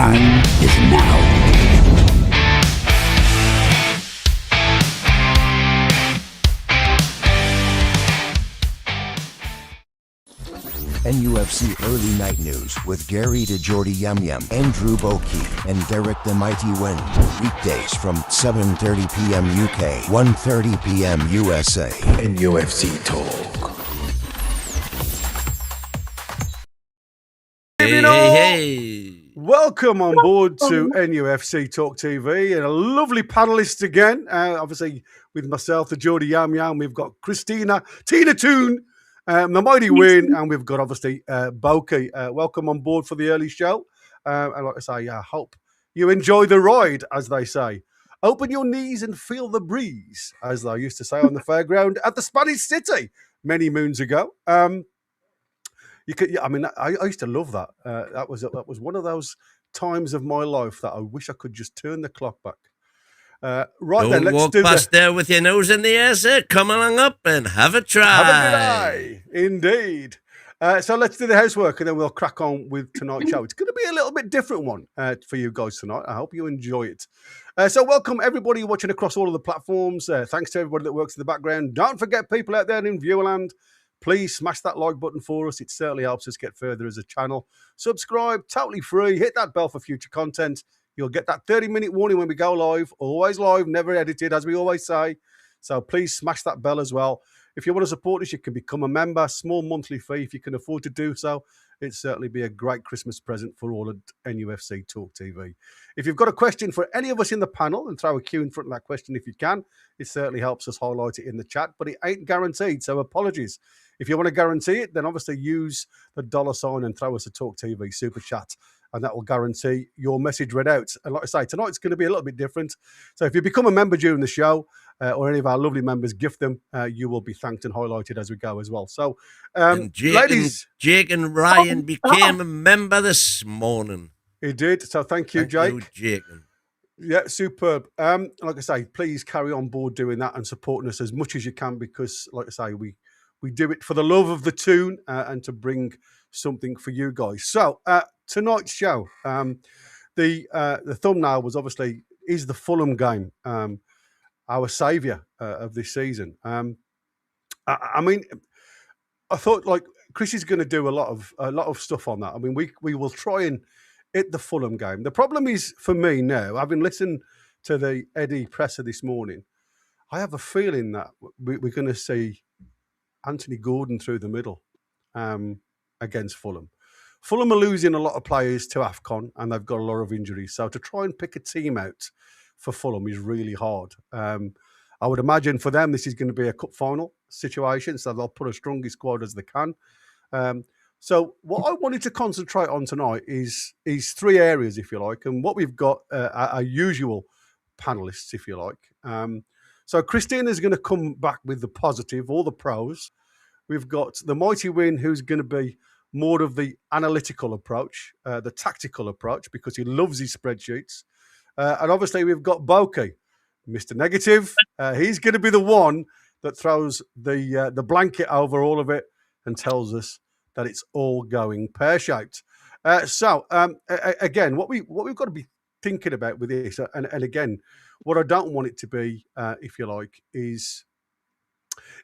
time is now. NUFC Early Night News with Gary DeJordy Yum Yum, Andrew Boki, and Derek the Mighty Wind. Weekdays from 7:30 p.m. UK, 1:30 p.m. USA. NUFC Talk. Hey. Welcome on board to NUFC Talk TV, and a lovely panelist again. Obviously, with myself, the Geordie Yam Yam, we've got Christina, Tina Toon, the Mighty Win, and we've got obviously Boki. Welcome on board for the early show. And like I say, I hope you enjoy the ride, as they say. Open your knees and feel the breeze, as they used to say on the fairground at the Spanish City many moons ago. You could, I mean, I used to love that. That was one of those times of my life that I wish I could just turn the clock back. Right Don't then, let's walk do past there with your nose in the air, sir. Come along up and have a try. Have a good eye, indeed. So let's do the housework, and then we'll crack on with tonight's show. It's going to be a little bit different one for you guys tonight. I hope you enjoy it. So welcome everybody watching across all of the platforms. Thanks to everybody that works in the background. Don't forget, people out there in Viewerland, please smash that like button for us. It certainly helps us get further as a channel. Subscribe, totally free. Hit that bell for future content. You'll get that 30-minute warning when we go live. Always live, never edited, as we always say. So please smash that bell as well. If you want to support us, you can become a member. Small monthly fee if you can afford to do so. It'd certainly be a great Christmas present for all of NUFC Talk TV. If you've got a question for any of us in the panel, and throw a Q in front of that question if you can, it certainly helps us highlight it in the chat, but it ain't guaranteed, so apologies. If you want to guarantee it, then obviously use the $ and throw us a Talk TV super chat, and that will guarantee your message read out. And like I say, tonight's going to be a little bit different. So if you become a member during the show, or any of our lovely members gift them, you will be thanked and highlighted as we go as well. So, ladies, Jake and Ryan became a member this morning. He did. So thank you, Jake. You, Jake. Yeah, superb. Like I say, please carry on board doing that and supporting us as much as you can, because, like I say, we do it for the love of the tune and to bring something for you guys. So tonight's show, the thumbnail was obviously is the Fulham game. Our saviour of this season. I mean, I thought like Chris is going to do a lot of stuff on that. I mean, we will try and hit the Fulham game. The problem is for me now, having listened to the Eddie presser this morning, I have a feeling that we're going to see Anthony Gordon through the middle against Fulham. Fulham are losing a lot of players to AFCON, and they've got a lot of injuries. So to try and pick a team out for Fulham is really hard. I would imagine for them, this is going to be a cup final situation, so they'll put as strong a squad as they can. So what I wanted to concentrate on tonight is three areas, if you like, and what we've got our usual panelists, if you like. So Christina's going to come back with the positive, all the pros. We've got the Mighty Win, who's going to be more of the analytical approach, the tactical approach, because he loves his spreadsheets. And obviously, we've got Boki, Mr. Negative. He's going to be the one that throws the blanket over all of it and tells us that it's all going pear-shaped. So, again, what we've got to be thinking about with this, and again, what I don't want it to be, if you like, is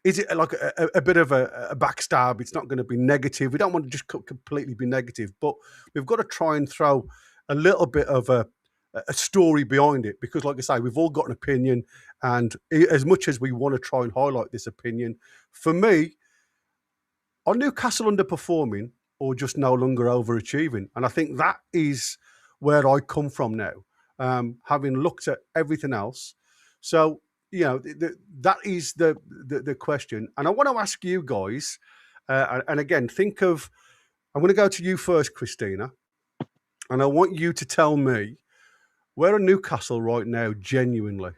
it like a bit of a backstab? It's not going to be negative. We don't want to just completely be negative, but we've got to try and throw a little bit of a story behind it, because like I say, we've all got an opinion, and as much as we want to try and highlight this opinion, for me, are Newcastle underperforming or just no longer overachieving? And I think that is where I come from now, having looked at everything else. So, you know, that is the question. And I want to ask you guys, and again, think of, I'm going to go to you first, Christina, and I want you to tell me, where are Newcastle right now, genuinely?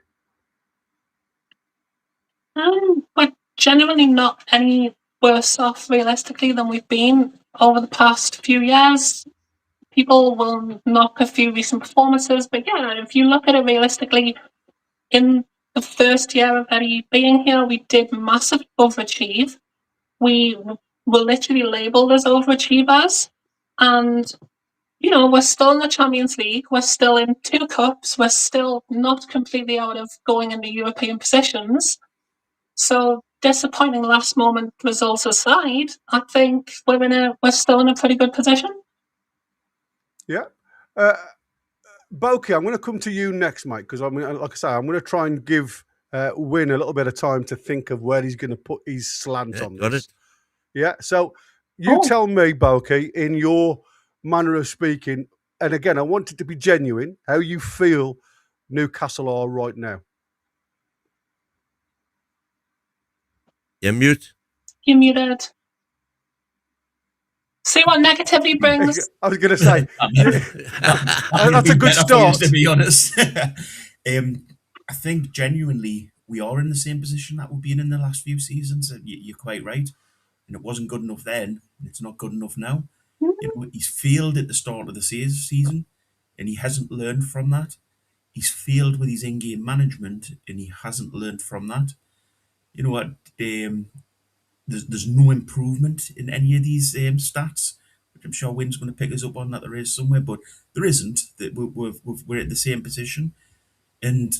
We're genuinely not any worse off, realistically, than we've been over the past few years. People will knock a few recent performances, but yeah, if you look at it realistically, in the first year of Eddie being here, we did massive overachieve. We were literally labelled as overachievers, and we're still in the Champions League. We're still in 2 cups. We're still not completely out of going into European positions. So disappointing last moment results aside, I think we're still in a pretty good position. Yeah. Boki, I'm going to come to you next, mate, because like I say, I'm going to try and give Win a little bit of time to think of where he's going to put his slant on got this. it. Yeah. So you tell me, Boki, in your manner of speaking, and again, I want it to be genuine, how you feel Newcastle are right now. You're mute. You're muted. See what negativity brings? I was going to say, that's a good start. To be honest. I think genuinely we are in the same position that we've been in the last few seasons. You're quite right. And it wasn't good enough then, and it's not good enough now. He's failed at the start of the season, and he hasn't learned from that. He's failed with his in-game management, and he hasn't learned from that. You know what? There's no improvement in any of these stats, which I'm sure Wynn's going to pick us up on that there is somewhere, but there isn't. That we're at the same position, and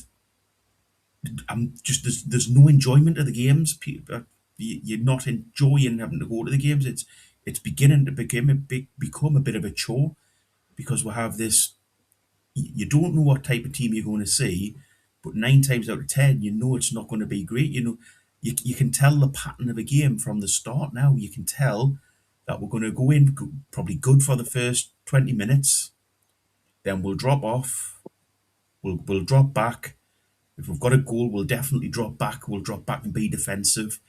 I'm just there's no enjoyment of the games. You're not enjoying having to go to the games. It's beginning to become a bit of a chore, because we have this. You don't know what type of team you're going to see, but 9 times out of 10, you know it's not going to be great. You can tell the pattern of a game from the start now. You can tell that we're going to go in probably good for the first 20 minutes, then we'll drop off, we'll drop back. If we've got a goal, we'll definitely drop back. We'll drop back and be defensive,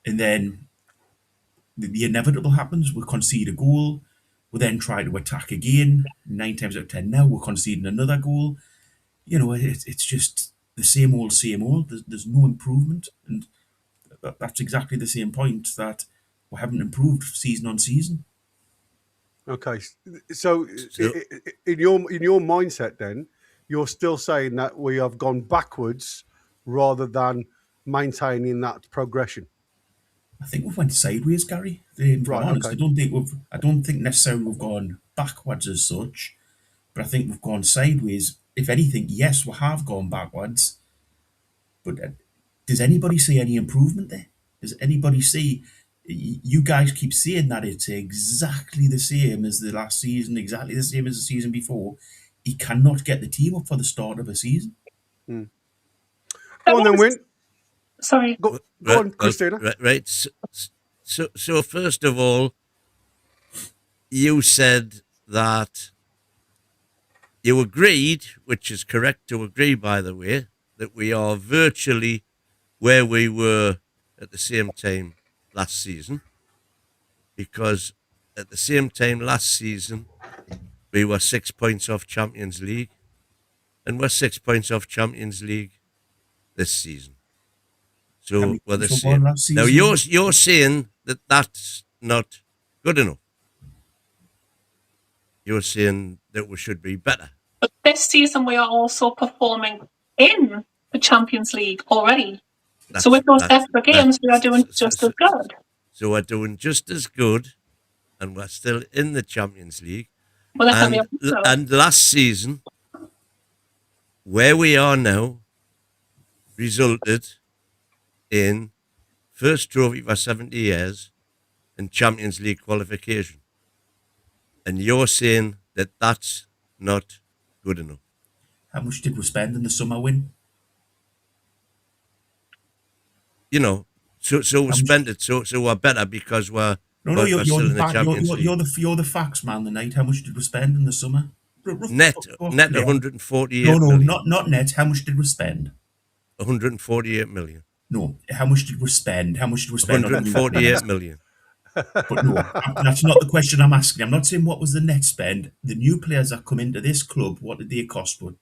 and then the inevitable happens. We'll concede a goal. We'll then try to attack again. 9 times out of 10 now, we're conceding another goal. It's just the same old, same old. There's no improvement, and that's exactly the same point, that we haven't improved season on season. Okay, so in your mindset, then you're still saying that we have gone backwards rather than maintaining that progression. I think we've went sideways, Gary. To be honest, okay. I don't think necessarily we've gone backwards as such, but I think we've gone sideways. If anything, yes, we have gone backwards. But does anybody see any improvement there? Does anybody see? You guys keep saying that it's exactly the same as the last season, exactly the same as the season before. He cannot get the team up for the start of a season. Go on then, Win. Sorry. Go on, Christina. Right. So first of all, you said that you agreed, which is correct to agree, by the way, that we are virtually where we were at the same time last season, because at the same time last season, we were 6 points off Champions League, and we're 6 points off Champions League this season. So we're the same. Now you're saying that that's not good enough. You're saying that we should be better. But this season we are also performing in the Champions League already. So with those extra games, we are doing just as good. So we're doing just as good, and we're still in the Champions League. Well, and last season, where we are now, resulted in first trophy for 70 years and Champions League qualification. And you're saying that that's not good enough. How much did we spend in the summer, Win? So we spend it. So we're better because we're still in the Champions League. You're the facts man tonight. How much did we spend in the summer? Net 148 No, million. not net. How much did we spend? 148 million. No, how much did we spend? 148 million. But no, that's not the question I'm asking. I'm not saying what was the net spend. The new players that come into this club, what did they cost? One?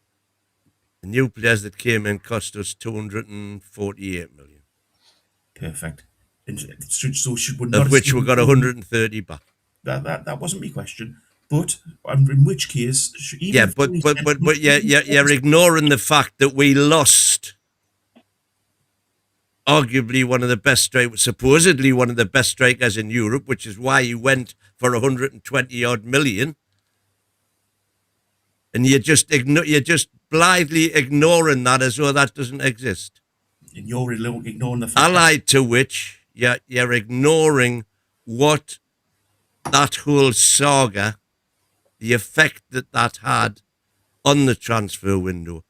The new players that came in cost us 248 million. Perfect. And so should we not, of which we got 130 back. That wasn't my question. But in which case, but you're ignoring the fact that we lost arguably one of the best strikers, supposedly one of the best strikers in Europe, which is why he went for 120 odd million. and you're just blithely ignoring that as though that doesn't exist. And you're ignoring the fact Allied to which, you're ignoring what that whole saga, the effect that had on the transfer window.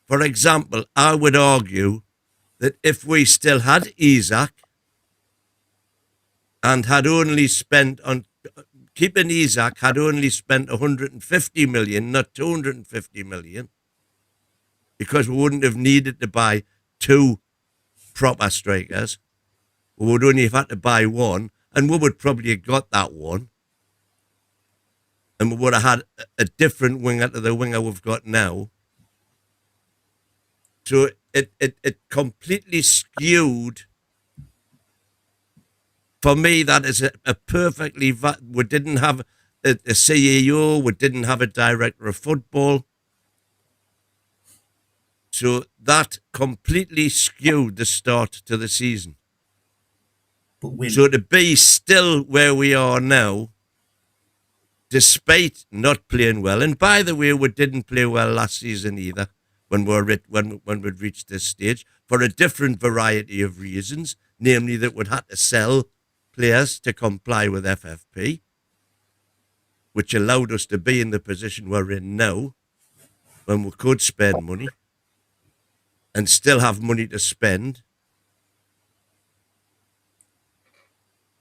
For example, I would argue that if we still had Isak and had only spent on keeping Isak, had only spent 150 million, not 250 million, because we wouldn't have needed to buy two proper strikers. We would only have had to buy one, and we would probably have got that one. And we would have had a different winger to the winger we've got now. So it completely skewed. For me, that is a perfectly... We didn't have a CEO. We didn't have a director of football. So that completely skewed the start to the season. So to be still where we are now, despite not playing well, and by the way, we didn't play well last season either when we'd reached this stage, for a different variety of reasons, namely that we'd had to sell players to comply with FFP, which allowed us to be in the position we're in now, when we could spend money and still have money to spend.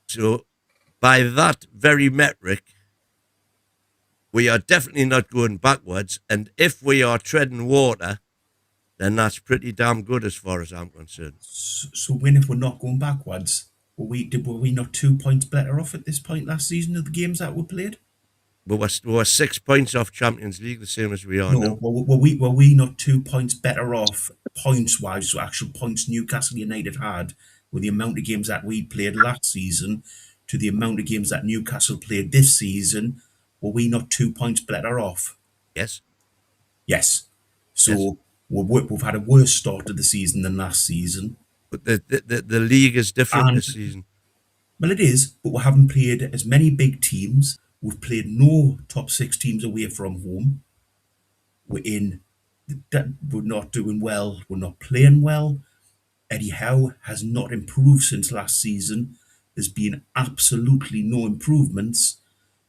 So by that very metric, we are definitely not going backwards, and if we are treading water, then that's pretty damn good as far as I'm concerned. So when if we're not going backwards, were we not 2 points better off at this point last season of the games that were played? We were 6 points off Champions League, the same as we are now. Were we not 2 points better off points-wise, so actual points Newcastle United had with the amount of games that we played last season to the amount of games that Newcastle played this season? Were we not 2 points better off? Yes. Yes. So we've had a worse start to the season than last season. But the league is different this season. Well, it is, but we haven't played as many big teams. We've played no top six teams away from home. We're not doing well. We're not playing well. Eddie Howe has not improved since last season. There's been absolutely no improvements.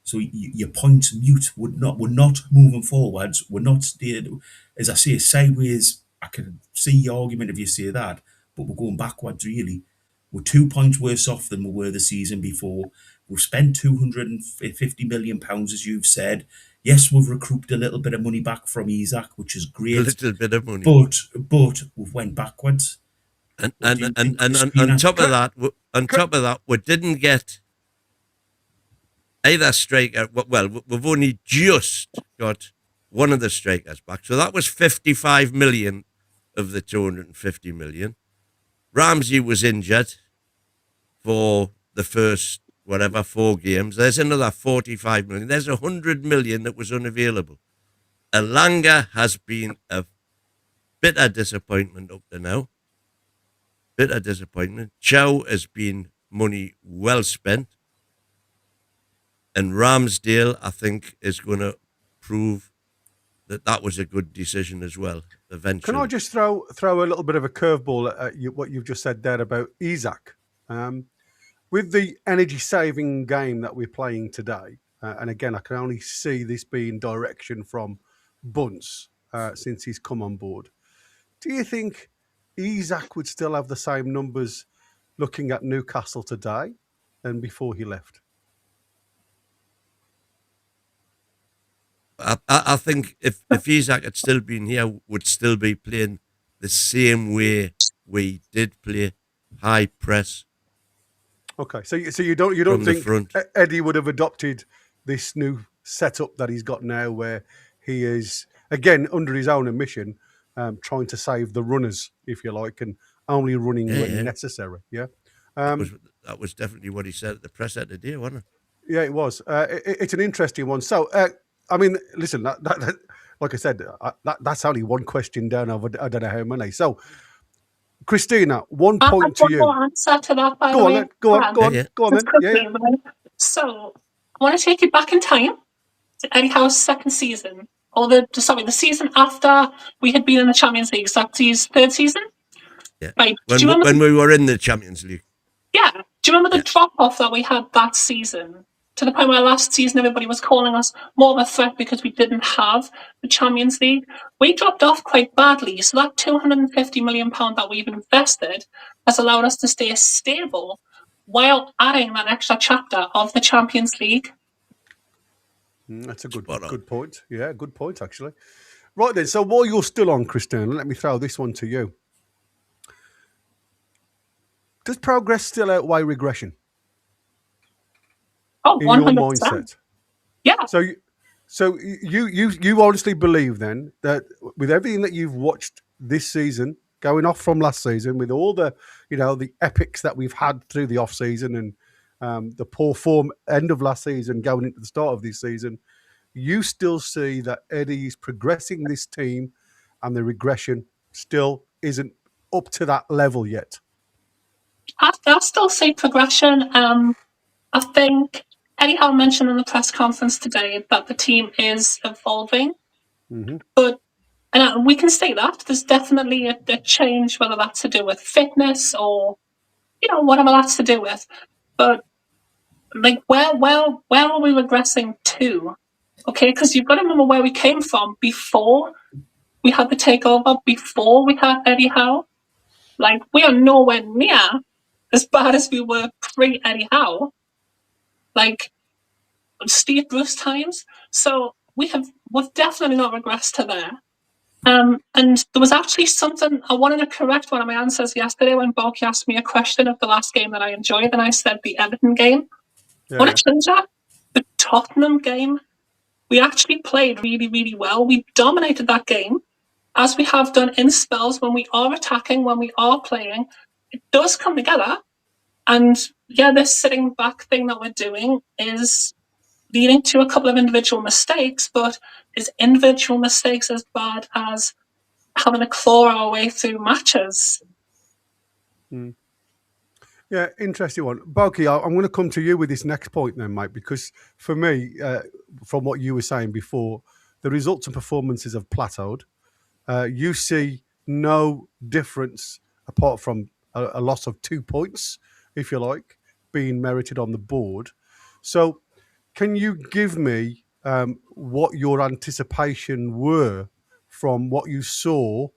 So your points mute. We're not moving forwards. We're not staying, as I say, sideways. I can see your argument if you say that, but we're going backwards really. We're 2 points worse off than we were the season before. We've spent £250 million, as you've said. Yes, we've recouped a little bit of money back from Isak, which is great. A little bit of money. But we've went backwards. And on top of that, we didn't get either striker. Well, we've only just got one of the strikers back. So that was 55 million of the 250 million. Ramsey was injured for the first, 4 games. There's another 45 million. There's 100 million that was unavailable. Elanga has been a bitter disappointment up to now. Bitter disappointment. Chow has been money well spent. And Ramsdale, I think, is going to prove that was a good decision as well, eventually. Can I just throw a little bit of a curveball at what you've just said there about Isak? With the energy-saving game that we're playing today, and again, I can only see this being direction from Bunce since he's come on board. Do you think Isak would still have the same numbers looking at Newcastle today than before he left? I think if Isak had still been here, would still be playing the same way we did play, high press. Okay, so you don't think Eddie would have adopted this new setup that he's got now, where he is again under his own admission, trying to save the runners, if you like, and only running when necessary. Yeah, that was definitely what he said at the press at the day, wasn't it? Yeah, it was. It's an interesting one. So. I mean, listen, that like I said, that's only one question down over I don't know how many. So, Christina, 1 point to you. I have one more answer to that, by the way. Go on then. So, I want to take you back in time to Eddie Howe's second season. the season after we had been in the Champions League. So that's his third season. Yeah. Right. When we were in the Champions League. Yeah. Do you remember the drop off that we had that season? To the point where last season everybody was calling us more of a threat because we didn't have the Champions League. We dropped off quite badly. So that £250 million that we've invested has allowed us to stay stable while adding that extra chapter of the Champions League. That's a good point. Yeah, good point, actually. Right then, so while you're still on, Christina, let me throw this one to you. Does progress still outweigh regression? Oh, in 100%. your mindset? Yeah. So you honestly believe then that with everything that you've watched this season, going off from last season, with all the the epics that we've had through the off season and the poor form end of last season going into the start of this season, you still see that Eddie is progressing this team, and the regression still isn't up to that level yet. I still see progression. I think Eddie Howe mentioned in the press conference today that the team is evolving, but we can see that there's definitely a change, whether that's to do with fitness or whatever that's to do with. But like, where are we regressing to? Okay, because you've got to remember where we came from before we had the takeover, before we had Eddie Howe. Like, we are nowhere near as bad as we were pre-Eddie Howe. Like Steve Bruce times. So we've definitely not regressed to there. And there was actually something I wanted to correct one of my answers yesterday when Balky asked me a question of the last game that I enjoyed, and I said the Everton game. I want to change that. The Tottenham game. We actually played really, really well. We dominated that game, as we have done in spells when we are attacking, when we are playing. It does come together. And yeah, this sitting back thing that we're doing is leading to a couple of individual mistakes, but is individual mistakes as bad as having to claw our way through matches? Yeah, interesting one. Balky, I'm going to come to you with this next point then, mate, because for me, from what you were saying before, the results and performances have plateaued. You see no difference apart from a loss of 2 points, if you like, being merited on the board. So can you give me what your anticipation were from what you saw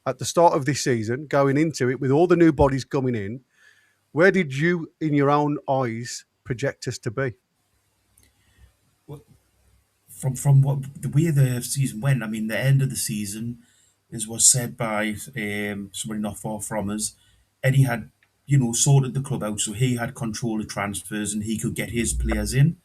at the start of this season, going into it with all the new bodies coming in? Where did you, in your own eyes, project us to be? From what the way the season went, I mean, the end of the season, as was said by somebody not far from us, Eddie had, sorted the club out, so he had control of transfers and he could get his players in.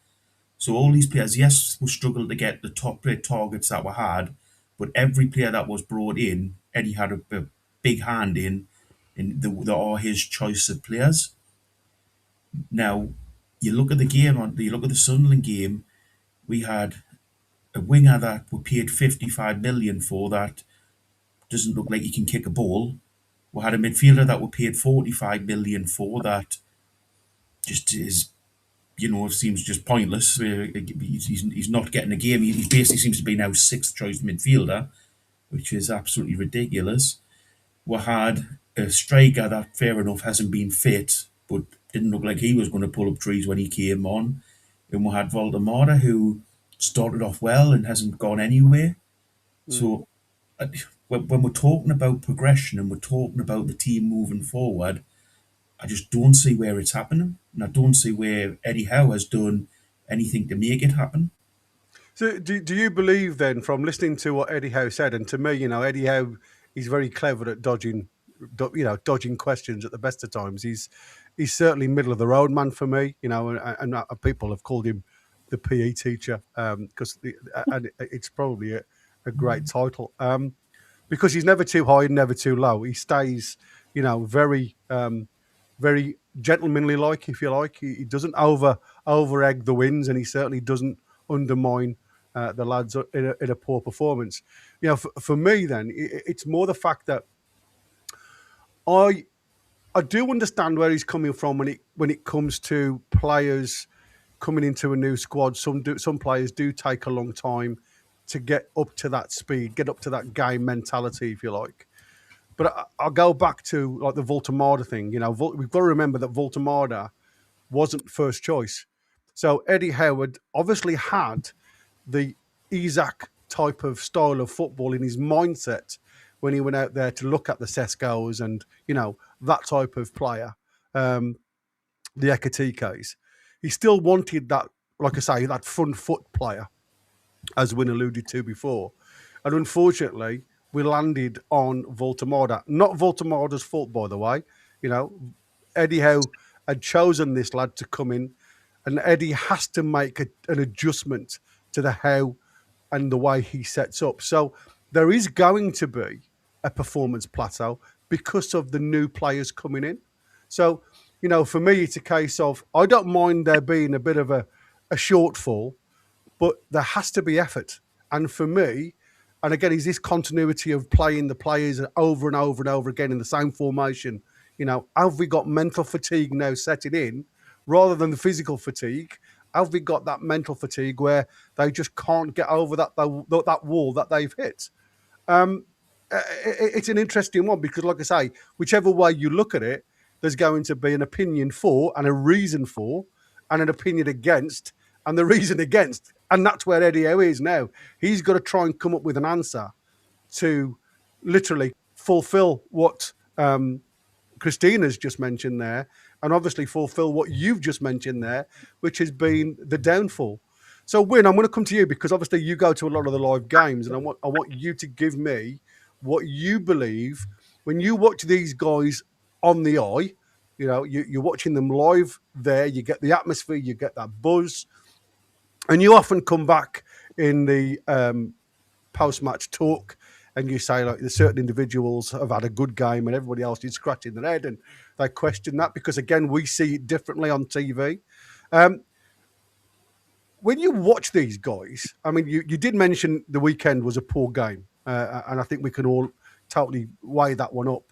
So all these players, yes, we struggled to get the top targets that we had, but every player that was brought in, Eddie had a big hand in there are his choice of players. Now, you look at the game, you look at the Sunderland game, we had a winger that we paid 55 million for that doesn't look like he can kick a ball. We had a midfielder that we paid 45 million for that just is, seems just pointless. He's not getting a game. He basically seems to be now sixth choice midfielder, which is absolutely ridiculous. We had a striker that, fair enough, hasn't been fit, but didn't look like he was going to pull up trees when he came on. And we had Valdemara, who started off well and hasn't gone anywhere. So when we're talking about progression and we're talking about the team moving forward, I just don't see where it's happening. And I don't see where Eddie Howe has done anything to make it happen. So do you believe then, from listening to what Eddie Howe said, and to me, Eddie Howe is very clever at dodging questions at the best of times. He's certainly middle of the road man for me, and people have called him the PE teacher because and it's probably a great title because he's never too high and never too low. He stays, very very gentlemanly like, if you like. He doesn't over egg the wins, and he certainly doesn't undermine the lads in a poor performance. For me, then it's more the fact that I do understand where he's coming from when it comes to players coming into a new squad. Some players do take a long time to get up to that speed, get up to that game mentality, if you like. But I'll go back to like the Voltemada thing. You know, we've got to remember that Voltemada wasn't first choice. So Eddie Howe obviously had the Isaac type of style of football in his mindset when he went out there to look at the Sescos and, you know, that type of player, the Ekatikes. He still wanted that, like I say, that front foot player, as Win alluded to before. And unfortunately, we landed on Voltemada. Not Voltemada's fault, by the way. You know, Eddie Howe had chosen this lad to come in, and Eddie has to make an adjustment to the how and the way he sets up. So there is going to be a performance plateau because of the new players coming in. So, you know, for me, it's a case of I don't mind there being a bit of a shortfall, but there has to be effort. And for me, and again, is this continuity of playing the players over and over and over again in the same formation? You know, have we got mental fatigue now setting in rather than the physical fatigue? Have we got that mental fatigue where they just can't get over that wall that they've hit? It's an interesting one because, like I say, whichever way you look at it, there's going to be an opinion for and a reason for and an opinion against and the reason against. And that's where Eddie Howe is now. He's got to try and come up with an answer to literally fulfill what Christina's just mentioned there, and obviously fulfill what you've just mentioned there, which has been the downfall. So, Win, I'm going to come to you because obviously you go to a lot of the live games, and I want you to give me what you believe when you watch these guys on the eye. You know, you're watching them live there. You get the atmosphere, you get that buzz, and you often come back in the post-match talk and you say, like, there's certain individuals have had a good game and everybody else is scratching their head, and they question that because, again, we see it differently on TV. When you watch these guys, I mean, you did mention the weekend was a poor game, and I think we can all totally weigh that one up.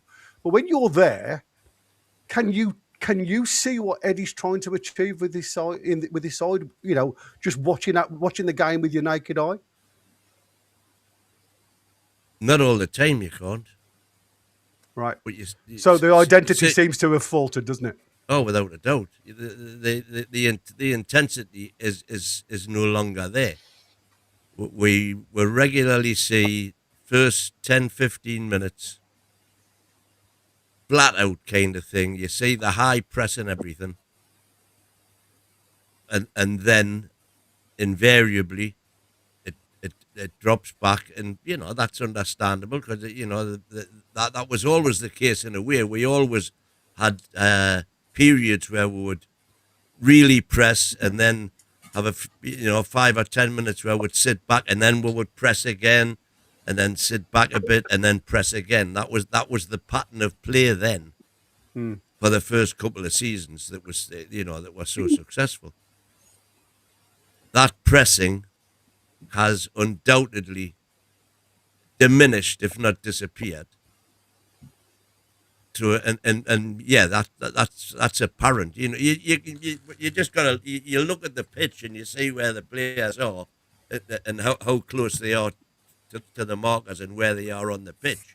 But when you're there, can you see what Eddie's trying to achieve with his side? With his side, you know, just watching the game with your naked eye. Not all the time, you can't. Right. But so the identity seems to have faltered, doesn't it? Oh, without a doubt. The intensity is no longer there. We regularly see first 10, 15 minutes, flat out kind of thing. You see the high press and everything. And then invariably it drops back, and you know that's understandable because you know that was always the case in a way. We always had periods where we would really press and then have 5 or 10 minutes where we'd sit back and then we would press again and then sit back a bit and then press again. That was the pattern of play then for the first couple of seasons that was that was so successful. That pressing has undoubtedly diminished, if not disappeared. So and yeah, that's apparent. You know, you just gotta you look at the pitch and you see where the players are and how close they are to the markers and where they are on the pitch.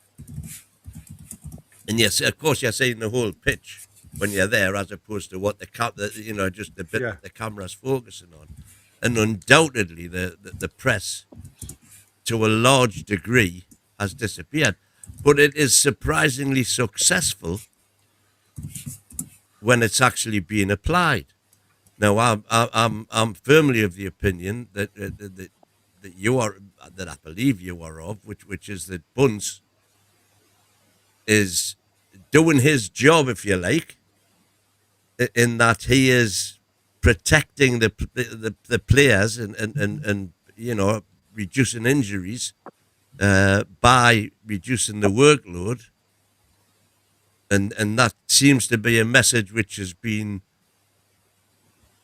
And yes, of course, you're seeing the whole pitch when you're there, as opposed to what just the bit that the camera's focusing on. And undoubtedly, the press, to a large degree, has disappeared. But it is surprisingly successful when it's actually being applied. Now, I'm firmly of the opinion that you are, that I believe you are of, which is that Bunce is doing his job, if you like, in that he is protecting the players and reducing injuries by reducing the workload, and that seems to be a message which has been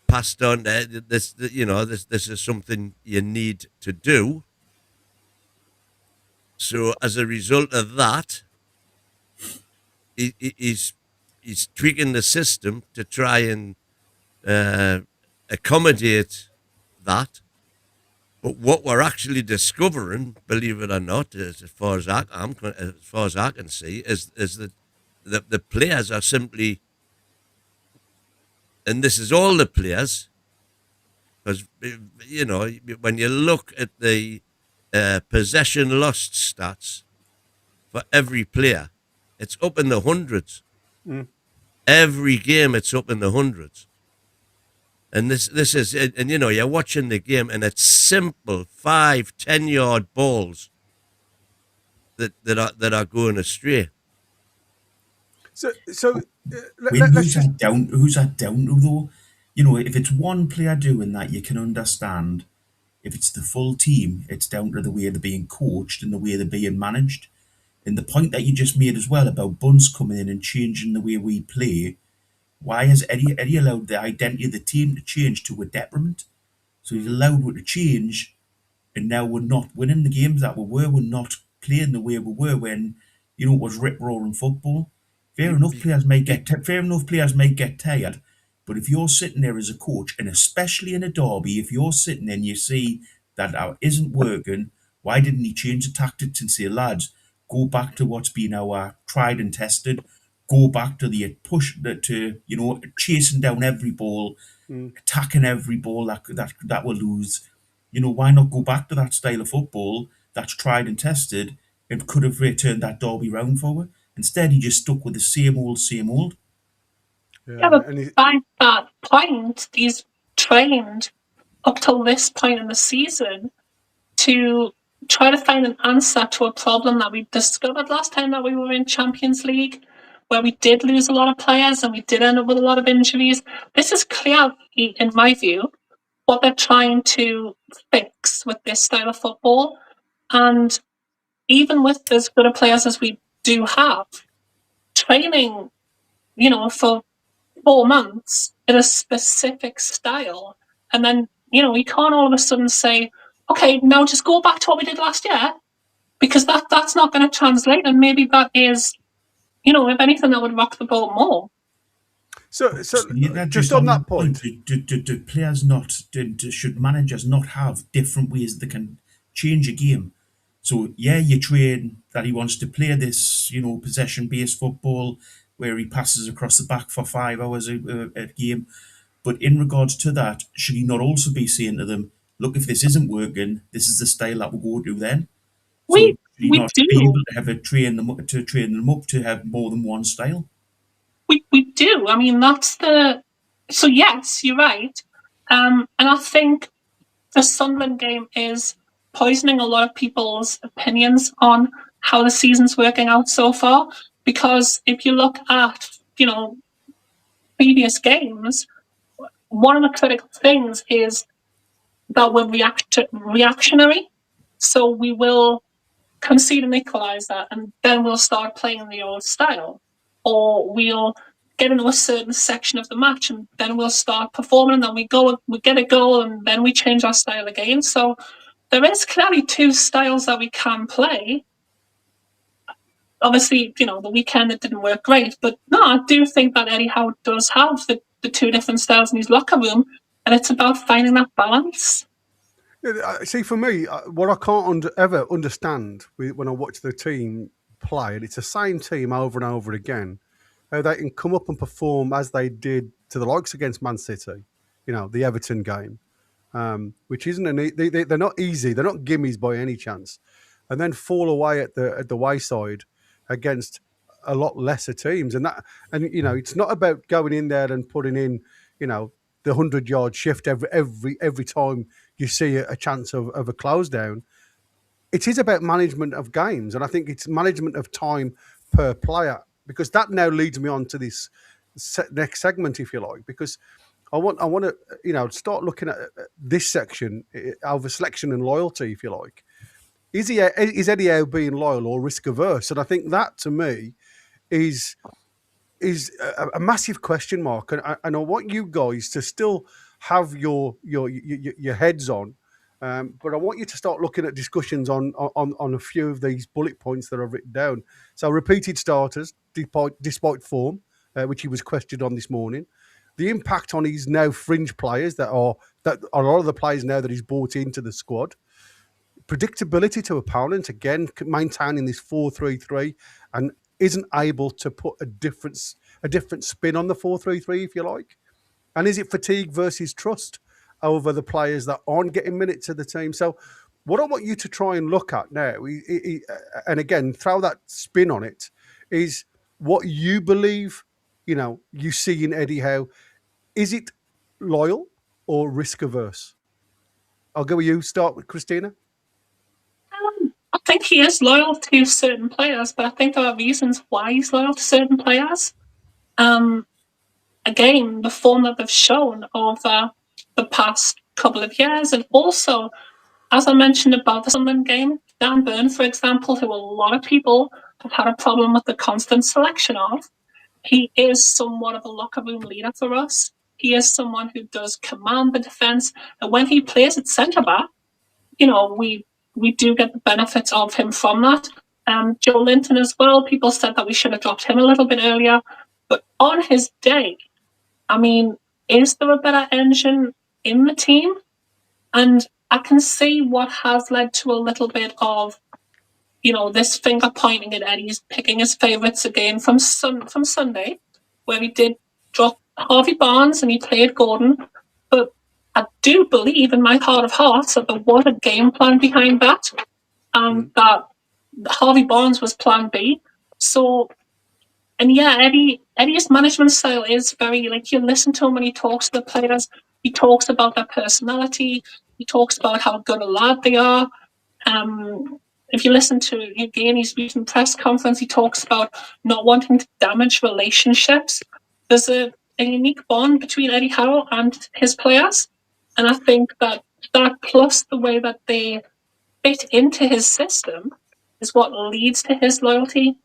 passed on. This is something you need to do. So as a result of that, he's tweaking the system to try and accommodate that, But what we're actually discovering, believe it or not, as far as I can see, is that the players are simply, and this is all the players, because when you look at the possession lost stats for every player, it's up in the hundreds. Every game, it's up in the hundreds. And this is, and you're watching the game, and it's simple 5-10 yard balls that are going astray. So Who's that down to though? If it's one player doing that, you can understand. If it's the full team, it's down to the way they're being coached and the way they're being managed. And the point that you just made as well about Bunce coming in and changing the way we play, why has Eddie allowed the identity of the team to change to a detriment? So he's allowed it to change, and now we're not winning the games that we were. We're not playing the way we were when it was rip roaring football. Fair enough, players may get tired, but if you're sitting there as a coach, and especially in a derby, if you're sitting there and you see that isn't working, why didn't he change the tactics and say, lads, go back to what's been our tried and tested, go back to the push to chasing down every ball, attacking every ball that will lose. Why not go back to that style of football that's tried and tested and could have turned that derby round for it? Instead, he just stuck with the same old, same old. Yeah, but by that point, he's trained up till this point in the season to try to find an answer to a problem that we discovered last time that we were in Champions League, where we did lose a lot of players and we did end up with a lot of injuries. This is clear, in my view, what they're trying to fix with this style of football. And even with as good of players as we do have, training, for 4 months in a specific style, and then we can't all of a sudden say, okay, now just go back to what we did last year, because that's not going to translate. And maybe that is, if anything, that would rock the boat more. So just on that point, do players should managers not have different ways they can change a game? So you train that he wants to play this, possession-based football where he passes across the back for 5 hours a game. But in regards to that, should he not also be saying to them, look, if this isn't working, this is the style that we'll go to then? So should he not be able to have train them up to have more than one style? We do. I mean, so yes, you're right. And I think the Sunderland game is poisoning a lot of people's opinions on how the season's working out so far. Because if you look at, previous games, one of the critical things is that we're reactionary. So we will concede an equaliser and then we'll start playing the old style. Or we'll get into a certain section of the match and then we'll start performing, and then we get a goal and then we change our style again. So there is clearly two styles that we can play. Obviously, the weekend it didn't work great, but no, I do think that Eddie Howe does have the two different styles in his locker room, and it's about finding that balance. See, for me, what I can't ever understand when I watch the team play, and it's the same team over and over again, how they can come up and perform as they did to the likes against Man City, the Everton game, which isn't they're not easy, they're not gimmies by any chance, and then fall away at the wayside against a lot lesser teams, and it's not about going in there and putting in the 100-yard shift every time you see a chance of a close down. It is about management of games, and I think it's management of time per player, because that now leads me on to this next segment, if you like, because I want to start looking at this section over selection and loyalty, if you like. Is Eddie Howe being loyal or risk averse? And I think that, to me, is a massive question mark. And I want you guys to still have your heads on, but I want you to start looking at discussions on a few of these bullet points that I've written down. So repeated starters, despite form, which he was questioned on this morning. the impact on his now fringe players that are a lot of the players now that he's brought into the squad. Predictability to opponents, again, maintaining this 4-3-3 and isn't able to put a different spin on the 4-3-3, if you like. And is it fatigue versus trust over the players that aren't getting minutes of the team? So what I want you to try and look at now, and again, throw that spin on it, is what you believe, you see in Eddie Howe. Is it loyal or risk averse? I'll go with you. Start with Christina. I think he is loyal to certain players, but I think there are reasons why he's loyal to certain players. Again, the form that they've shown over the past couple of years, and also, as I mentioned about the Sunderland game, Dan Burn, for example, who a lot of people have had a problem with the constant selection of, he is somewhat of a locker room leader for us. He is someone who does command the defence, and when he plays at centre back, we do get the benefits of him from that. Joe Linton as well, people said that we should have dropped him a little bit earlier. But on his day, I mean, is there a better engine in the team? And I can see what has led to a little bit of, this finger pointing at Eddie's picking his favourites again from Sunday, where he did drop Harvey Barnes and he played Gordon. But I do believe in my heart of hearts that there was a game plan behind that, and that Harvey Barnes was plan B. So, and yeah, Eddie's management style is very, like, you listen to him when he talks to the players, he talks about their personality, he talks about how good a lad they are. If you listen to Eugenie's recent press conference, he talks about not wanting to damage relationships. There's a unique bond between Eddie Howe and his players. And I think that plus the way that they fit into his system is what leads to his loyalty.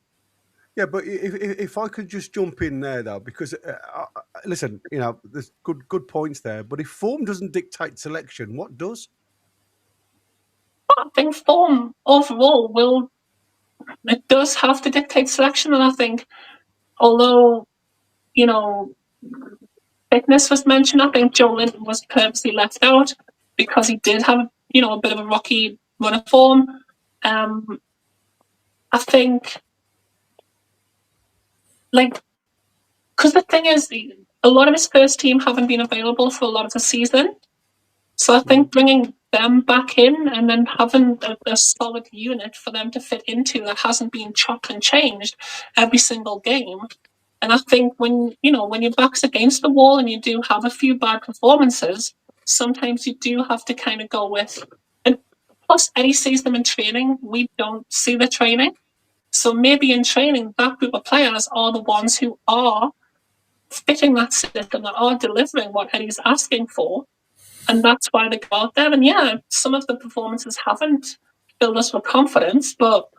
Yeah, but if I could just jump in there, though, because listen, there's good points there. But if form doesn't dictate selection, what does? I think form overall does have to dictate selection, and I think although fitness was mentioned, I think Joe Linton was purposely left out because he did have a bit of a rocky run of form. I think, because the thing is, a lot of his first team haven't been available for a lot of the season. So I think bringing them back in and then having a solid unit for them to fit into that hasn't been chopped and changed every single game. And I think when your back's against the wall and you do have a few bad performances, sometimes you do have to kind of go with. And plus, Eddie sees them in training. We don't see the training. So maybe in training, that group of players are the ones who are fitting that system, that are delivering what Eddie's asking for. And that's why they go out there. And yeah, some of the performances haven't filled us with confidence, but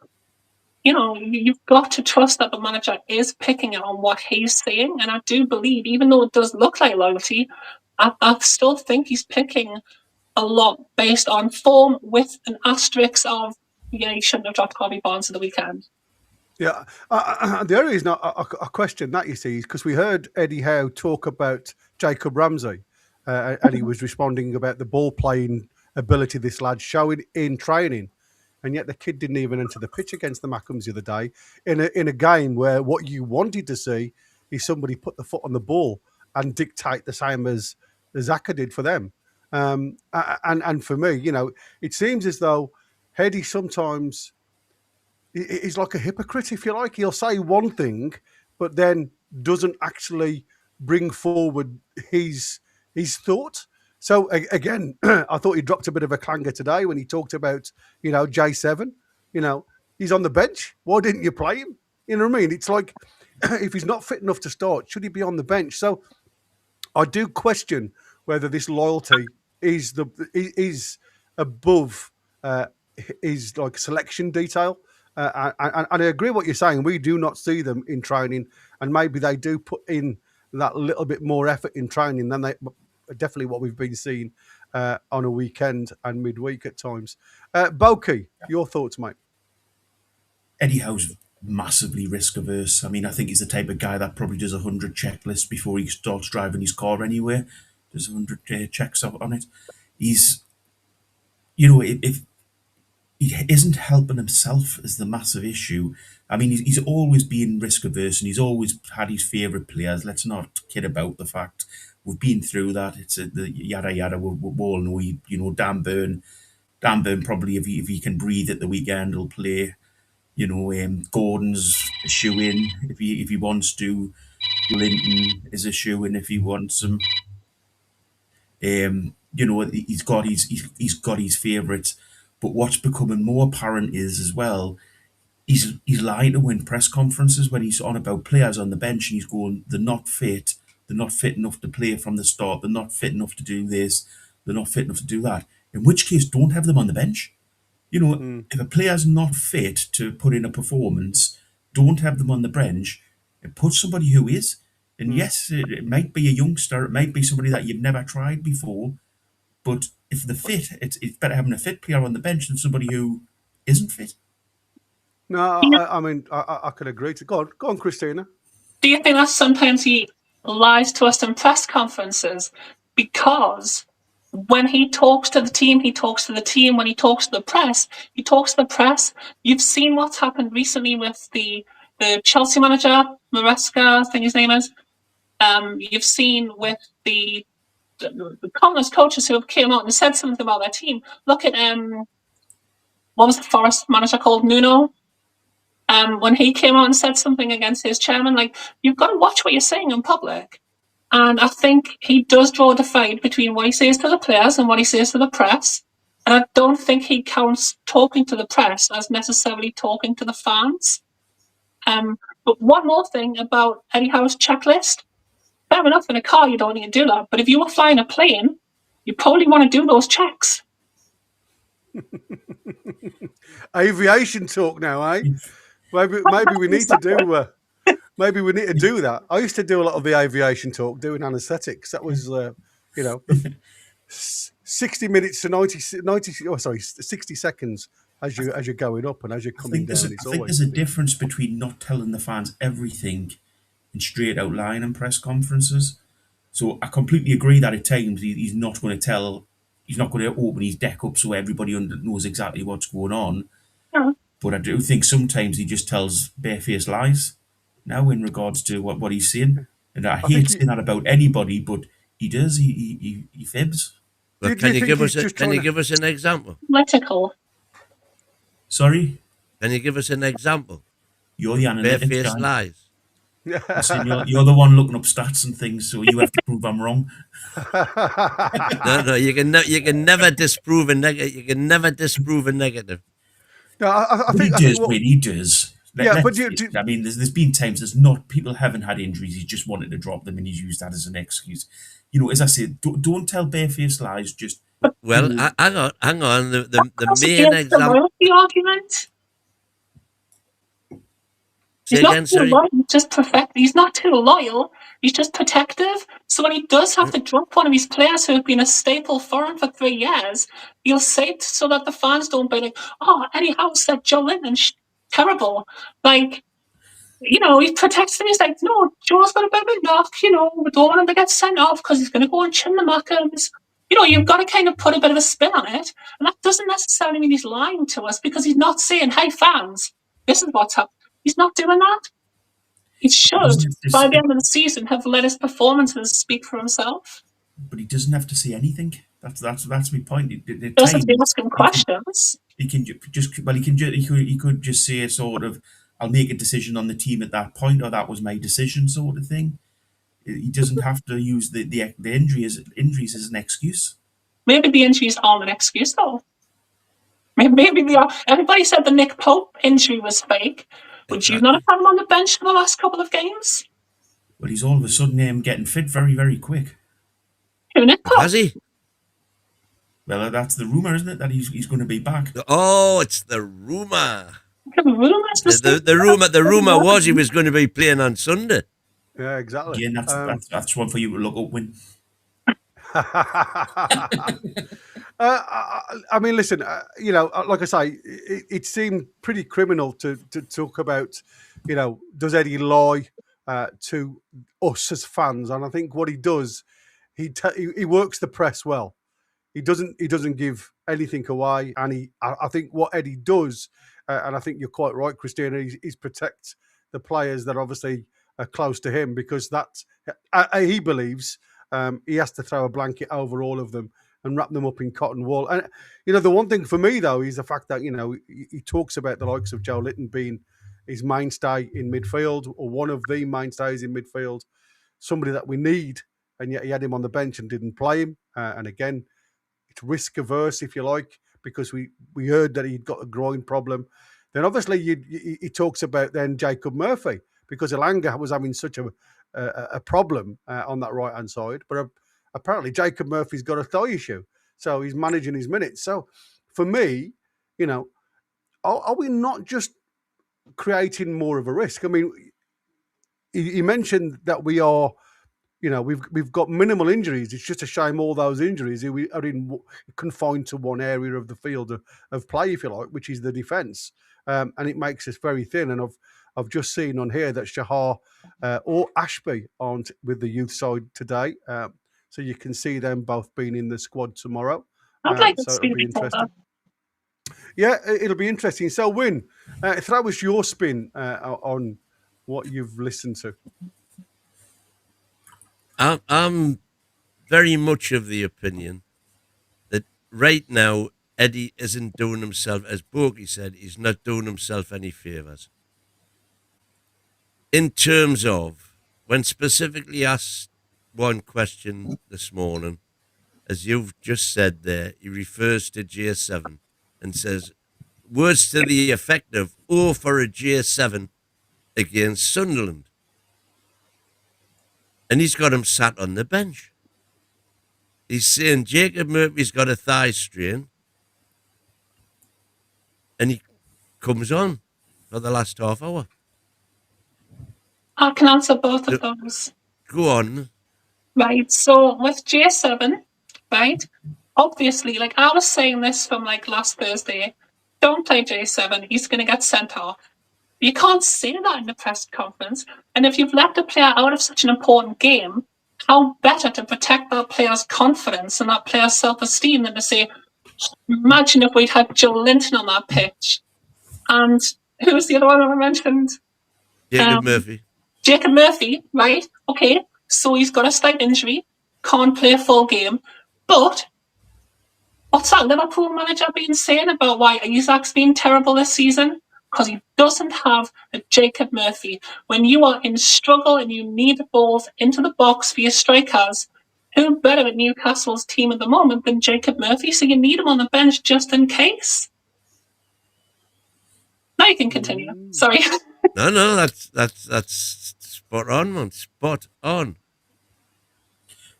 you've got to trust that the manager is picking it on what he's saying. And I do believe, even though it does look like loyalty, I still think he's picking a lot based on form with an asterisk of, you shouldn't have dropped Harvey Barnes at the weekend. Yeah, the only reason I question that, you see, is because we heard Eddie Howe talk about Jacob Ramsey, and he was responding about the ball playing ability this lad's showing in training, and yet the kid didn't even enter the pitch against the Mackems the other day in a game where what you wanted to see is somebody put the foot on the ball and dictate the same as Zaka did for them. And for me, it seems as though Eddie sometimes is like a hypocrite, if you like. He'll say one thing, but then doesn't actually bring forward his thought. So again, I thought he dropped a bit of a clanger today when he talked about, J7. He's on the bench. Why didn't you play him? You know what I mean? It's like, if he's not fit enough to start, should he be on the bench? So I do question whether this loyalty is above is like selection detail. And I agree with what you're saying. We do not see them in training, and maybe they do put in that little bit more effort in training than definitely what we've been seeing on a weekend and midweek at times. Boki, your thoughts, mate? Eddie Howe's massively risk averse. I mean, I think he's the type of guy that probably does 100 checklists before he starts driving his car anywhere. Does 100 checks on it. He's, if he isn't helping himself is the massive issue. I mean, he's always been risk averse and he's always had his favourite players. Let's not kid about the fact we've been through that. It's the yada yada. We all know, Dan Burn. Dan Burn probably, if he can breathe at the weekend, will play. Gordon's a shoe in if he wants to. Linton is a shoe in if he wants him. He's got his favourites, but what's becoming more apparent is as well. He's lying to win press conferences when he's on about players on the bench and he's going, they're not fit, they're not fit enough to play from the start, they're not fit enough to do this, they're not fit enough to do that. In which case, don't have them on the bench. If a player's not fit to put in a performance, don't have them on the bench and put somebody who is. And yes, it might be a youngster, it might be somebody that you've never tried before, but if they're fit, it's better having a fit player on the bench than somebody who isn't fit. No, I mean, I could agree to. Go on, Christina. Do you think that sometimes he lies to us in press conferences? Because when he talks to the team, he talks to the team. When he talks to the press, he talks to the press. You've seen what's happened recently with the Chelsea manager, Maresca, I think his name is. You've seen with the countless coaches who have came out and said something about their team. Look at what was the Forest manager called? Nuno. When he came out and said something against his chairman, like, you've got to watch what you're saying in public. And I think he does draw a divide between what he says to the players and what he says to the press. And I don't think he counts talking to the press as necessarily talking to the fans. But one more thing about Eddie Howe's checklist. Fair enough, in a car you don't need to do that. But if you were flying a plane, you probably want to do those checks. Aviation talk now, eh? Maybe we need to do. Maybe we need to do that. I used to do a lot of the aviation talk, doing anaesthetics. That was, 60 minutes to 60 seconds as you're going up and as you're coming down. I think there's a difference between not telling the fans everything and straight out lying in press conferences. So I completely agree that at times he's not going to open his deck up so everybody knows exactly what's going on. Yeah. But I do think sometimes he just tells barefaced lies now in regards to what he's saying. And I hate saying that about anybody, but he does. He fibs. Well, can you give us an example? Political. Sorry? Can you give us an example? You're the analytics Barefaced guy. lies. Listen, you're the one looking up stats and things, so you have to prove I'm wrong. No, you can never disprove a negative. You can never disprove a negative. No, I think he does. I mean, there's been times people haven't had injuries. He just wanted to drop them, and he's used that as an excuse. As I said, don't tell barefaced lies. Just well, hang on. The main example. The argument. He's not too loyal. He's not too loyal. He's just protective. So when he does have to drop one of his players who have been a staple for him for 3 years, he'll say it so that the fans don't be like, "Oh, Eddie Howe said Joe Linton's terrible." Like, he protects them. He's like, "No, Joe's got a bit of a knock. We don't want him to get sent off because he's going to go and chin the Mackhams." You've got to kind of put a bit of a spin on it. And that doesn't necessarily mean he's lying to us because he's not saying, "Hey, fans, this is what's happening." He's not doing that. He should, by the end of the season, have let his performances speak for himself. But he doesn't have to say anything. That's my point. He doesn't have to ask him questions. He could just say sort of, "I'll make a decision on the team at that point," or "That was my decision," sort of thing. He doesn't have to use the injuries as an excuse. Maybe the injuries aren't an excuse, though. Maybe they are. Everybody said the Nick Pope injury was fake. Would you not have had him on the bench for the last couple of games? Well, he's all of a sudden getting fit very, very quick. Who, Nick Pope? Has he? Well, that's the rumour, isn't it, that he's going to be back? Oh, it's the rumour. The rumour was he was going to be playing on Sunday. Yeah, exactly. Again, that's one for you to look up when. I mean, listen, like I say, it seemed pretty criminal to talk about, does Eddie lie to us as fans? And I think what he does, he works the press well. He doesn't give anything away, and I think what Eddie does, and I think you're quite right, Christina, is protect the players that obviously are close to him, because he believes he has to throw a blanket over all of them and wrap them up in cotton wool. And the one thing for me though is the fact that he talks about the likes of Joe Litton being his mainstay in midfield, or one of the mainstays in midfield, somebody that we need, and yet he had him on the bench and didn't play him. And again, it's risk averse, if you like, because we heard that he'd got a groin problem. Then obviously he talks about then Jacob Murphy, because Elanga was having such a problem on that right hand side, but apparently Jacob Murphy's got a thigh issue, so he's managing his minutes. So for me, are we not just creating more of a risk? I mean, he mentioned that we are. We've got minimal injuries. It's just a shame all those injuries are confined to one area of the field of play, if you like, which is the defence, and it makes us very thin. And I've just seen on here that Shahar or Ashby aren't with the youth side today, so you can see them both being in the squad tomorrow. I'd like to so it'll be interesting. Yeah, it'll be interesting. So, Win, throw us your spin on what you've listened to. I'm very much of the opinion that right now Eddie isn't doing himself, as Borky said, he's not doing himself any favours. In terms of, when specifically asked one question this morning, as you've just said there, he refers to J7 and says, words to the effect of, oh, for a J7 against Sunderland. And he's got him sat on the bench. He's saying Jacob Murphy's got a thigh strain, and he comes on for the last half hour. I can answer both of those. Go on. Right, so with J7, right, obviously, like I was saying this from like last Thursday, don't play J7, he's going to get sent off. You can't say that in the press conference. And if you've left a player out of such an important game, how better to protect that player's confidence and that player's self-esteem than to say, imagine if we'd had Joe Linton on that pitch. And who's the other one I mentioned? Jacob Murphy. Jacob Murphy, right? Okay, so he's got a slight injury, can't play a full game. But what's that Liverpool manager been saying about why Isaac's been terrible this season? Because he doesn't have a Jacob Murphy. When you are in struggle and you need balls into the box for your strikers, who better at Newcastle's team at the moment than Jacob Murphy? So you need him on the bench just in case. Now you can continue. Sorry. No, that's spot on, man. Spot on.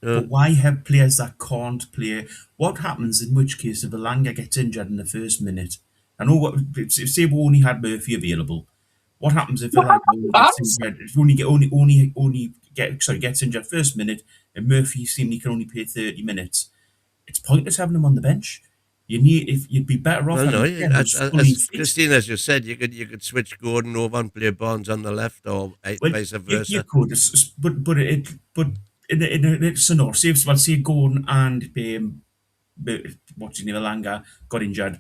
But why have players that can't play? What happens in which case if Elanga gets injured in the first minute? I know what. Say we only had Murphy available. What happens if Elanga gets injured? If gets injured first minute, and Murphy seemingly can only play 30 minutes. It's pointless having him on the bench. You'd be better off. No, as Christine has just said, you could switch Gordon over and play Barnes on the left, or vice versa. You could, but in a scenario, say Gordon and what's his name, Elanga got injured.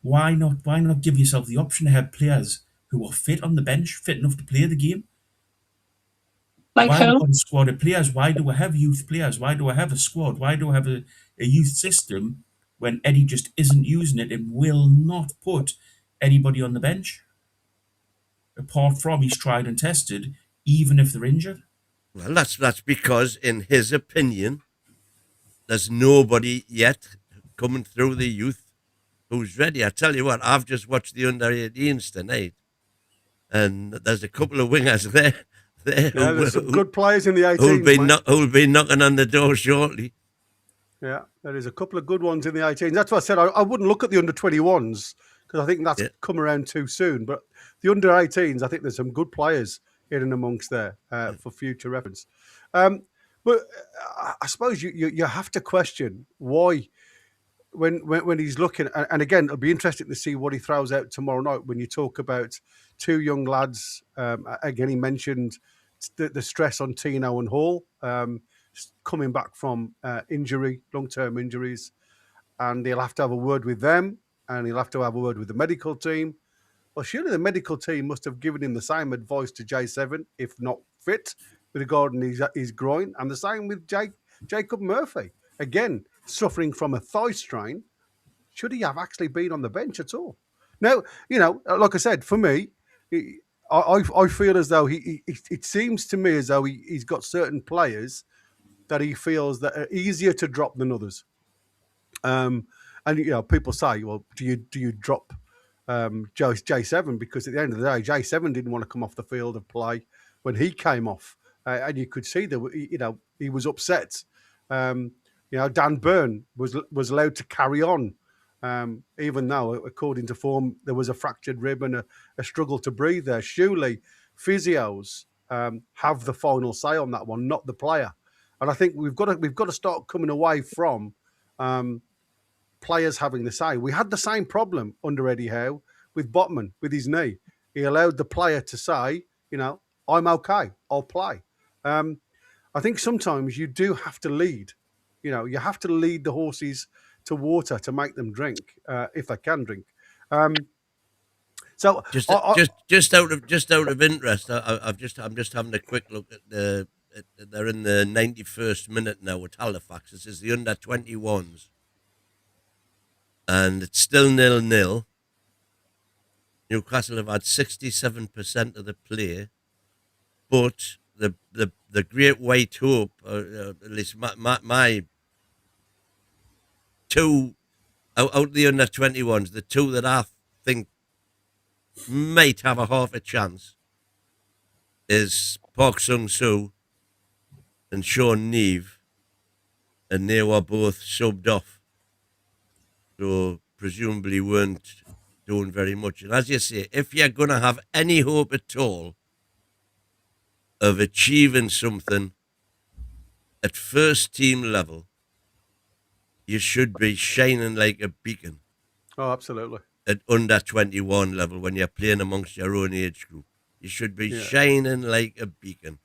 Why not give yourself the option to have players who are fit on the bench, fit enough to play the game? Like why who? do I have a squad of players? Why do I have youth players? Why do I have a squad? Why do I have a youth system when Eddie just isn't using it and will not put anybody on the bench? Apart from he's tried and tested, even if they're injured. Well, that's because, in his opinion, there's nobody yet coming through the youth who's ready. I tell you what, I've just watched the under-18s tonight, and there's a couple of wingers there. There's some good players in the 18s. Who'll be knocking on the door shortly. Yeah, there is a couple of good ones in the 18s. That's why I said I wouldn't look at the under-21s, because I think that's come around too soon. But the under-18s, I think there's some good players in and amongst there for future reference. But I suppose you have to question why when he's looking, and again, it'll be interesting to see what he throws out tomorrow night when you talk about two young lads. Again, he mentioned the stress on Tino and Hall coming back from injury, long-term injuries, and he'll have to have a word with them, and he'll have to have a word with the medical team. Well, surely the medical team must have given him the same advice to J7, if not fit, regarding his groin, and the same with Jacob Murphy. Again, suffering from a thigh strain. Should he have actually been on the bench at all? Now, like I said, for me, I feel as though it seems to me as though he's got certain players that he feels that are easier to drop than others. And people say, well, do you drop J7? Because at the end of the day, J7 didn't want to come off the field of play when he came off, and you could see that he was upset. Dan Burn was allowed to carry on, even though, according to form, there was a fractured rib and a struggle to breathe there. Surely, physios have the final say on that one, not the player. And I think we've got to start coming away from players having the say. We had the same problem under Eddie Howe with Botman with his knee. He allowed the player to say, I'm okay, I'll play. I think sometimes you do have to lead. You have to lead the horses to water to make them drink, if they can drink. So just out of interest, I'm just having a quick look at they're in the 91st minute now at Halifax. This is the under-21s, and it's still 0-0. Newcastle have had 67% of the play, but the great white hope, at least my two out of the under-21s, the two that I think might have a half a chance is Park Sung-soo and Sean Neve, and they were both subbed off, so presumably weren't doing very much. And as you say, if you're going to have any hope at all of achieving something at first team level, you should be shining like a beacon. Oh, absolutely. At under-21 level, when you're playing amongst your own age group, you should be shining like a beacon,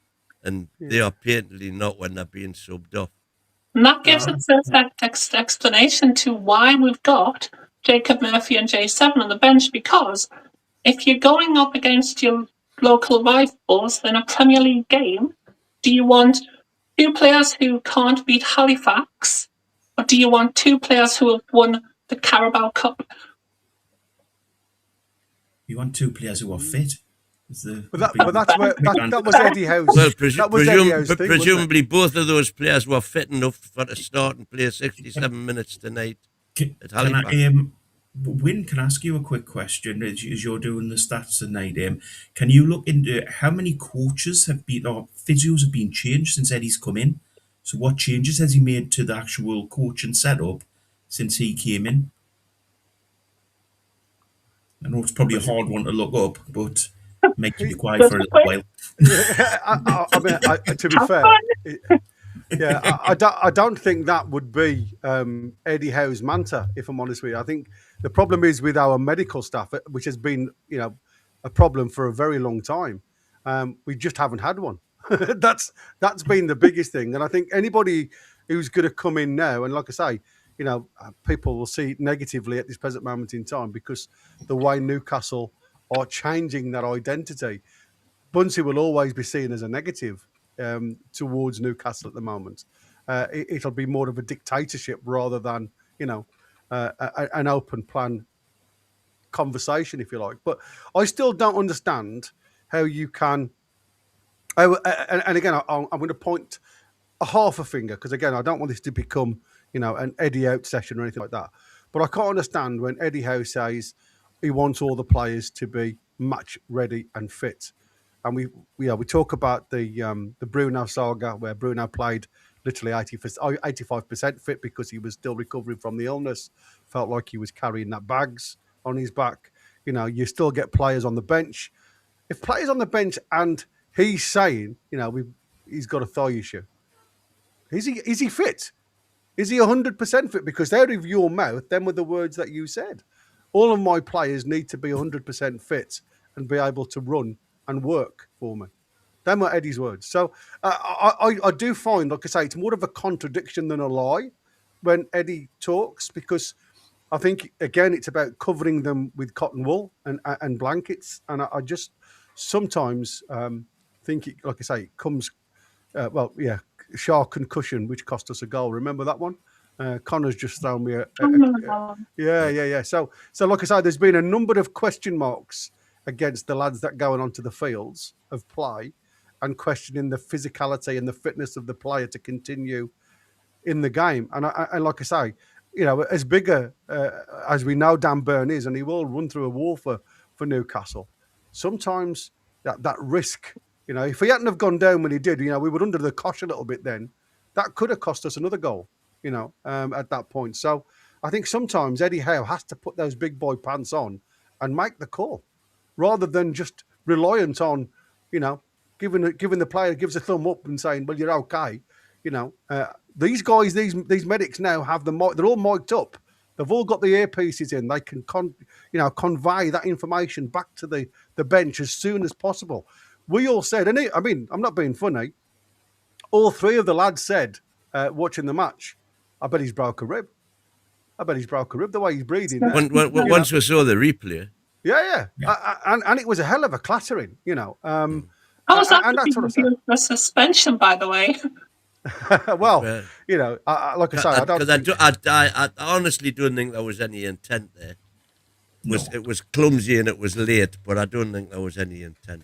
and they are patently not when they're being subbed off. And that gives a perfect explanation to why we've got Jacob Murphy and J7 on the bench, because if you're going up against your local rivals in a Premier League game, do you want two players who can't beat Halifax, or do you want two players who have won the Carabao Cup? You want two players who are fit. That was Eddie Howe's. Well, presumably both of those players were fit enough for to start and play 67 minutes tonight at Halifax. Wynne, can I ask you a quick question as you're doing the stats tonight? Can you look into how many coaches have been, or physios have been changed since Eddie's come in? So what changes has he made to the actual coaching setup since he came in? I know it's probably a hard one to look up, but make you be quiet for a little while. To be fair, I don't think that would be Eddie Howe's mantra, if I'm honest with you. I think the problem is with our medical staff, which has been, a problem for a very long time. We just haven't had one. That's been the biggest thing. And I think anybody who's going to come in now, and like I say, people will see it negatively at this present moment in time because the way Newcastle are changing their identity. Bunsey will always be seen as a negative towards Newcastle at the moment. It'll be more of a dictatorship rather than, an open plan conversation, if you like. But I still don't understand how you can. And again, I'm going to point a half a finger because, again, I don't want this to become, an Eddie out session or anything like that. But I can't understand when Eddie Howe says he wants all the players to be match ready and fit. And we talk about the Bruno saga where Bruno played literally 85% fit because he was still recovering from the illness. Felt like he was carrying that bags on his back. You still get players on the bench. If players on the bench and he's saying, he's got a thigh issue. Is he fit? Is he 100% fit? Because out of your mouth, them were the words that you said. All of my players need to be 100% fit and be able to run and work for me. Them were Eddie's words. So I do find, like I say, it's more of a contradiction than a lie when Eddie talks, because I think, again, it's about covering them with cotton wool and blankets. And I just sometimes think, it, like I say, it comes, shark concussion, which cost us a goal. Remember that one? Connor's just thrown me yeah. So like I say, there's been a number of question marks against the lads that going onto the fields of play and questioning the physicality and the fitness of the player to continue in the game. And like I say, as bigger as we know Dan Burn is, and he will run through a wall for Newcastle, sometimes that risk, if he hadn't have gone down when he did, we were under the cosh a little bit then. That could have cost us another goal, at that point. So I think sometimes Eddie Howe has to put those big boy pants on and make the call, rather than just reliant on, giving the player gives a thumb up and saying, well, you're okay. These guys, these medics now have the mic. They're all mic'd up. They've all got the earpieces in. They can convey that information back to the bench as soon as possible. We all said, and I'm not being funny. All three of the lads said, watching the match, I bet he's broke a rib. The way he's breathing. Once we saw the replay. Yeah. And it was a hell of a clattering, I was actually for suspension, by the way. Well, like I say, I don't. Because I honestly don't think there was any intent there. It was clumsy and it was late, but I don't think there was any intent.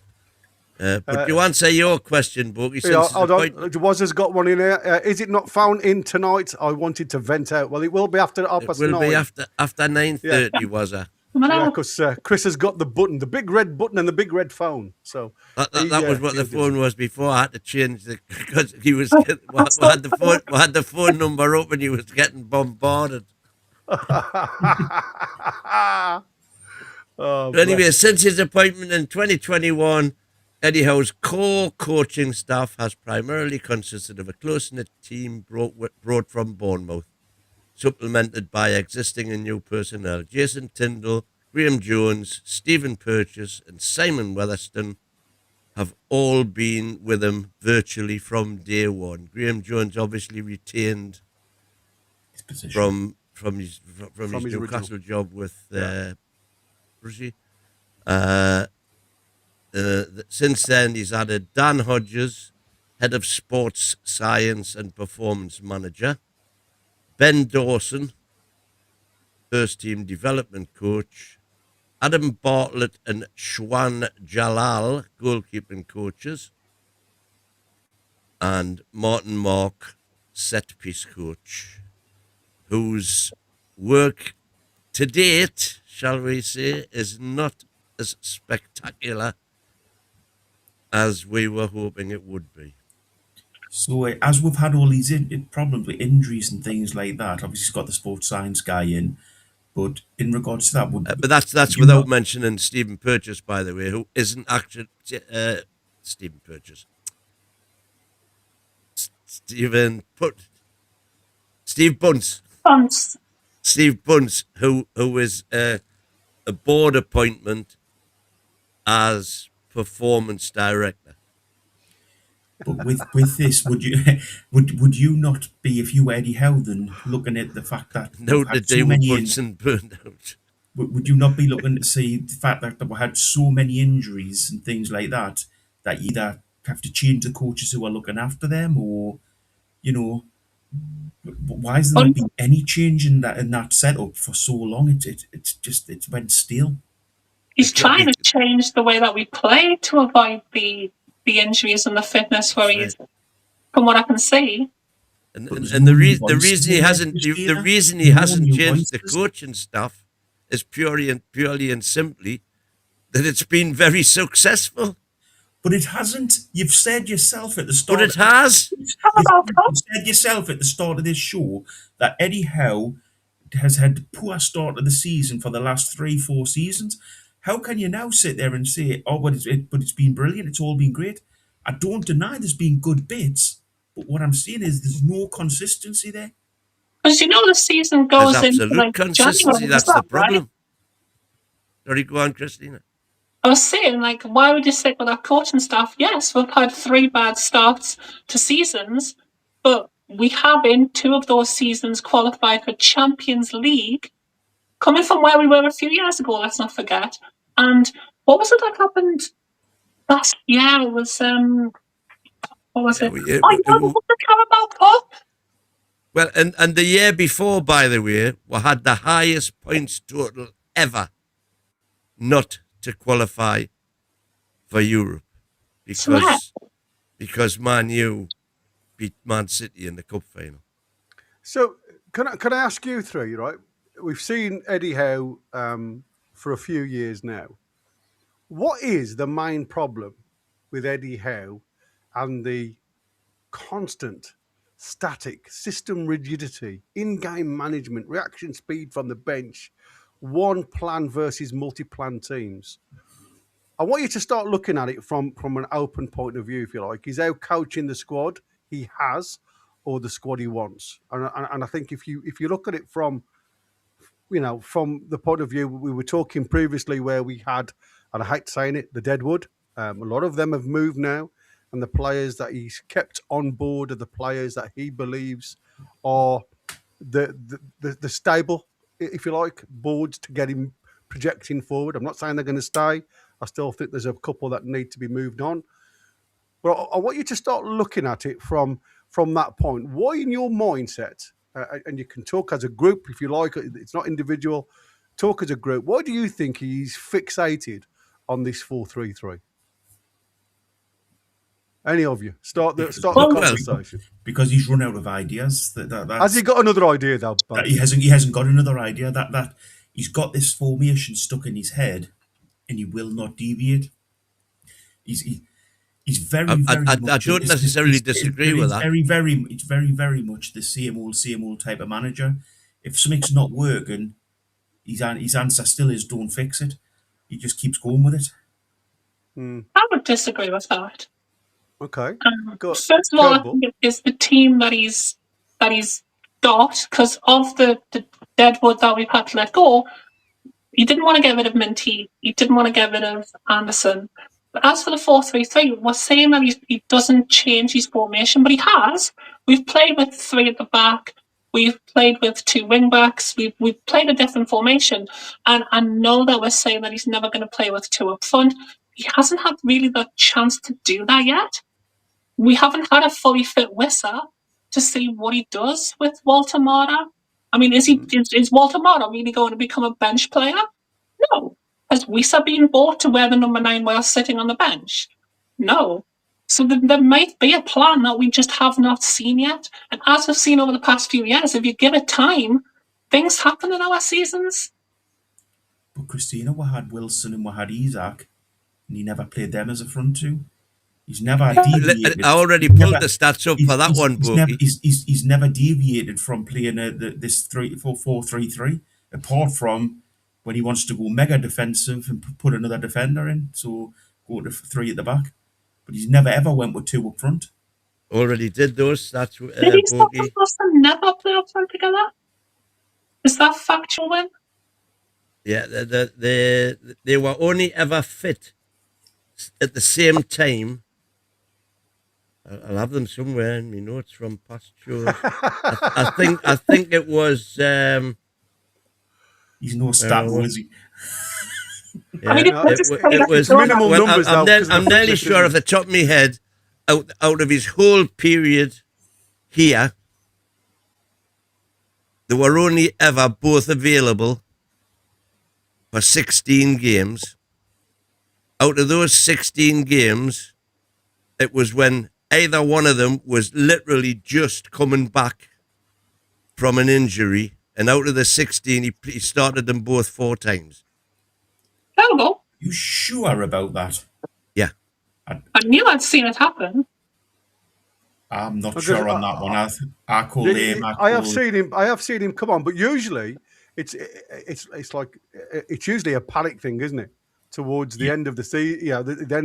But you answer your question, Bogey. Hold on. Waz has got one in here. Is it not found in tonight? I wanted to vent out. Well, it will be after 9:30. It will be after 9:30, Wazza. Yeah, because Chris has got the button, the big red button, and the big red phone. So that was what the phone was before. I had to change because he was we had the phone number open. He was getting bombarded. Anyway, since his appointment in 2021, Eddie Howe's core coaching staff has primarily consisted of a close-knit team brought from Bournemouth, supplemented by existing and new personnel. Jason Tyndall, Graham Jones, Stephen Purchase, and Simon Weatherston have all been with him virtually from day one. Graham Jones obviously retained his position from his Newcastle job with Bruce. Since then, he's added Dan Hodges, head of sports science and performance manager, Ben Dawson, first team development coach, Adam Bartlett and Shwan Jalal, goalkeeping coaches, and Martin Mark, set piece coach, whose work to date, shall we say, is not as spectacular as we were hoping it would be. So as we've had all these problems with injuries and things like that, obviously he's got the sports science guy in, but in regards to that, but that's without mentioning Stephen Purchase, by the way, who isn't actually Stephen Purchase. Steve Bunce. Steve Bunce, who is a board appointment as performance director. But with this, would you not be, if you were Eddie Howe, then looking at the fact that no, the day when Bunsen burned out? Would you not be looking to see the fact that we had so many injuries and things like that you either have to change the coaches who are looking after them, or why has there not been any change in that setup for so long? It's went stale. He's trying to change the way that we play to avoid the injuries and the fitness worries, from what I can see. And the reason he hasn't changed the coaching staff is purely and simply that it's been very successful. But it hasn't. You've said yourself at the start. But it has. You said yourself at the start of this show that Eddie Howe has had a poor start of the season for the last 3-4 seasons. How can you now sit there and say, "Oh, but it's been brilliant. It's all been great"? I don't deny there's been good bits, but what I'm saying is there's no consistency there. Because the season There's goes into absolute consistency. January. That's the Right? problem. Sorry, go on, Christina. I was saying, why would you stick with our coaching staff? Yes, we've had 3 bad starts to seasons, but we have in 2 of those seasons qualified for Champions League, coming from where we were a few years ago, let's not forget. And what was it that happened last year? It was, what was it? We won the Carabao Cup. Well, and the year before, by the way, we had the highest points total ever not to qualify for Europe because Man U beat Man City in the cup final. So can I ask you three, right? We've seen Eddie Howe for a few years now. What is the main problem with Eddie Howe and the constant static system rigidity, in-game management, reaction speed from the bench, one plan versus multi-plan teams? I want you to start looking at it from an open point of view, if you like. Is Howe coaching the squad he has or the squad he wants? And I think if you look at it from the point of view we were talking previously, where we had, and I hate saying it, the deadwood. A lot of them have moved now, and the players that he's kept on board are the players that he believes are the stable, if you like, boards to get him projecting forward. I'm not saying they're going to stay. I still think there's a couple that need to be moved on. But I want you to start looking at it from that point. Why, in your mindset, and you can talk as a group if you like, it's not individual, talk as a group, why do you think he's fixated on this 4-3-3? Any of you? Start the conversation. Because he's run out of ideas. Has he got another idea, though? He hasn't got another idea. That he's got this formation stuck in his head, and he will not deviate. He's very, very much... I don't necessarily disagree with that. It's very much the same old type of manager. If something's not working, his answer still is don't fix it. He just keeps going with it. I would disagree with that. Okay. First of all, I think it's the team that he's got, because of the deadwood that we've had to let go. He didn't want to get rid of Minty. He didn't want to get rid of Anderson. But as for the 4-3-3, we're saying that he doesn't change his formation, but he has. We've played with 3 at the back. We've played with 2 wing backs. We've played a different formation. And I know that we're saying that he's never going to play with 2 up front. He hasn't had really the chance to do that yet. We haven't had a fully fit Wissa to see what he does with Walter Mata. I mean, is Walter Mata really going to become a bench player? No. Has Wissa been bought to wear the number 9 while sitting on the bench? No. So there might be a plan that we just have not seen yet. And as we've seen over the past few years, if you give it time, things happen in our seasons. But Christina, we had Wilson and we had Isaac, and he never played them as a front 2. He's never deviated. I already pulled the stats up for that one, Boogie. He's never deviated from playing this 4-3-3, apart from when he wants to go mega defensive and put another defender in, so go to 3 at the back. But he's never ever went with 2 up front. Already did those. That's Did he stop us and never play up front together? Is that factual, then? Yeah, they were only ever fit at the same time. I'll have them somewhere in my notes from past shows. I think it was. He's no stat, is he? Yeah, it was minimal numbers. I'm nearly sure off the top of my head, out of his whole period here, they were only ever both available for 16 games. Out of those 16 games, it was when either one of them was literally just coming back from an injury, and out of the 16, he started them both 4 times. Terrible. You sure about that? Yeah. I knew I'd seen it happen. I'm not sure on that one. I call him. I have seen him come on, but usually it's like it's usually a panic thing, isn't it? Towards the end of the season,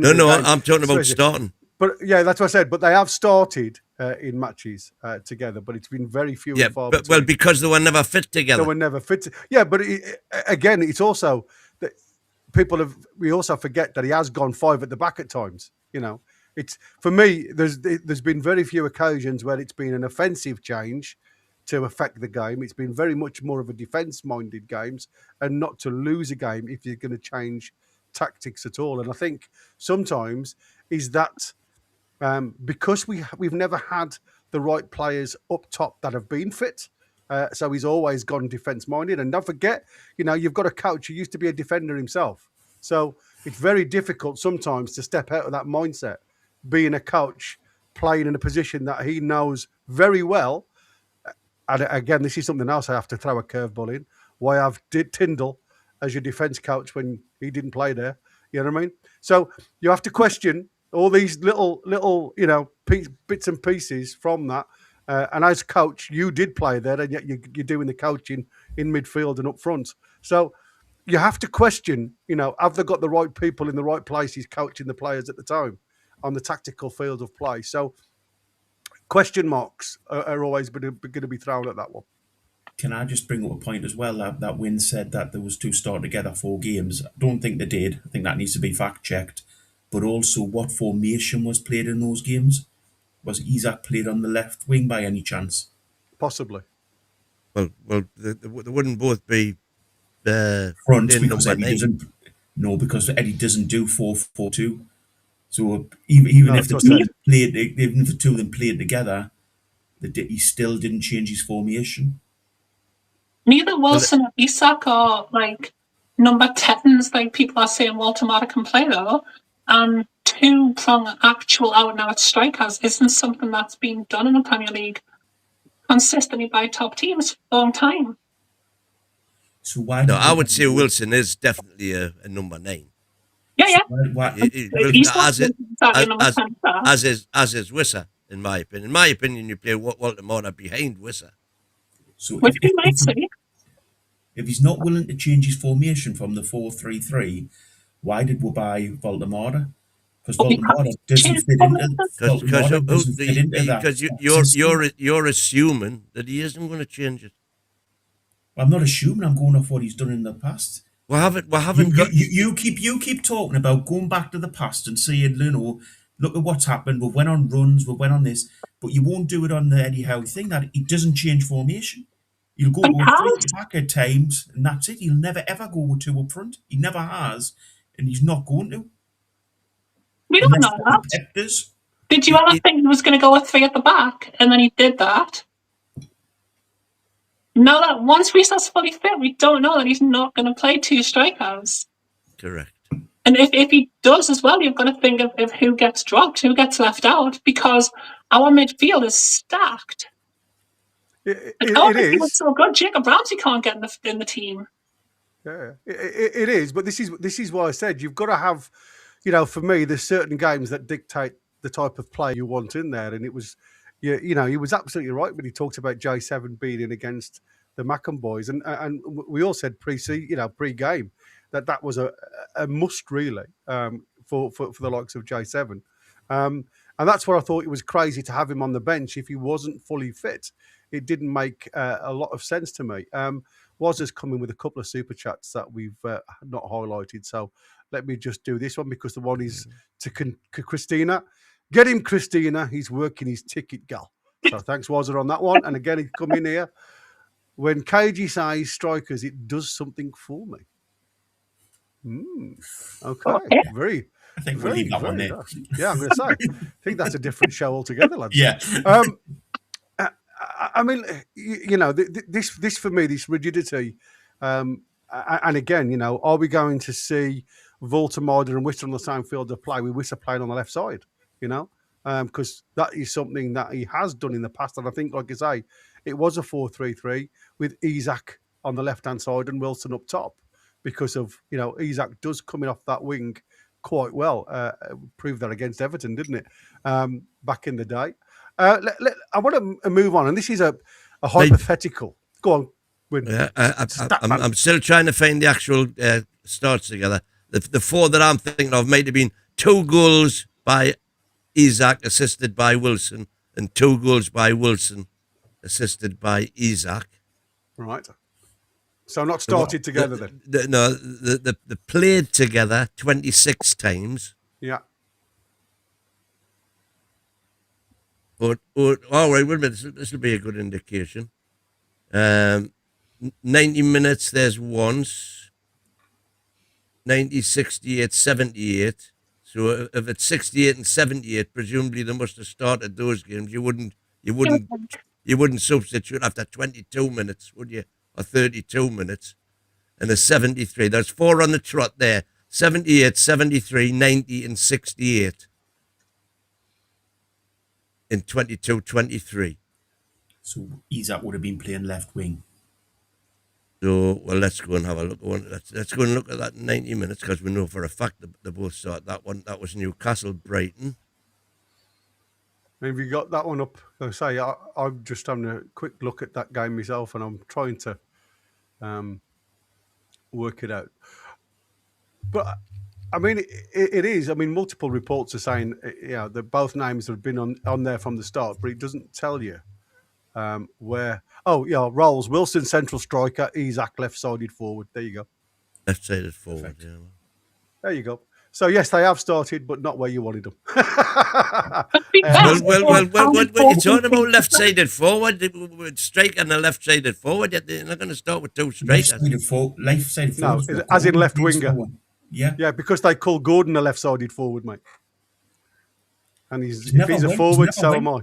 No, I'm talking about starting. But yeah, that's what I said. But they have started in matches together, but it's been very few Yeah, and far but between. well, because they were never fit They together. were never fit. Yeah, but again, it's also that we also forget that he has gone 5 at the back at times. You know, it's for me. There's been very few occasions where it's been an offensive change to affect the game. It's been very much more of a defence-minded games, and not to lose a game if you're going to change tactics at all. And I think sometimes is that because we've never had the right players up top that have been fit. So he's always gone defence minded. And don't forget, you've got a coach who used to be a defender himself. So it's very difficult sometimes to step out of that mindset, being a coach, playing in a position that he knows very well. And again, this is something else I have to throw a curveball in. Why have Tyndall as your defence coach when he didn't play there? You know what I mean? So you have to question all these little bits and pieces from that. And as coach, you did play there, and yet you're doing the coaching in midfield and up front. So you have to question, have they got the right people in the right places coaching the players at the time on the tactical field of play? So question marks are always going to be thrown at that one. Can I just bring up a point as well? That Wynne said that there was 2 start together 4 games. I don't think they did. I think that needs to be fact checked. But also, what formation was played in those games? Was Isak played on the left wing by any chance? Possibly. Well, they wouldn't both be Front, in because number Eddie 9. doesn't. No, because Eddie doesn't do 4-4-2. So even if the two of them played together, he still didn't change his formation. Neither Wilson or Isak are like number 10s like people are saying Walter Mata can play though. And 2-prong actual out and out strikers isn't something that's been done in the Premier League consistently by top teams for a long time. So why? No, I would say Wilson is definitely a number 9. Yeah. As is Wissa, in my opinion. In my opinion, you play Walter Mata behind Wissa. So which we might see. If he's not willing to change his formation from the 4-3-3, why did we buy Voldemort? Because Voldemort doesn't fit into because you're assuming that he isn't going to change it. I'm not assuming. I'm going off what he's done in the past. You keep talking about going back to the past and saying, look at what's happened. We went on runs. We went on this, but you won't do it on the Eddie Howe thing. That he doesn't change formation. He'll go to a 3 back at times, and that's it. He'll never ever go with 2 up front. He never has, and he's not going to. We don't know that. Did you ever think he was going to go with 3 at the back, and then he did that? Now that once Rissa's fully fit, we don't know that he's not going to play 2 strikers. Correct. And if he does as well, you've got to think of who gets dropped, who gets left out, because our midfield is stacked. It is. Was so good. Jacob Ramsey can't get in the team. Yeah, it is. But this is why I said you've got to have, for me, there's certain games that dictate the type of play you want in there, and it was. He was absolutely right when he talked about J7 being in against the Mackham boys, and we all said pre-game that was a must really for the likes of J7, and that's where I thought it was crazy to have him on the bench if he wasn't fully fit. It didn't make a lot of sense to me. Was just coming with a couple of super chats that we've not highlighted, so let me just do this one because the one is to Christina. Get him, Christina. He's working his ticket, gal. So thanks, Wazza, on that one. And again, he's come in here. When KG says strikers, it does something for me. Okay. Very, I think very, we'll leave that very one there. nice. Yeah, I'm going to say. I think that's a different show altogether, lads. Yeah. I mean, this for me, this rigidity. And again, are we going to see Voldemort and Wissa on the same field of play with Wissa playing on the left side? Because that is something that he has done in the past. And I think, like I say, it was a 4-3-3 with Isak on the left-hand side and Wilson up top because of, Isak does come in off that wing quite well. Proved that against Everton, didn't it? Back in the day. I want to move on. And this is a hypothetical. Go on. I'm still trying to find the actual starts together. The 4 that I'm thinking of might have been 2 goals by Isak assisted by Wilson, and 2 goals by Wilson assisted by Isak. Right. So not started together then. The played together 26 times. Yeah. But all right, wait a minute. This will be a good indication. 90 minutes. There's once. 90, 68, 78. So if it's 68 and 78, presumably they must have started those games. You wouldn't substitute after 22 minutes, would you? Or 32 minutes. And a 73. There's 4 on the trot there. 78, 73, 90, and 68 in 22-23. So Isak would have been playing left wing. So, well, let's go and have a look. Let's go and look at that 90 minutes, because we know for a fact that they both started that one. That was Newcastle, Brighton. Maybe you got that one up. I say I'm just having a quick look at that game myself, and I'm trying to work it out. But I mean, it is. I mean, multiple reports are saying, that both names have been on there from the start, but it doesn't tell you where. Oh, yeah, roles. Wilson, central striker. Isak, left-sided forward. There you go. Left-sided forward, yeah. There you go. So, yes, they have started, but not where you wanted them. Well, what you're talking about left-sided forward, striker and a left-sided forward, they're not going to start with 2 strikers. Left-sided forward. No, as in left winger. Yeah. Yeah, because they call Gordon a left-sided forward, mate. And if he's a forward, so am I.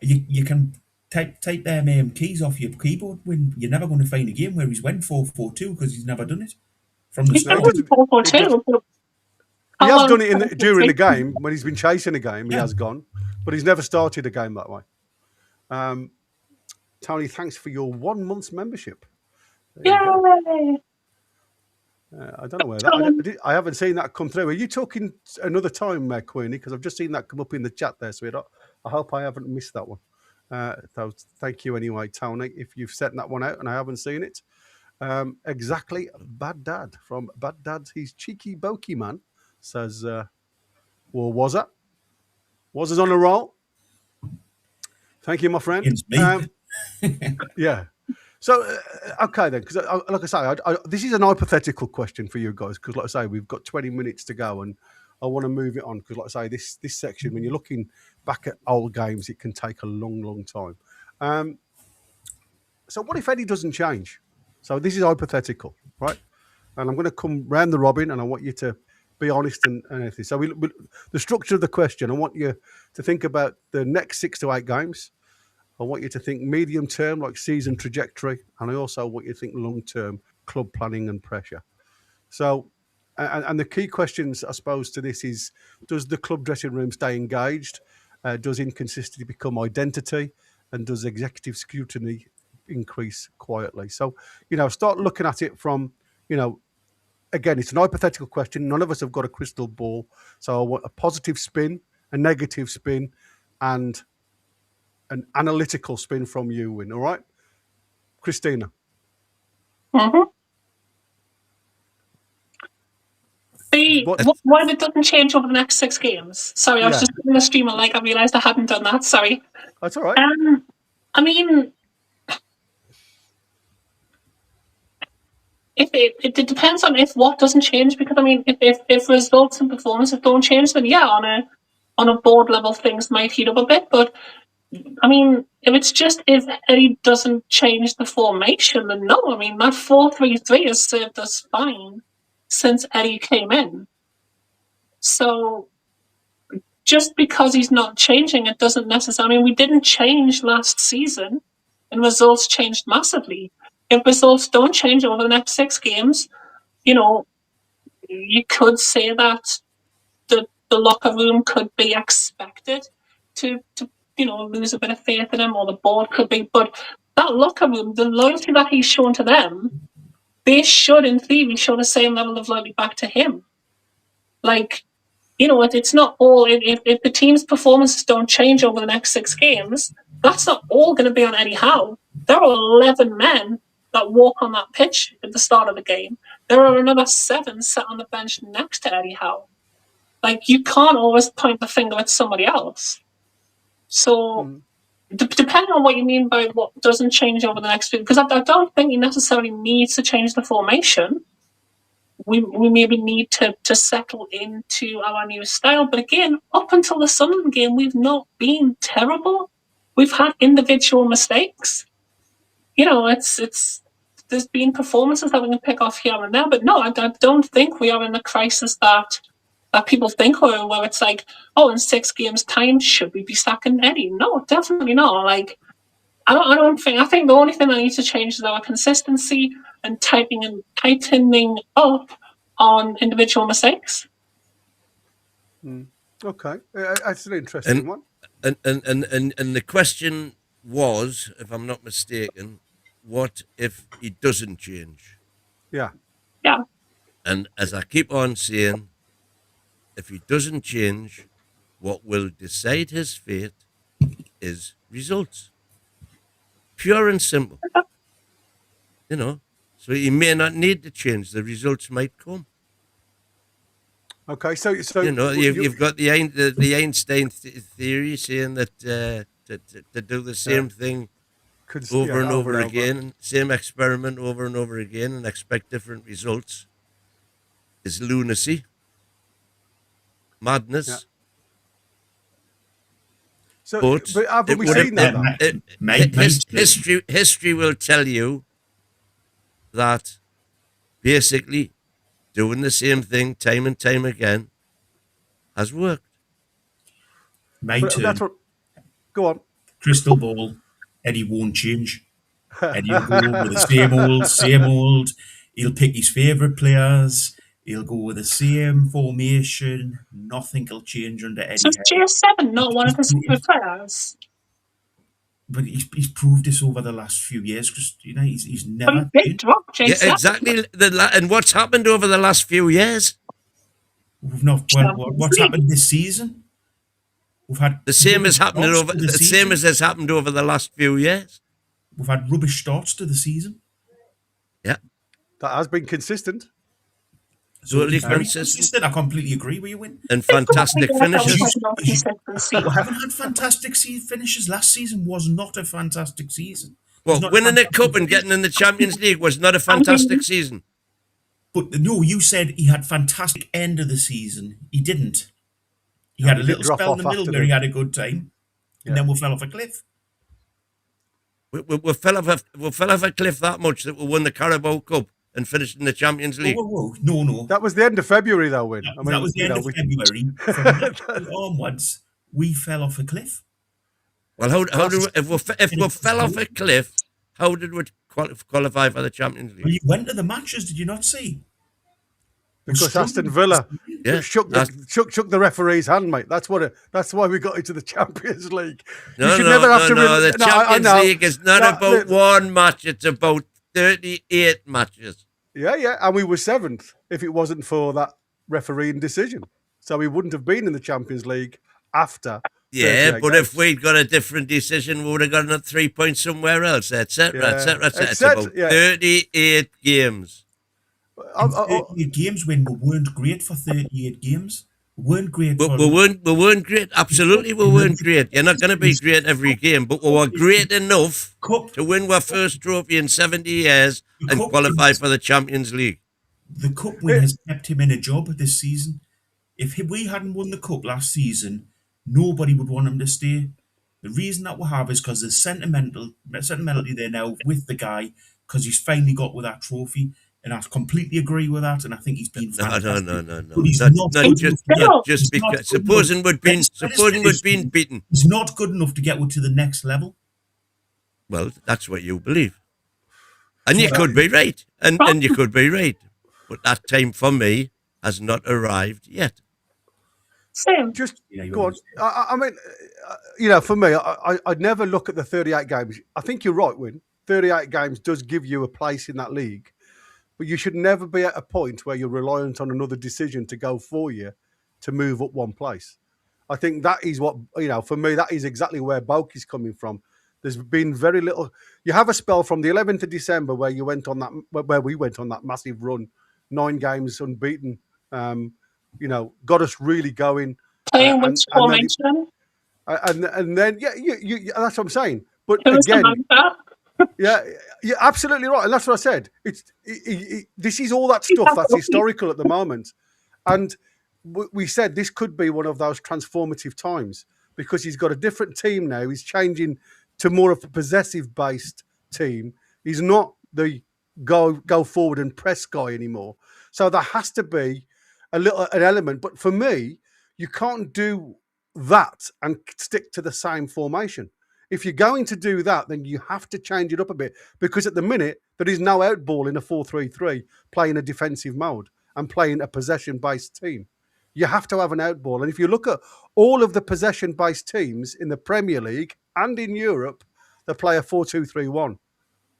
You can take them keys off your keyboard when you're never going to find a game where he's went 4-4-2 because he's never done it from the start. He has done it during the game when he's been chasing a game. He has gone, but he's never started a game that way. Tony, thanks for your 1 month's membership. Yay! I don't know where that. I haven't seen that come through. Are you talking another time, Queenie? Because I've just seen that come up in the chat there, sweetheart. I hope I haven't missed that one. So thank you anyway, Tony, if you've sent that one out and I haven't seen it. Exactly, Bad Dad from Bad Dad's. He's cheeky bokey man says, well, was it? Was it on a roll? Thank you, my friend. It's me. Yeah. So, okay then, because like I say, this is an hypothetical question for you guys, because like I say, we've got 20 minutes to go and I want to move it on, because like I say, this section, when you're looking back at old games, it can take a long, long time. So what if Eddie doesn't change? So this is hypothetical, right? And I'm going to come round the robin and I want you to be honest and everything. So the structure of the question, I want you to think about the next 6 to 8 games. I want you to think medium term, like season trajectory, and I also want you to think long term, club planning and pressure. So, and the key questions, I suppose, to this is: does the club dressing room stay engaged? Does inconsistency become identity? And does executive scrutiny increase quietly? So, start looking at it from, again, it's an hypothetical question. None of us have got a crystal ball. So I want a positive spin, a negative spin, and an analytical spin from you, Win. All right, Christina. Mm-hmm. Why it doesn't change over the next 6 games? Sorry, I was just in the stream and I realised I hadn't done that. Sorry. That's all right. I mean, it depends on if what doesn't change, because I mean, if results and performances don't change, then on a board level things might heat up a bit. But I mean, if Eddie doesn't change the formation, then no. I mean, that 4-3-3 has served us fine since Eddie came in. So just because he's not changing, it doesn't necessarily. I mean, we didn't change last season, and results changed massively. If results don't change over the next 6 games, you could say that the locker room could be expected to lose a bit of faith in him, or the board could be. But that locker room, the loyalty that he's shown to them, they should, in theory, show the same level of loyalty back to him. It's not all. If the team's performances don't change over the next 6 games, that's not all going to be on Eddie Howe. There are 11 men that walk on that pitch at the start of the game. There are another 7 sat on the bench next to Eddie Howe. Like, you can't always point the finger at somebody else. So, depending on what you mean by what doesn't change over the next few, because I don't think you necessarily need to change the formation. We maybe need to settle into our new style. But again, up until the Sunderland game, we've not been terrible. We've had individual mistakes. You know, it's there's been performances that we can pick off here and there, but no, I don't think we are in the crisis that people think where it's like, oh, in 6 games' time, should we be sacking Eddie? No, definitely not. Like, I think the only thing that needs to change is our consistency and tightening up on individual mistakes. Okay, that's an interesting one. And the question was, if I'm not mistaken, what if he doesn't change? Yeah. And as I keep on saying, if he doesn't change, what will decide his fate is results. Pure and simple. You know, so he may not need to change. The results might come. Okay, so You know, you've got the Einstein theory saying that to do the same thing over and over again, same experiment over and over again, and expect different results is lunacy, madness. Yeah. So, but haven't we seen that? History will tell you that basically doing the same thing time and time again has worked. Go on. Crystal ball. Eddie won't change. Eddie will go with the same old. He'll pick his favourite players. He'll go with the same formation. Nothing will change under Eddie. So is GS7 not one of his favourite players? But he's proved this over the last few years, because you know he's never. But he did drop GS7. Yeah, exactly. And what's happened over the last few years? We've not. Well, what's happened this season? We've had the same as happened over the same as has happened over the last few years. We've had rubbish starts to the season. Yeah, that has been consistent. Totally consistent. I completely agree with you, Win. And fantastic finishes. We haven't had fantastic finishes. Last season was not a fantastic season. Well, winning a cup and getting in the Champions League was not a fantastic season. But no, you said he had fantastic end of the season. He didn't. He had a little spell in the middle where he had a good time, and then we fell off a cliff. We fell off a cliff that much that we won the Carabao Cup and finished in the Champions League. Whoa. No. That was the end of February, though, Win. That was the end of February. From that onwards, we fell off a cliff. Well, if we fell off a cliff, how did we qualify for the Champions League? Well, you went to the matches, did you not see? Because Aston Villa shook the referee's hand, mate. That's why we got into the Champions League. No. The Champions League is not about one match; it's about 38 matches. Yeah, and we were 7th if it wasn't for that refereeing decision. So we wouldn't have been in the Champions League after. Yeah, but if we'd got a different decision, we would have gotten a 3 points somewhere else, etc. It's about 38 games. 38 games when we weren't great for 38 games. We weren't great. But we weren't great. Absolutely, we weren't great. You're not going to be great every game, but we were great enough to win our first trophy in 70 years and qualify for the Champions League. The cup win has kept him in a job this season. If we hadn't won the cup last season, nobody would want him to stay. The reason that we have is because there's sentimentality there now with the guy, because he's finally got with that trophy. And I completely agree with that, and I think he's been fantastic. No. But he's not just because supposing we'd been beaten. He's not good enough to get to the next level. Well, that's what you believe, and you could be right, and you could be right, but that time for me has not arrived yet. Same. Just go on. I mean, for me, I'd never look at the 38 games. I think you're right, Win. 38 games does give you a place in that league. But you should never be at a point where you're reliant on another decision to go for you to move up one place. I think that is what, for me, that is exactly where Boak is coming from. There's been very little. You have a spell from the 11th of December where we went on that massive run, 9 games unbeaten. got us really going. Playing which And then formation? and then that's what I'm saying. But Who was the again, manager? yeah, you're absolutely right, and that's what I said. This is all that stuff that's historical at the moment, and we said this could be one of those transformative times because he's got a different team now. He's changing to more of a possessive-based team. He's not the go forward and press guy anymore. So there has to be an element. But for me, you can't do that and stick to the same formation. If you're going to do that, then you have to change it up a bit because at the minute there is no outball in a 4-3-3 playing a defensive mode and playing a possession-based team. You have to have an outball. And if you look at all of the possession-based teams in the Premier League and in Europe, they play a 4-2-3-1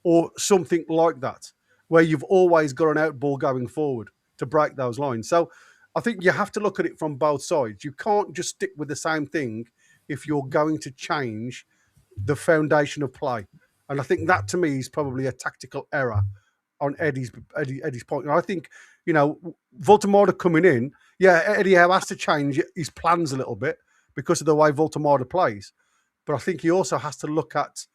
or something like that, where you've always got an outball going forward to break those lines. So I think you have to look at it from both sides. You can't just stick with the same thing if you're going to change the foundation of play. And I think that to me is probably a tactical error on Eddie's point. And I think, Voltemada coming in, Eddie Howe has to change his plans a little bit because of the way Voltemada plays. But I think he also has to look at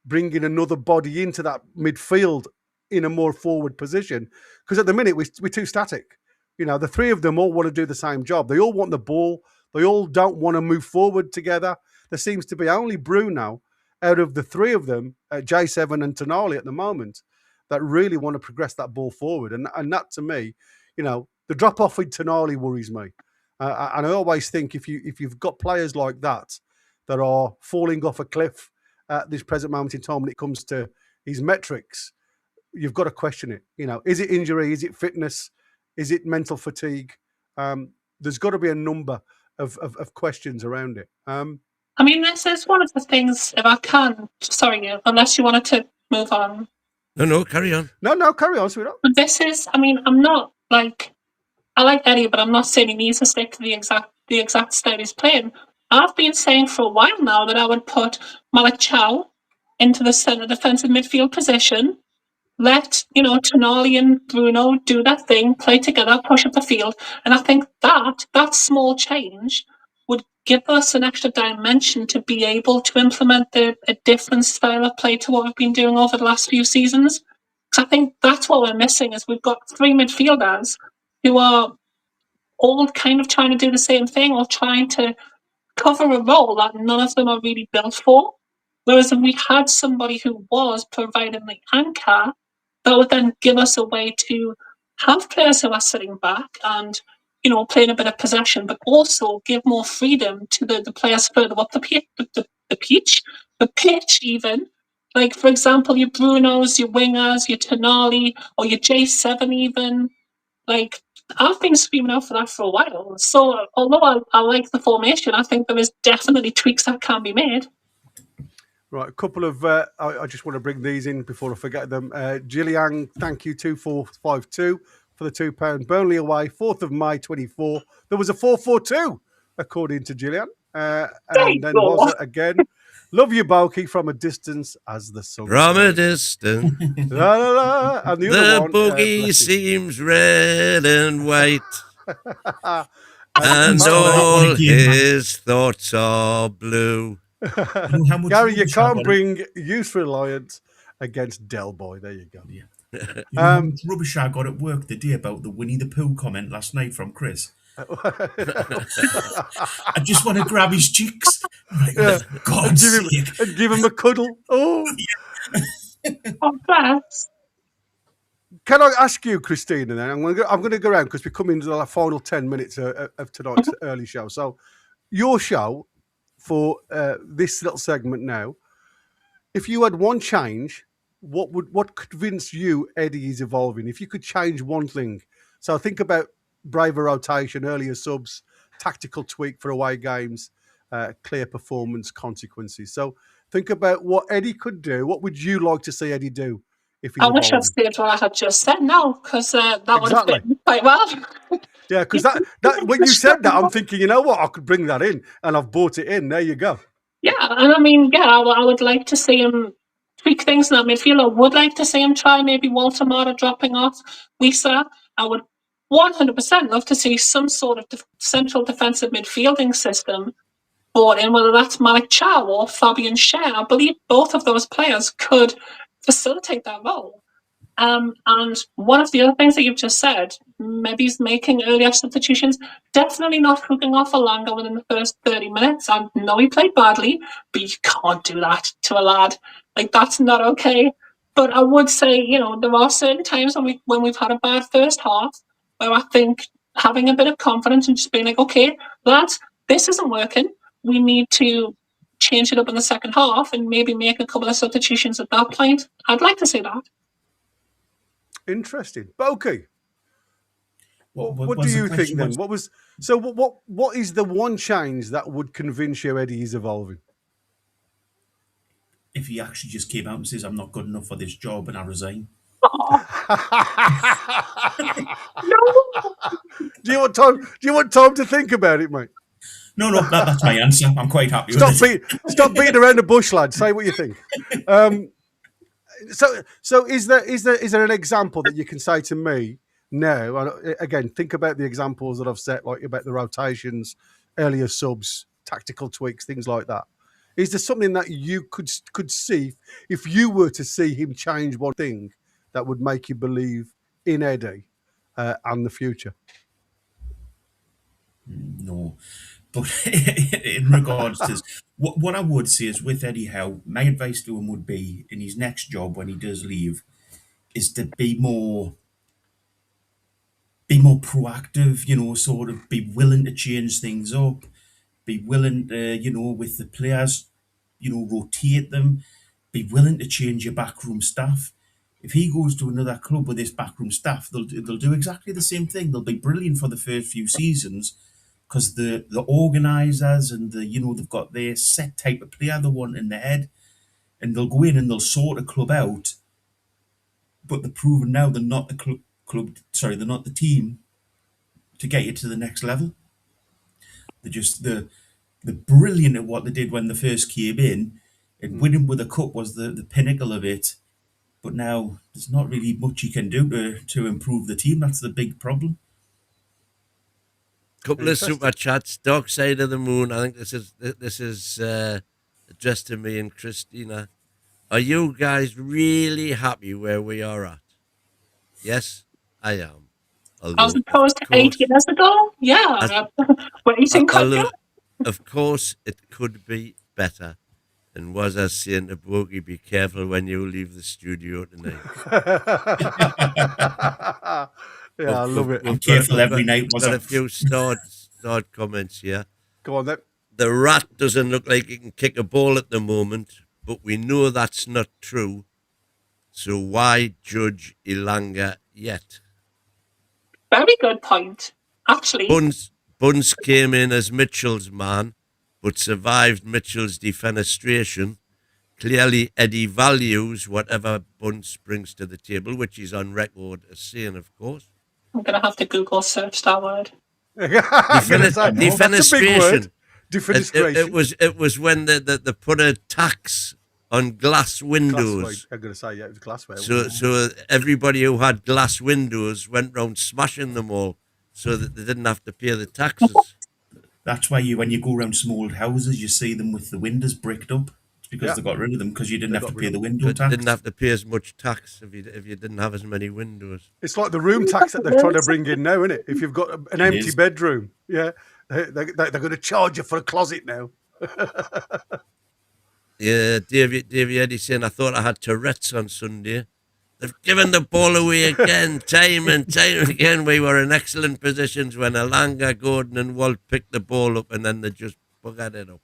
bringing another body into that midfield in a more forward position. Because at the minute, we're too static. The three of them all want to do the same job. They all want the ball. They all don't want to move forward together. There seems to be only Bruno out of the three of them, J7 and Toon Army at the moment, that really want to progress that ball forward. And that, to me, the drop-off in Toon Army worries me. And I always think if you've got players like that are falling off a cliff at this present moment in time when it comes to his metrics, you've got to question it. Is it injury? Is it fitness? Is it mental fatigue? There's got to be a number of questions around it. I mean, this is one of the things, if I can, sorry, unless you wanted to move on. No, carry on. No, carry on, sweetheart. But this is, I mean, I'm not like, I like Eddie, but I'm not saying he needs to stick to the exact style he's playing. I've been saying for a while now that I would put Malik Chow into the centre defensive midfield position. Let, Toon Army and Bruno do that thing, play together, push up the field. And I think that small change would give us an extra dimension to be able to implement a different style of play to what we've been doing over the last few seasons. Because I think that's what we're missing is we've got three midfielders who are all kind of trying to do the same thing or trying to cover a role that none of them are really built for. Whereas if we had somebody who was providing the anchor, that would then give us a way to have players who are sitting back and, playing a bit of possession, but also give more freedom to the players further up the pitch even. Like, for example, your Brunos, your wingers, your Toon Army, or your J7 even. Like, I've been screaming out for that for a while. So, although I like the formation, I think there is definitely tweaks that can be made. Right, a couple of, I just want to bring these in before I forget them. Gillian, thank you, 2452 for the £2. Burnley away, 4th of May, 24. There was a 4-4-2, according to Gillian. And then was it again? Love you, Boki, from a distance as the sun. From a distance. La, la, la. And the other one, boogie seems red and white. and all his thoughts are blue. Gary, you can't bring youth reliance against Del Boy. There you go. Yeah. How much rubbish I got at work the day about the Winnie the Pooh comment last night from Chris. I just want to grab his cheeks. Like, and give him a cuddle. Oh, bless. Can I ask you, Christina? Then I'm going to go around because we're coming to the final 10 minutes of tonight's early show. So, your show for this little segment now. If you had one change, what convinced you Eddie is evolving? If you could change one thing, so think about braver rotation, earlier subs, tactical tweak for away games, clear performance consequences. So think about what Eddie could do. What would you like to see Eddie do? If he's I wish I'd stayed what I had just said now, because that would have fit quite well. Yeah, because that when you said that, I'm thinking, you know what, I could bring that in, and I've brought it in. There you go. Yeah, and I mean, I would like to see him tweak things in that midfield. I would like to see him try maybe Voltemada dropping off Wisa. I would 100% love to see some sort of central defensive midfielding system brought in, whether that's Malik Chow or Fabian Schär. I believe both of those players could facilitate that role. And one of the other things that you've just said, maybe he's making earlier substitutions, definitely not hooking off Alanga within the first 30 minutes. I know he played badly, but you can't do that to a lad. Like, that's not okay. But I would say, you know, there are certain times when we've had a bad first half where I think having a bit of confidence and just being like, okay, lads, this isn't working. We need to change it up in the second half and maybe make a couple of substitutions at that point. I'd like to see that. Interesting. Bokeh, what was do the you think question then? What is the one change that would convince you Eddie is evolving? If he actually just came out and says, I'm not good enough for this job and I resign. No. Do you want time to think about it, mate? No, that's my answer. I'm quite happy with it. Stop beating around the bush, lad. Say what you think. So is there an example that you can say to me now? And again, think about the examples that I've set, like about the rotations, earlier subs, tactical tweaks, things like that. Is there something that you could see if you were to see him change one thing that would make you believe in Eddie and the future? No. But in regards to this, what I would say is with Eddie Howe, my advice to him would be in his next job when he does leave, is to be more proactive, you know, sort of be willing to change things up, be willing to, you know, with the players, you know, rotate them, be willing to change your backroom staff. If he goes to another club with this backroom staff, they'll do exactly the same thing. They'll be brilliant for the first few seasons because the organisers and the, you know, they've got their set type of player they want in their head, and they'll go in and they'll sort a club out. But they're proven now they're not the they're not the team to get you to the next level. They're brilliant at what they did when they first came in, and winning with a cup was the pinnacle of it. But now there's not really much you can do to improve the team. That's the big problem. Couple of super chats. Dark Side of the Moon. I think this is addressed to me and Christina. Are you guys really happy where we are at? Yes, I am. As opposed to 8 years ago? Yeah. What do you think? Of course, it could be better. And was I saying to Bogey, be careful when you leave the studio tonight? I love it. I'm careful every night. Got a few start comments here. Go on then. The Rat doesn't look like he can kick a ball at the moment, but we know that's not true. So why judge Ilanga yet? Very good point, actually. Buns came in as Mitchell's man, but survived Mitchell's defenestration. Clearly, Eddie values whatever Bunce brings to the table, which he's on record as saying, of course. I'm going to have to Google search that word. Defenestration. Defenestration. It was when they put a tax on glass windows. I'm going to say, yeah, it was glassware. So everybody who had glass windows went round smashing them all so that they didn't have to pay the taxes. That's why when you go around some old houses, you see them with the windows bricked up. It's because they got rid of them because you didn't have to pay the window tax. Didn't have to pay as much tax if you didn't have as many windows. It's like the room tax that they're trying to bring in now, isn't it? If you've got an empty bedroom, they're going to charge you for a closet now. Yeah, Davey Eddie saying, I thought I had Tourette's on Sunday. They've given the ball away again, time and time again. We were in excellent positions when Alanga, Gordon and Walt picked the ball up and then they just buggered it up.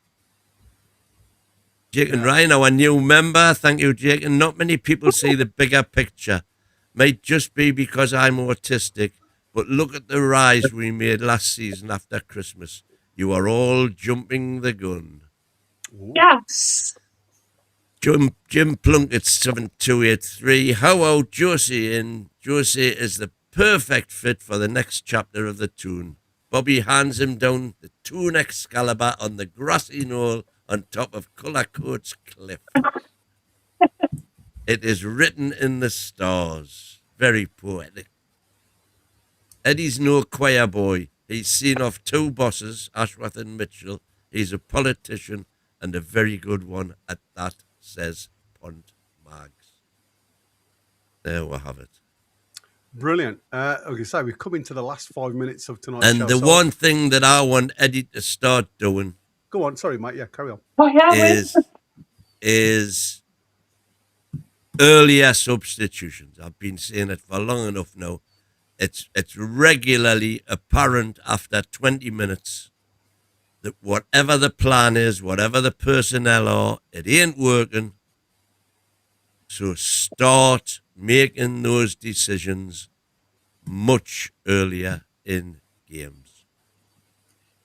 Jake and Ryan, our new member. Thank you, Jake. And not many people see the bigger picture. Might just be because I'm autistic, but look at the rise we made last season after Christmas. You are all jumping the gun. Yes. Jim Plunkett 7283. How out Josie in? Josie is the perfect fit for the next chapter of the Toon. Bobby hands him down the Toon Excalibur on the grassy knoll on top of Cullercoats Cliff. It is written in the stars. Very poetic. Eddie's no choir boy. He's seen off 2 bosses, Ashworth and Mitchell. He's a politician and a very good one at that, says Pont Mags. There we have it. Brilliant. Okay, so we've come into the last 5 minutes of tonight's show. And the one thing that I want Eddie to start doing. Go on, sorry, mate. Yeah, carry on. Oh, yeah, is earlier substitutions. I've been saying it for long enough now. It's regularly apparent after 20 minutes that whatever the plan is, whatever the personnel are, it ain't working. So start making those decisions much earlier in games.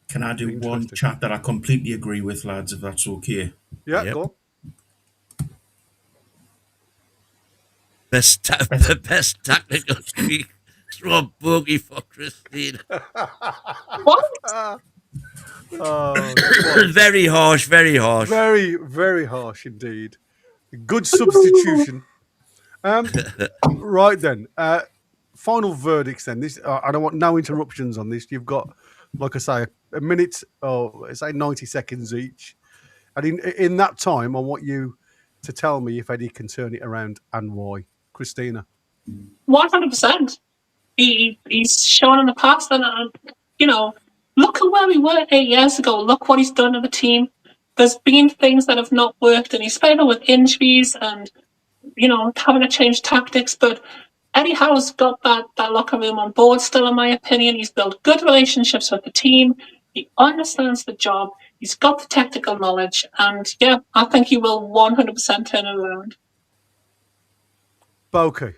Can I do one chat that I completely agree with, lads, if that's okay? Yeah, go on. Best tactical tweak. Throw a bogey for Christine. What? Very harsh, very harsh. Very, very harsh indeed. Good substitution. Right then. Final verdicts then. This I don't want no interruptions on this. You've got, like I say, a minute or say 90 seconds each. And in that time, I want you to tell me if Eddie can turn it around and why. Christina. 100%. He's shown in the past, and look at where we were 8 years ago. Look what he's done to the team. There's been things that have not worked, and he's played with injuries and having to change tactics. But Eddie Howe's got that locker room on board still, in my opinion. He's built good relationships with the team. He understands the job. He's got the technical knowledge, and yeah, I think he will 100% turn it around. Bokeh.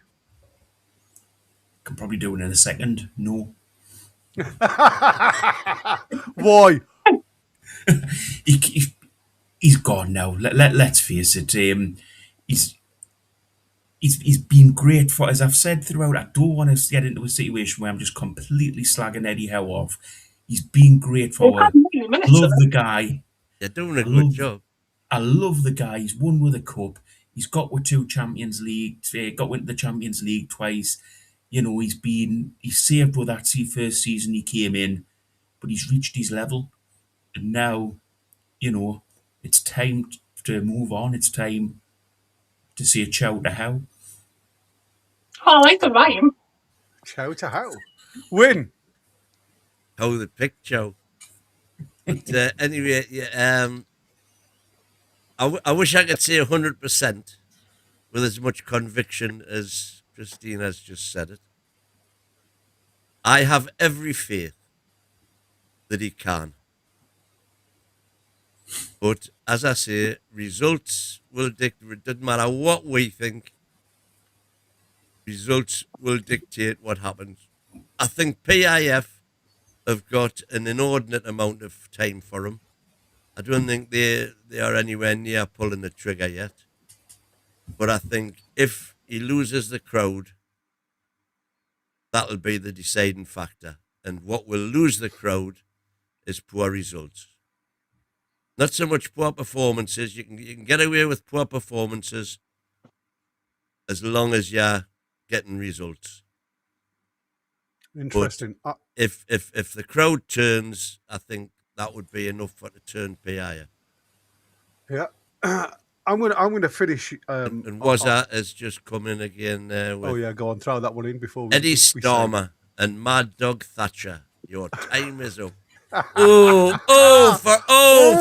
Can probably do it in a second. No. Why? He's gone now. Let's face it. He's been great for, as I've said throughout. I don't want to get into a situation where I'm just completely slagging Eddie Howe off. He's been great for us. Love the guy. You're doing a good job. I love the guy. He's won with a cup. He's got with 2 Champions League. Got with the Champions League twice. He's saved with that first season he came in, but he's reached his level, and now, it's time to move on. It's time to say ciao to Howe. Oh, I like the rhyme. Ciao to Howe. Win. How the picture. But anyway, yeah, I wish I could say 100% with as much conviction as Christine has just said it. I have every faith that he can. But as I say, results will dictate. It doesn't matter what we think. Results will dictate what happens. I think PIF have got an inordinate amount of time for him. I don't think they are anywhere near pulling the trigger yet. But I think if he loses the crowd, that'll be the deciding factor. And what will lose the crowd is poor results. Not so much poor performances. You can get away with poor performances as long as you're getting results. Interesting. But if the crowd turns, I think that would be enough for to turn PIF. Yeah. I'm gonna finish. And Wazza has just come in again. Oh yeah, go on, throw that one in before. Eddie Stormer and Mad Dog Thatcher. Your time is up.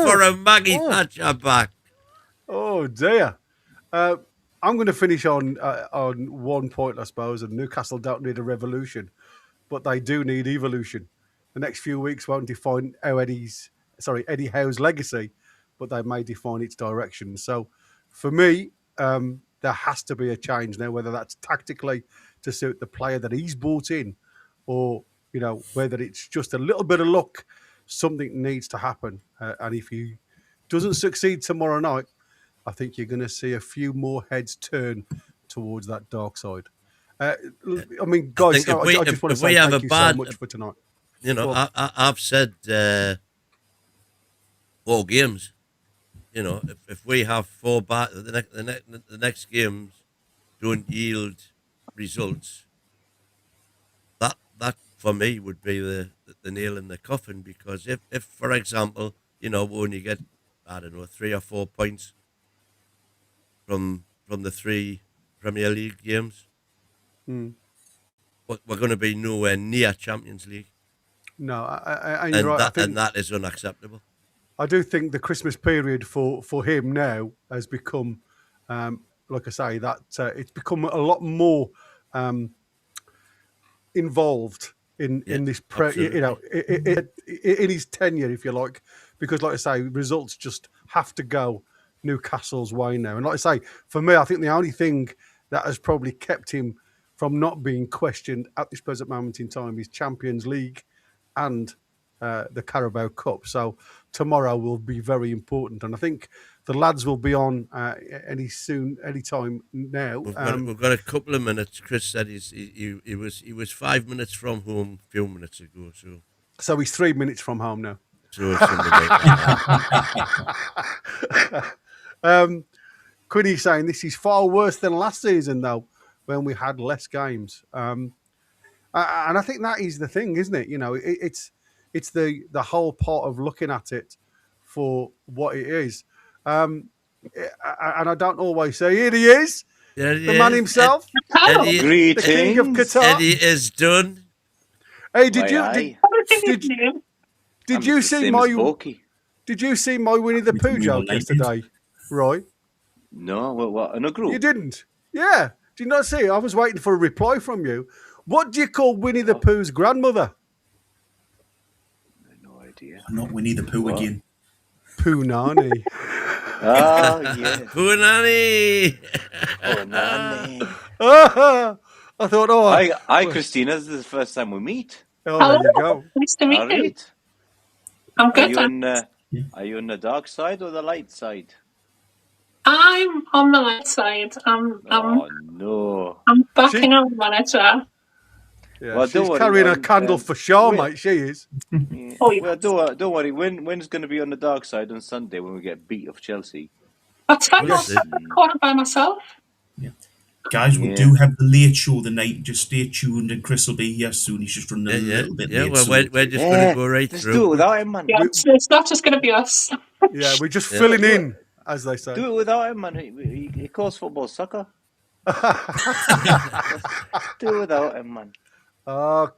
for a Maggie Thatcher back. Oh dear. I'm going to finish on 1 point, I suppose. And Newcastle don't need a revolution, but they do need evolution. The next few weeks won't define Eddie Howe's legacy, but they may define its direction. So, for me, there has to be a change now, whether that's tactically to suit the player that he's brought in, or whether it's just a little bit of luck. Something needs to happen, and if he doesn't succeed tomorrow night, I think you're going to see a few more heads turn towards that dark side. I mean, guys, I just want to say thank you so much for tonight. I've said 4 games. If we have 4 bad, the next games don't yield results, that for me would be the nail in the coffin, because if for example, we only get, I don't know, 3 or 4 points from the 3 Premier League games, we're going to be nowhere near Champions League. No, and you're right. And that is unacceptable. I do think the Christmas period for him now has become, like I say, that it's become a lot more involved in this, in his tenure, if you like, because, like I say, results just have to go Newcastle's way now. And like I say, for me, I think the only thing that has probably kept him from not being questioned at this present moment in time is Champions League and the Carabao Cup. So tomorrow will be very important, and I think the lads will be on any time now. We've got a couple of minutes. Chris said he was 5 minutes from home a few minutes ago. So he's 3 minutes from home now. So it's something like that. Quinny saying this is far worse than last season, though, when we had less games. And I think that is the thing, isn't it? It's the whole part of looking at it for what it is. And I don't always say, here he is, the man himself, Eddie, the king of Qatar. Eddie is done. Hey, did you see my Winnie the Pooh joke yesterday, Roy? No, what, in a group? You didn't? Yeah. Did you not see it? I was waiting for a reply from you. What do you call Winnie the Pooh's grandmother? No idea. Not Winnie the Pooh again. Poonani. Oh, yeah. Poonani. Poonani. I thought, Hi, Christina. This is the first time we meet. Oh, there you go. Nice to meet All you. right. I'm good. Are you on the dark side or the light side? I'm on the light side. Oh, no. I'm backing up the manager. Yeah, Well, she's carrying a candle for sure, mate. She is. Yeah. Oh, yes. Well, don't worry. When's going to be on the dark side on Sunday when we get beat of Chelsea? I'll tell you what, I'm caught by myself. Yeah. Guys, we do have the late show tonight. Just stay tuned, and Chris will be here soon. He's just running a little bit late. Well, we're just going to go right Let's through. do it without him, man. Yeah, it's not just going to be us. Yeah, we're just filling in, as they say. Do it without him, man. He calls football soccer. Do it without him, man. Who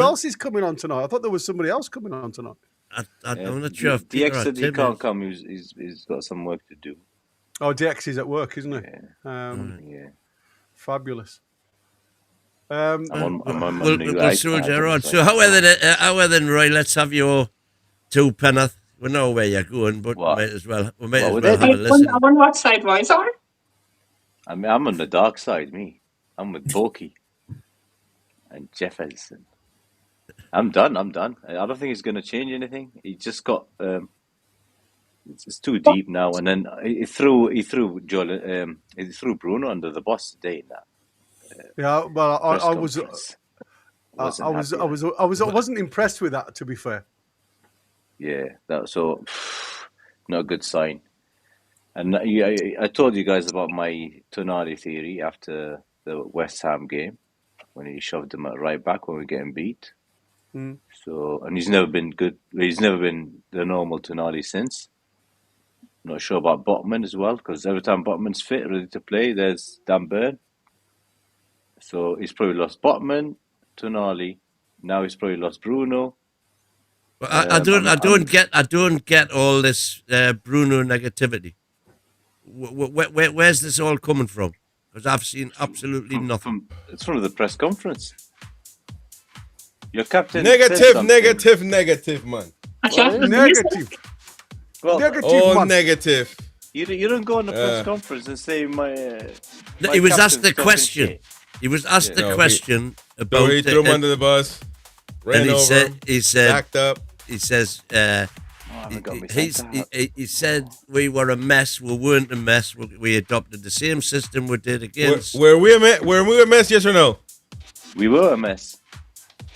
else is coming on tonight? I thought there was somebody else coming on tonight. I'm not sure if the Peter ex or said he Tim can't is. come. He's got some work to do. Oh, DX is at work, isn't he? Yeah. Fabulous. I'm on my We'll new soldier iPad, on. So how then, Roy? Let's have your two penneth. We know where you're going, but we might as well have a listen. I wonder what side Roy's on. I mean, I'm on the dark side, me. I'm with Borky and Jefferson. I'm done. I don't think it's going to change anything. He just got it's too deep now. And then he threw Bruno under the bus today. In that. Yeah, well, I wasn't impressed with that, to be fair. Yeah, that's so not a good sign. And I told you guys about my Toon Army theory after the West Ham game when he shoved him at right back when we were getting beat. So, and he's never been good. He's never been the normal Toon Army since. Not sure about Botman as well, because every time Botman's fit, ready to play, there's Dan Burn. So he's probably lost Botman, Toon Army. Now he's probably lost Bruno. Well, I don't get all this Bruno negativity. Where's this all coming from? Because I've seen absolutely nothing. It's from the press conference. Your captain. Negative, man. Negative. Well, all man. negative. You don't go on the press conference and say my he was asked the question. He was asked the question about. So he threw him under the bus. Ran and over. He said. Backed up. He says. He said we were a mess. We weren't a mess. We adopted the same system we did against. Were we a mess? Yes or no? We were a mess.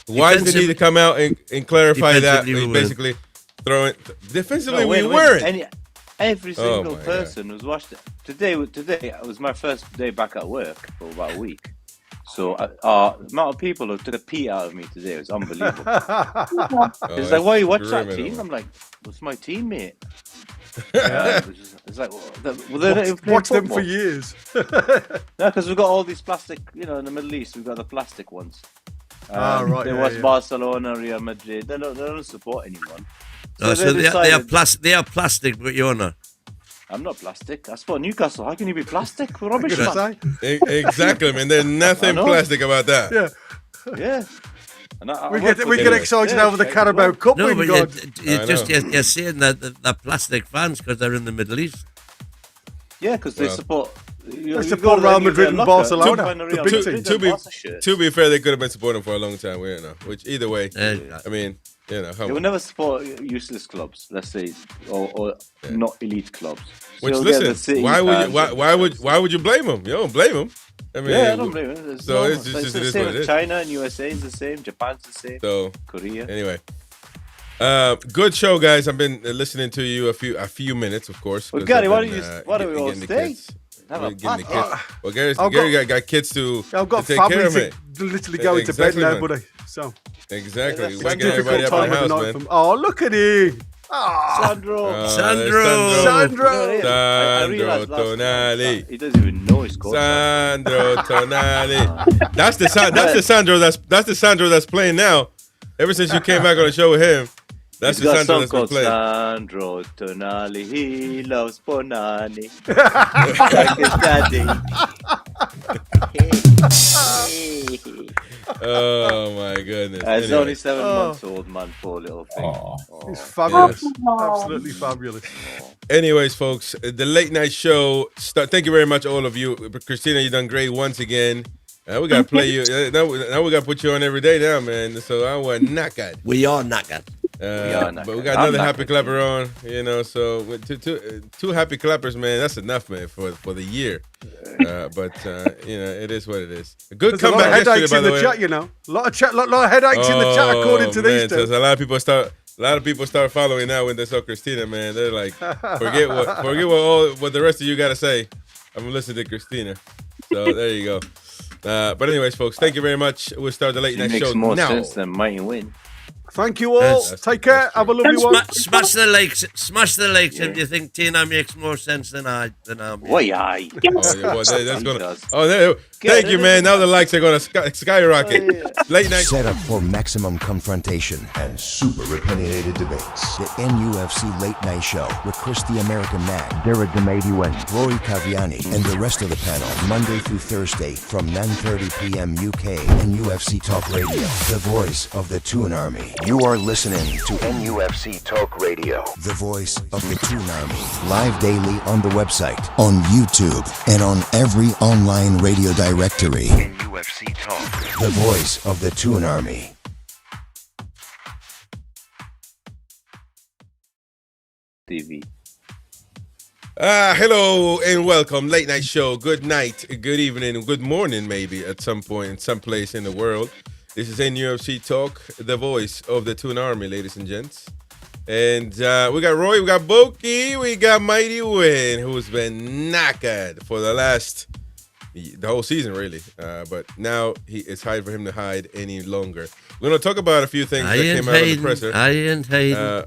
Why did he need to come out and clarify that? Basically, throwing defensively, we weren't. Every single person was watched it. Today it was my first day back at work for about a week. So the amount of people who took a pee out of me today was unbelievable. It's like, why you watch that team? I'm like, what's my teammate? It's like, well, they're not even playing watch them football. for years. No, because we've got all these plastic, in the Middle East, we've got the plastic ones. Right. They watch Barcelona, Real Madrid. They don't support anyone. So they are plastic, but you're not. I'm not plastic. I support Newcastle. How can you be plastic? We're rubbish, man. Exactly, man. There's nothing plastic about that. Yeah. Yeah. And we get excited over the Carabao Cup No, win, but God. you're saying that they're plastic fans because they're in the Middle East. Yeah, because they support. They support Real Madrid and Barcelona. To be fair, they could have been supporting for a long time. We don't know. Which either way, I mean, they will never support useless clubs. Let's say, or not elite clubs. So which listen, why would you blame them? You don't blame them. I mean, I don't blame them. So it's just the same as China and USA is the same. Japan's the same. So Korea. Anyway. Good show, guys. I've been listening to you a few minutes, of course. Well, Gary, why don't we all stay? Well, Gary got kids to I've got to take care of family it. to literally going to bed now, man. buddy. So exactly, it's waking everybody difficult up time in the of the house, night. man. Oh, look at him! Sandro. Sandro Tonali. He doesn't even know his called Sandro Tonali. That's the Sandro that's playing now. Ever since you came back on the show with him, that's the Sandro that's been playing. Sandro Tonali, he loves Bonani. Like his daddy. Oh my goodness. It's only 7 months old, man, poor little thing. He's fabulous. Absolutely fabulous. Anyways, folks, the late night show. Thank you very much, all of you. Christina, you done great once again. We gotta play you. Now we gotta put you on every day now, man. So I was knackered. We are knackered. But we got another happy clapper on, So with two happy clappers, man, that's enough, man, for the year. But it is what it is. A good comeback yesterday, by the way. Chat, A lot of headaches in the chat, according to these two. A lot of people start following now when they saw Christina, man. They're like, forget what the rest of you gotta say. I'm gonna listen to Christina. So there you go. But anyways, folks, thank you very much. We'll start the late night show now. Makes more sense than Mighty Win. Thank you all. Take care. Have a lovely one. Smash the likes. Smash the likes if you think Tina makes more sense than I. Why aye? Thank you, man. Now the likes are going to skyrocket. Late night. Set up for maximum confrontation and super opinionated debates. The NUFC Late Night Show with Chris the American Man, Derek the Mighty Win, Rory Caviani, and the rest of the panel. Monday through Thursday from 9:30 p.m. UK and UFC Talk Radio, the voice of the Toon Army. You are listening to NUFC Talk Radio, the voice of the Toon Army. Live daily on the website, on YouTube, and on every online radio directory. NUFC Talk, the voice of the Toon Army. TV. Hello and welcome. Late night show. Good night, good evening, good morning, maybe at some point in some place in the world. This is NUFC Talk, the voice of the Toon Army, ladies and gents. And we got Roy, we got Boki, we got Mighty Win, who's been knackered for the whole season, really. But now it's hard for him to hide any longer. We're going to talk about a few things that came out of the presser. I ain't hiding. Well,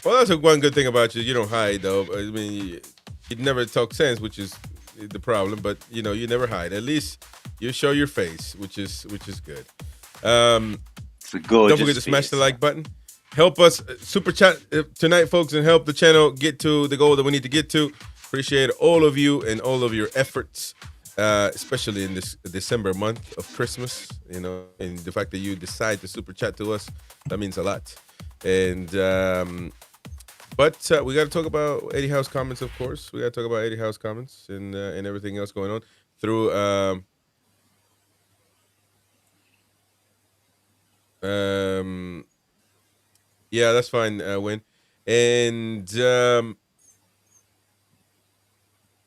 that's one good thing about you. You don't hide, though. I mean, you never talk sense, which is the problem. But, you never hide. At least you show your face, which is good. It's a gorgeous don't forget to smash the like button. Help us super chat tonight, folks, and help the channel get to the goal that we need to get to. Appreciate all of you and all of your efforts, especially in this December month of Christmas. And the fact that you decide to super chat to us, that means a lot. And but we got to talk about Eddie Howe's comments, of course. We got to talk about Eddie Howe's comments and everything else going on through. Yeah, that's fine, Win. And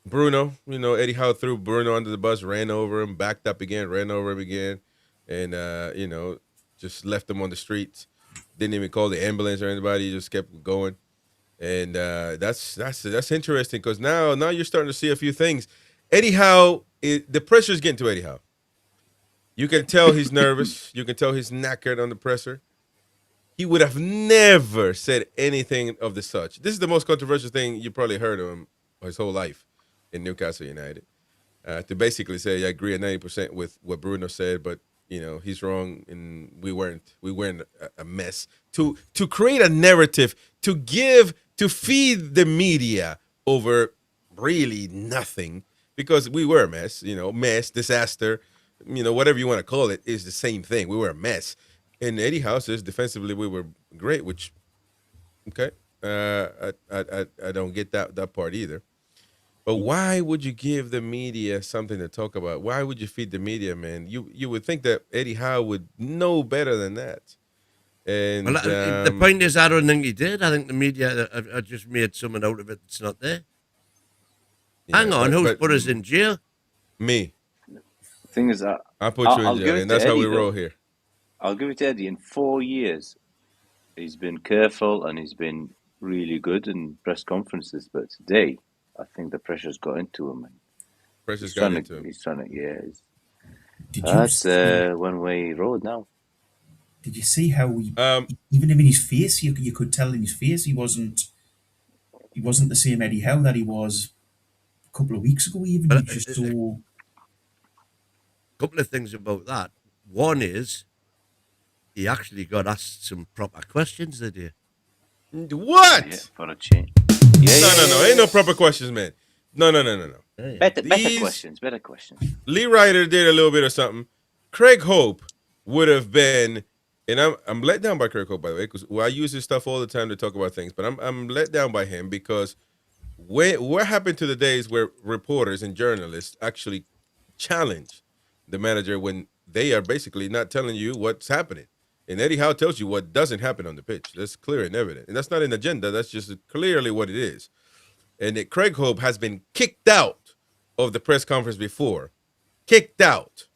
Bruno, Eddie Howe threw Bruno under the bus, ran over him, backed up again, ran over him again, and just left him on the streets. Didn't even call the ambulance or anybody. He just kept going. And that's interesting because now you're starting to see a few things. Eddie Howe, the pressure's getting to Eddie Howe. You can tell he's nervous. You can tell he's knackered on the presser. He would have never said anything of the such. This is the most controversial thing you probably heard of him his whole life in Newcastle United. To basically say, I agree at 90% with what Bruno said, but he's wrong, and we weren't a mess. To create a narrative, to feed the media over really nothing, because we were a mess. Mess, disaster, whatever you want to call it, is the same thing. We were a mess. And Eddie Howe says defensively we were great, which, okay, I don't get that part either. But why would you give the media something to talk about? Why would you feed the media, man? You would think that Eddie Howe would know better than that. And the point is, I don't think he did. I think the media I just made something out of it that's not there. Hang on, who's put us in jail? Me. The thing is, I put you in jail, and that's how we roll here. I'll give it to Eddie. In 4 years, he's been careful and he's been really good in press conferences. But today, I think the pressure's got into him. Pressure's got into him. He's trying to, yeah. That's a one-way road now. Did you see how even in his face, you could tell in his face he wasn't the same Eddie Howe that he was a couple of weeks ago. Even he just so. A couple of things about that. One is, he actually got asked some proper questions today. What? Yeah, for a change. No. Ain't no proper questions, man. No. Better questions. Lee Ryder did a little bit of something. Craig Hope would have been, and I'm let down by Craig Hope, by the way, because I use his stuff all the time to talk about things, but I'm let down by him because what happened to the days where reporters and journalists actually challenge the manager when they are basically not telling you what's happening? And Eddie Howe tells you what doesn't happen on the pitch. That's clear and evident. And that's not an agenda. That's just clearly what it is. And that Craig Hope has been kicked out of the press conference before. Kicked out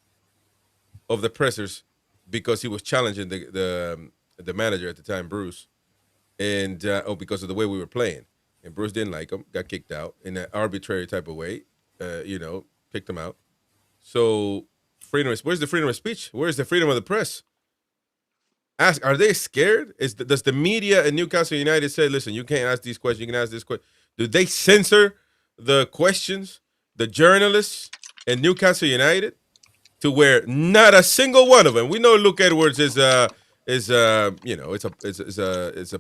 of the pressers because he was challenging the manager at the time, Bruce. And because of the way we were playing. And Bruce didn't like him. Got kicked out in an arbitrary type of way. Kicked him out. So where's the freedom of speech? Where's the freedom of the press? Are they scared? Does the media in Newcastle United say, listen, you can't ask these questions, you can ask this question? Do they censor the questions, the journalists in Newcastle United, to where not a single one of them? We know Luke Edwards is a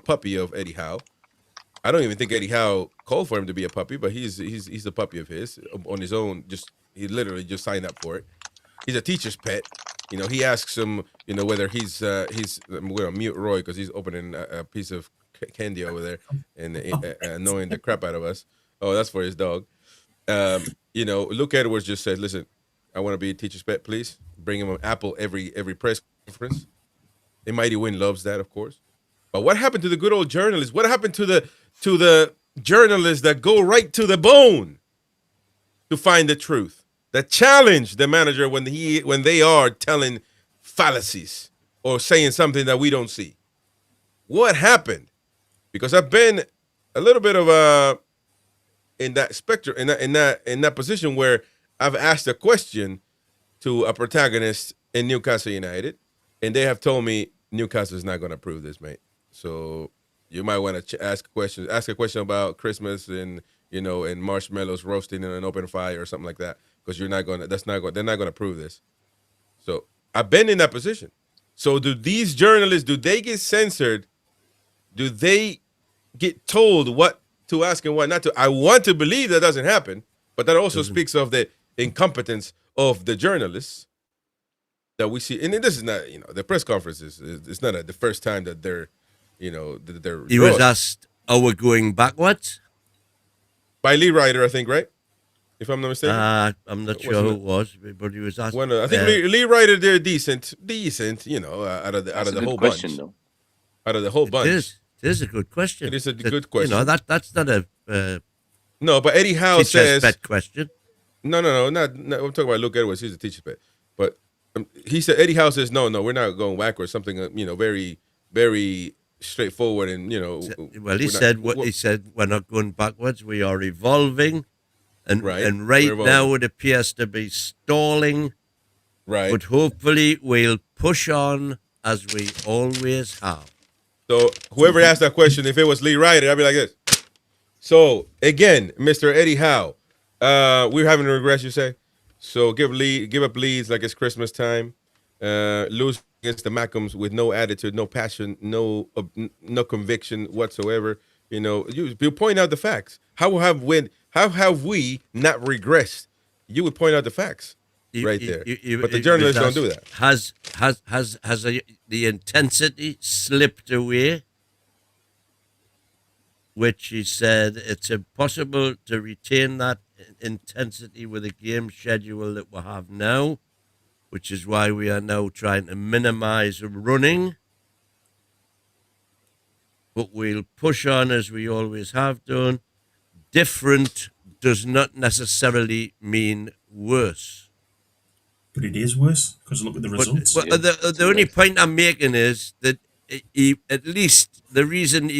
puppy of Eddie Howe. I don't even think Eddie Howe called for him to be a puppy, but he's a puppy of his on his own. He literally just signed up for it. He's a teacher's pet. He asks him, whether he's we're gonna mute Roy because he's opening a piece of candy over there and annoying the crap out of us. Oh, that's for his dog. Luke Edwards just said, listen, I want to be a teacher's pet, please. Bring him an apple every press conference. And Mighty Win loves that, of course. But what happened to the good old journalists? What happened to the journalists that go right to the bone to find the truth? That challenge the manager when they are telling fallacies or saying something that we don't see. What happened? Because I've been a little bit of in that spectrum, in that position where I've asked a question to a protagonist in Newcastle United, and they have told me Newcastle is not going to approve this, mate. So you might want to ask a question about Christmas and and marshmallows roasting in an open fire or something like that, because they're not going to approve this. So I've been in that position. So do these journalists, do they get censored? Do they get told what to ask and what not to? I want to believe that doesn't happen, but that also speaks of the incompetence of the journalists that we see. And this is not, the press conferences. It's not the first time that they're, they're. He was asked, "Are we going backwards?" By Lee Ryder, I think, right? If I'm not mistaken. I'm not sure who it was, but he was asked. I think Lee Ryder, they're decent, out of the whole bunch. Though. Out of the whole bunch. It is a good question. It is a good question. That's not a no, but Eddie Howe says pet question. No, not I'm talking about Luke Edwards. He's a teacher's pet, but he said Eddie Howe says no, we're not going backwards. Something very, very straightforward, and Well, he said we're not going backwards. We are evolving, and right now it appears to be stalling Right. But hopefully we'll push on as we always have. So whoever asked that question, if it was Lee Ryder, I'd be like this. So again, Mr. Eddie Howe, we're having a regress, you say? So give up leads like it's Christmas time. Lose against the Mackhams with no attitude, no passion, no conviction whatsoever. You know, you point out the facts. How have we not regressed? You would point out the facts right there. But the journalists don't do that. Has the intensity slipped away? Which he said it's impossible to retain that intensity with the game schedule that we have now, which is why we are now trying to minimize running. But we'll push on as we always have done. Different does not necessarily mean worse. But it is worse because look at the results. But the only point I'm making is that he, at least the reason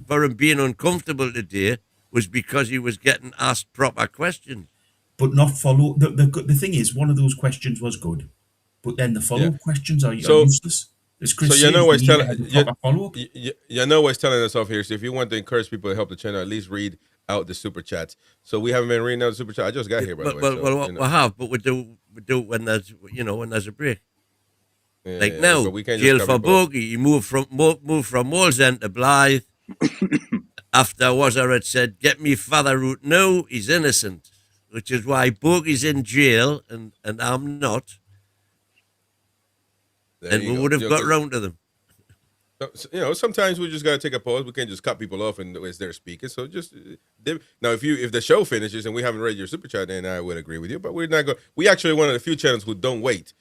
for him being uncomfortable today was because he was getting asked proper questions. But not follow. The thing is, one of those questions was good, but then the follow-up questions are useless. So you know what's telling you know what's telling us off here. So if you want to encourage people to help the channel, at least read out the super chats. So we haven't been reading out the super chat. I just got here, by the way. Well, we have, but we do it when there's a break. Yeah, like now, jail for bogey. He moved from Wallsend to Blythe. After Wazza had said, "Get me father route." No, he's innocent, which is why Bogey's in jail and I'm not. And we would have got round to them. You know, sometimes we just gotta take a pause. We can't just cut people off and as they're speaking. So just now, if the show finishes and we haven't read your super chat, then I would agree with you. But we're not going. We actually one of the few channels who don't wait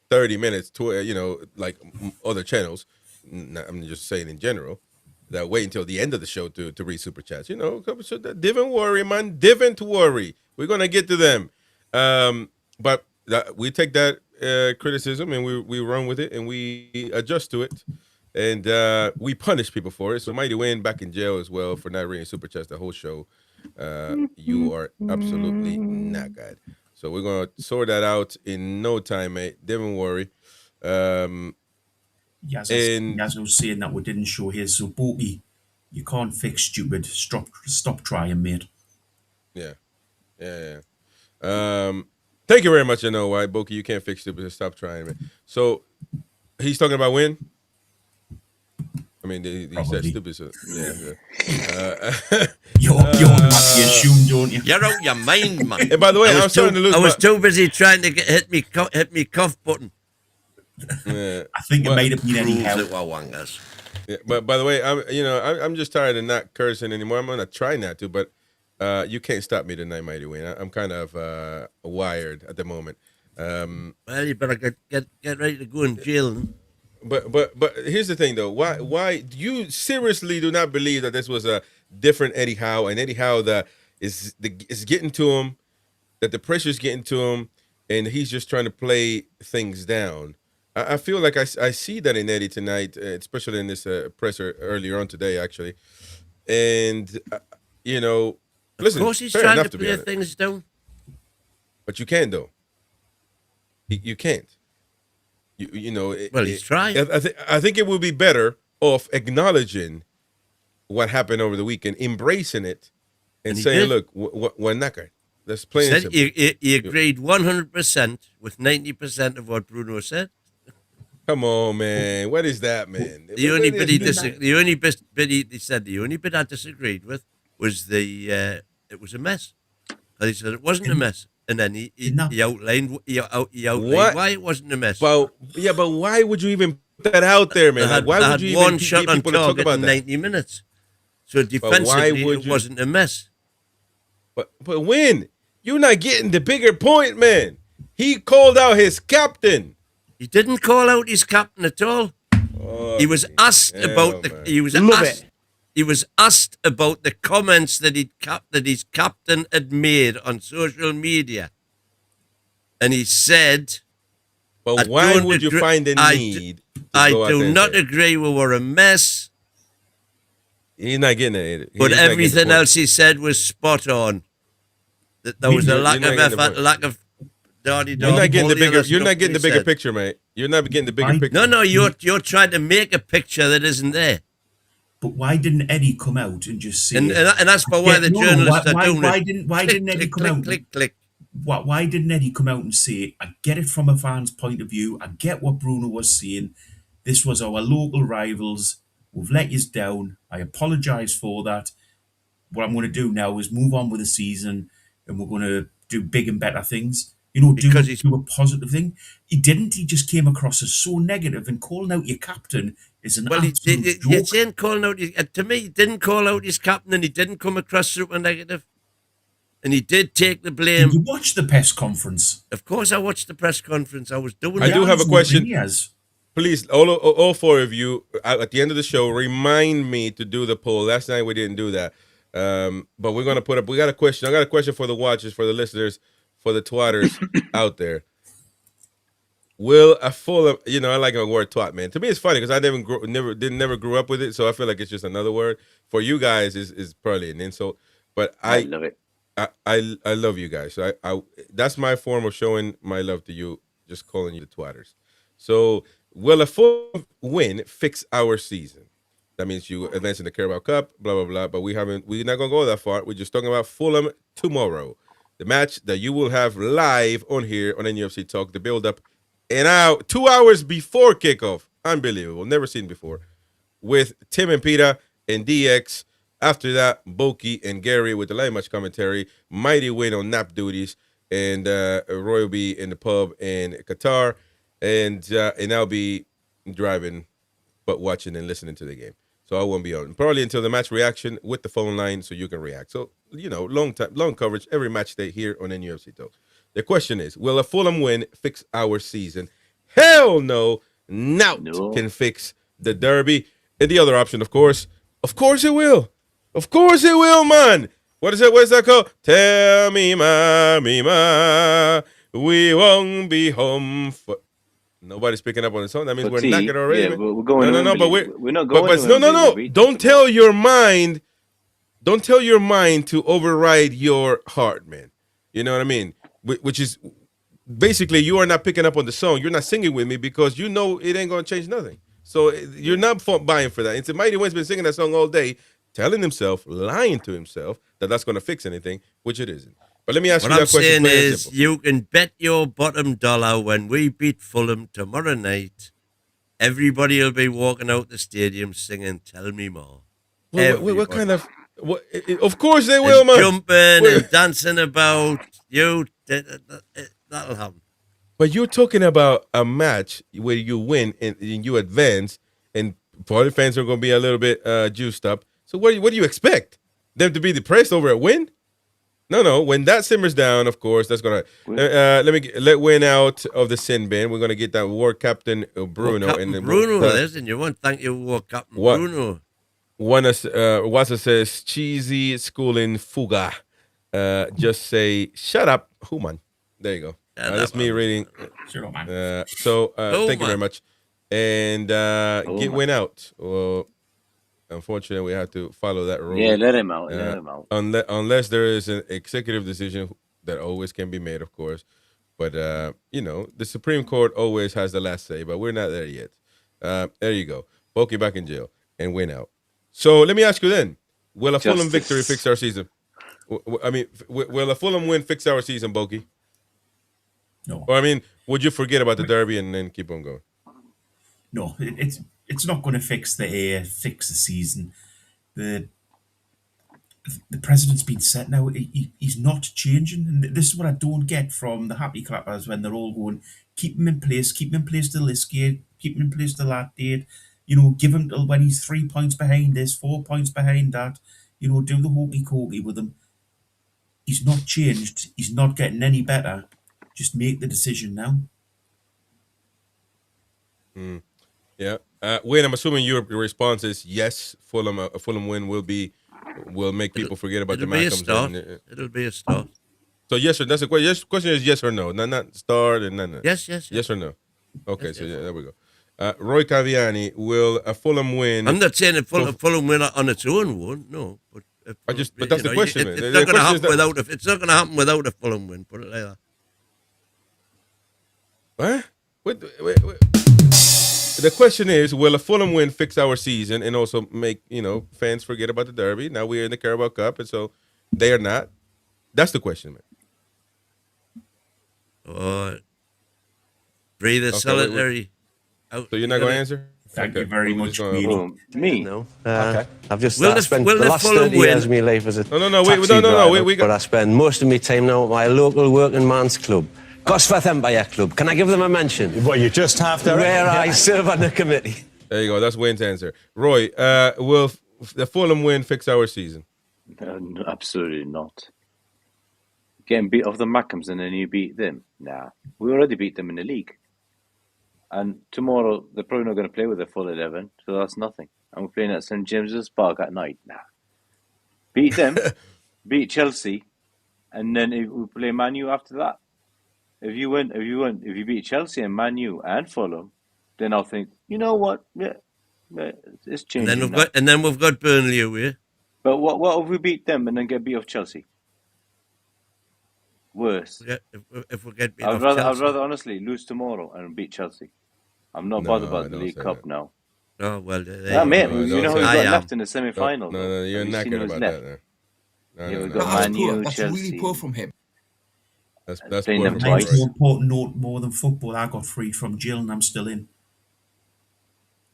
30 minutes to like other channels. I'm just saying in general that wait until the end of the show to read super chats. You know, so don't worry, man. Don't worry. We're gonna get to them. But we take that criticism and we run with it and we adjust to it. And we punish people for it. So Mighty Win back in jail as well for not reading super chats the whole show. You are absolutely not good. So we're gonna sort that out in no time, mate. Don't worry. Yaz was saying that we didn't show his. So Bokey, you can't fix stupid. Stop trying, mate. Yeah. Thank you very much. I know why, Bokey. You can't fix stupid. Stop trying, man. So he's talking about Win. I mean, he said stupid. So, yeah. You're automatically assumed, don't you? You're out your mind, man. And by the way, I was too busy trying to hit me cuff button. Yeah. I think it might have been Eddie Howe. Yeah, but by the way, I'm just tired of not cursing anymore. I'm gonna try not to, but you can't stop me tonight, Mighty Wayne. I'm kind of wired at the moment. Well, you better get ready to go in jail. But here's the thing though. Why do you seriously do not believe that this was a different Eddie Howe, and Eddie Howe that is getting to him, that the pressure's getting to him, and he's just trying to play things down? I feel like I see that in Eddie tonight, especially in this presser earlier on today, actually. And listen, of course he's trying to play things down. But you can't though. You can't. He's trying. I think it would be better off acknowledging what happened over the weekend, embracing it, and saying, "Look, we're knackered." That's plain and simple. He agreed 100% with 90% of what Bruno said. Come on, man. What is that, man? The only bit he said the only bit I disagreed with was it was a mess. And he said it wasn't a mess. And then he outlined why it wasn't a mess. But why would you even put that out there, man? Why would you even shot on target in 90 minutes? So defensively, it wasn't a mess. But when? You're not getting the bigger point, man. He called out his captain. He didn't call out his captain at all. He was asked about He was asked about the comments that his captain had made on social media, and he said, "But why would you find the need? I do not agree. We were a mess." He's not getting it. But everything else he said was spot on. That there was a lack of effort, Daddy You're dog. not getting all the bigger. other You're stuff not getting we the bigger said. picture, mate. You're not getting the bigger Why- picture. No, you're trying to make a picture that isn't there, But why didn't Eddie come out and just say? and that's for why the No, journalists why, are doing why it. didn't why Click, didn't Eddie click, come click, out? click, click. Why didn't Eddie come out and say, I get it from a fan's point of view. I get what Bruno was saying. This was our local rivals. We've let you down. I apologise for that. What I'm going to do now is move on with the season, and we're going to do big and better things. You know, Because he's- do a positive thing. He didn't. He just came across as so negative, and calling out your captain is an Well, absolute you're joke. saying calling out. To me, he didn't call out his captain, and he didn't come across super negative, and he did take the blame. Did you watch the press conference? Of course, I watched the press conference. I was doing I it. do have a question. Yes. Please, all four of you, at the end of the show, remind me to do the poll. Last night we didn't do that, but we're gonna put up. We got a question. I got a question for the watchers, for the listeners, for the twatters out there. Will a Fulham? You know, I like a word twat, man. To me, it's funny because I never grew up with it, so I feel like it's just another word. For you guys, is probably an insult, but I love it. I love you guys. So I that's my form of showing my love to you, just calling you the twatters. So will a Fulham win fix our season? That means you advance in the Carabao Cup, blah blah blah. But we're not gonna go that far. We're just talking about Fulham tomorrow, the match that you will have live on here on NUFC Talk, the build up, and out 2 hours before kickoff. Unbelievable, never seen before. With Tim and Peter and DX. After that, Boki and Gary with the live match commentary. Mighty win on nap duties, and Roy will be in the pub in Qatar, and I'll be driving, but watching and listening to the game. So I won't be on probably until the match reaction with the phone line, so you can react. So long coverage every match day here on NUFC Talk. The question is, will a Fulham win fix our season? Hell no. Nout can fix the derby. And the other option, of course it will. Of course it will, man. What is it? What is that called? Tell me, ma, we won't be home for... Nobody's picking up on the song. That means we're knackered already. Yeah, we're going. No, but we're not going. But no. Don't tell your mind. Don't tell your mind to override your heart, man. You know what I mean? Which is basically you are not picking up on the song. You're not singing with me because you know it ain't gonna change nothing. So you're not buying for that. It's a Mighty Wind's been singing that song all day, telling himself, lying to himself that that's going to fix anything, which it isn't. But let me ask you that question. What I'm saying is, you can bet your bottom dollar when we beat Fulham tomorrow night, everybody will be walking out the stadium singing "Tell Me More." What kind of? Of course they will, man. Jumping and dancing about. That'll happen. But you're talking about a match where you win and you advance, and probably fans are going to be a little bit juiced up. So what do you expect? Them to be depressed over a win? No. When that simmers down, of course, that's going to... let win out of the sin bin. We're going to get that war captain Bruno. Listen, you won't thank your war captain Bruno. Wasa says, cheesy schooling fuga. Just say, shut up, Human. There you go. That's me reading. Sure, man. Thank you very much. And get win out. Well, unfortunately, we have to follow that rule. Yeah, let him out. Unless there is an executive decision that always can be made, of course. But, the Supreme Court always has the last say, but we're not there yet. There you go. Boki back in jail and win out. So let me ask you then, will a Fulham victory fix our season? Will a Fulham win fix our season, Boki? No. Or, would you forget about the derby and then keep on going? No, it's not going to fix the season. The president's been set now. He's not changing, and this is what I don't get from the happy clappers when they're all going, keep him in place till this gate, keep him in place till that date. Give him till when he's 3 points behind this, 4 points behind that. Do the hokey cokey with him. He's not changed. He's not getting any better. Just make the decision now. Yeah. Wayne, I'm assuming your response is yes. A Fulham win will make people forget about the Malcolms. It'll be a start. So yes or that's the question. Question is yes or no. Not start and none. Yes. Yes or no. Okay, yes. There we go. Roy Caviani, will a Fulham win? I'm not saying a Fulham win on its own won't. No, but that's the question. It's not going to happen without a Fulham win. Put it like that. What? Wait. The question is, will a Fulham win fix our season and also make, fans forget about the derby? Now we're in the Carabao Cup, and so they are not. That's the question, man. Oh, breathe a solitary. So you're not going to answer? Thank you very much, Queenie. Me? No. Okay. I've just Will the- spent will the the last Fulham 30 win? years of my life as a No, taxi driver, we got- but I spend most of my time now at my local working man's club, Gosforth Empire Club. Can I give them a mention? Well, you just have to. Where I serve on the committee. There you go. That's Wayne's answer. Roy, will the Fulham win fix our season? No, absolutely not. Getting beat off the Mackhams and then you beat them? Nah. We already beat them in the league. And tomorrow, they're probably not going to play with their full 11, so that's nothing. And we're playing at St James's Park at night. Nah. Beat them, beat Chelsea, and then if we play Man U after that. If you beat Chelsea and Man U and Fulham, then I'll think, you know what? Yeah, it's changing. And then we've got Burnley away. But what if we beat them and then get beat off Chelsea? Worse. If we get beat I'd off rather Chelsea. honestly lose tomorrow and beat Chelsea. I'm not bothered about the League Cup now. Oh, well, Mate, No, you know who we I got am. left in the semi-final? No, you're not good about that. Yeah, we No. got Man U, That's Chelsea. really poor from him. That's playing poor them from twice. Roy. Mine's more important note more than football. I got freed from jail and I'm still in.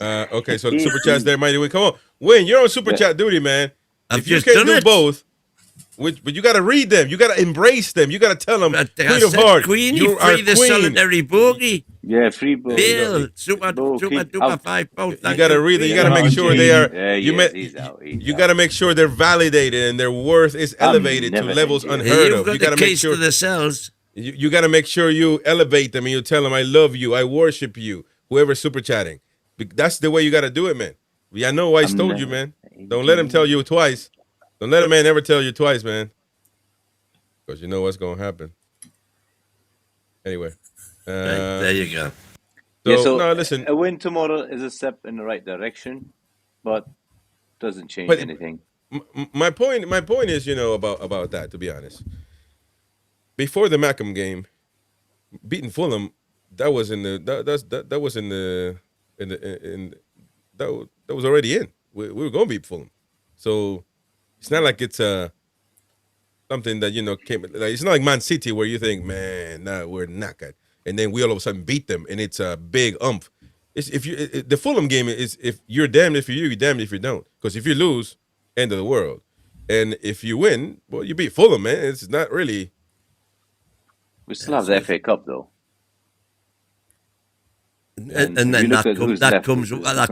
Okay, so the super chat's there, mighty Wayne. Come on, Wayne, you're on super chat duty, man. I've If you just can't done do it. both, but you got to read them. You got to embrace them. You got to tell them, I Queen of said Hearts, Queen, you you are free the queen. solitary bogey. Yeah, free ball. Bill, super out. £5. You got to read them. You got to make sure they are. Yeah, he's out. You got to make sure they're validated and their worth is elevated to never levels in jail. unheard You've of. got You got the to make keys sure to the cells. you got to make sure you elevate them and you tell them, I love you, I worship you. Whoever's super chatting, that's the way you got to do it, man. I know I told you, man. Don't let him tell you twice. Don't let a man ever tell you twice, man. Because you know what's going to happen. Anyway. Right, there you go. So, no, listen. A win tomorrow is a step in the right direction, but doesn't change anything. My point is, about that, to be honest. Before the Mackham game, beating Fulham, that was already in. We were going to beat Fulham. So it's not like it's something that came. Like, it's not like Man City where you think, man, we're knackered, and then we all of a sudden beat them, and it's a big umph. The Fulham game is if you're damned if you do, you're damned if you don't. Because if you lose, end of the world, and if you win, well, you beat Fulham, man. It's not really. We still have the FA Cup though. And then that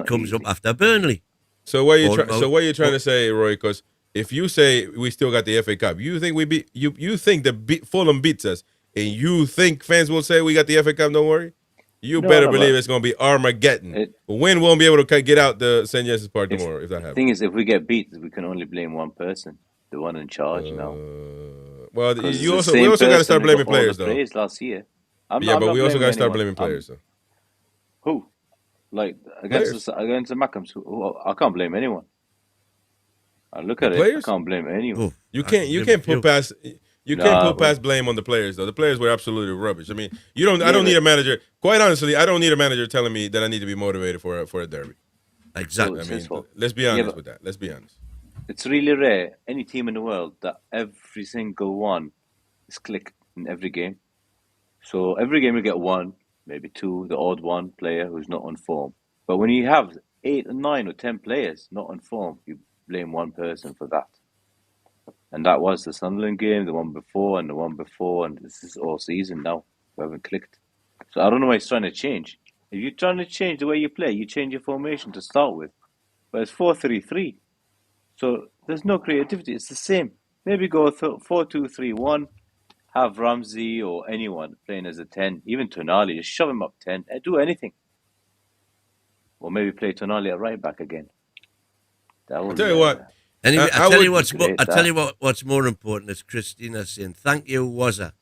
comes up after Burnley. So what are you trying to say, Roy? Because if you say we still got the FA Cup, you think you think Fulham beats us, and you think fans will say we got the FA Cup? Don't worry, you better believe it's going to be Armageddon. Win won't be able to get out the St. James's Park tomorrow if that happens. The thing is, if we get beat, we can only blame one person, the one in charge now. Well, we also got to start blaming players though. Players last year. But we also got to start blaming players though. Who? Like against the Mackhams, I can't blame anyone. I look at it, I can't blame anyone. You can't put past blame on the players though. The players were absolutely rubbish. I mean, I don't need a manager. Quite honestly, I don't need a manager telling me that I need to be motivated for a derby. Exactly. I mean, let's be honest with that. Let's be honest. It's really rare, any team in the world, that every single one is clicked in every game. So every game you get one, maybe two, the odd one player who's not on form. But when you have 8 or 9 or 10 players not on form, you blame one person for that. And that was the Sunderland game, the one before, and the one before, and this is all season now. We haven't clicked. So I don't know why he's trying to change. If you're trying to change the way you play, you change your formation to start with. But it's 4-3-3. So there's no creativity. It's the same. Maybe go 4-2-3-1. Have Ramsey or anyone playing as a 10. Even Tonali, just shove him up 10. Do anything. Or maybe play Tonali at right back again. I'll tell you what. Anyway, I tell you what's more important is Christina saying, thank you, Wazza.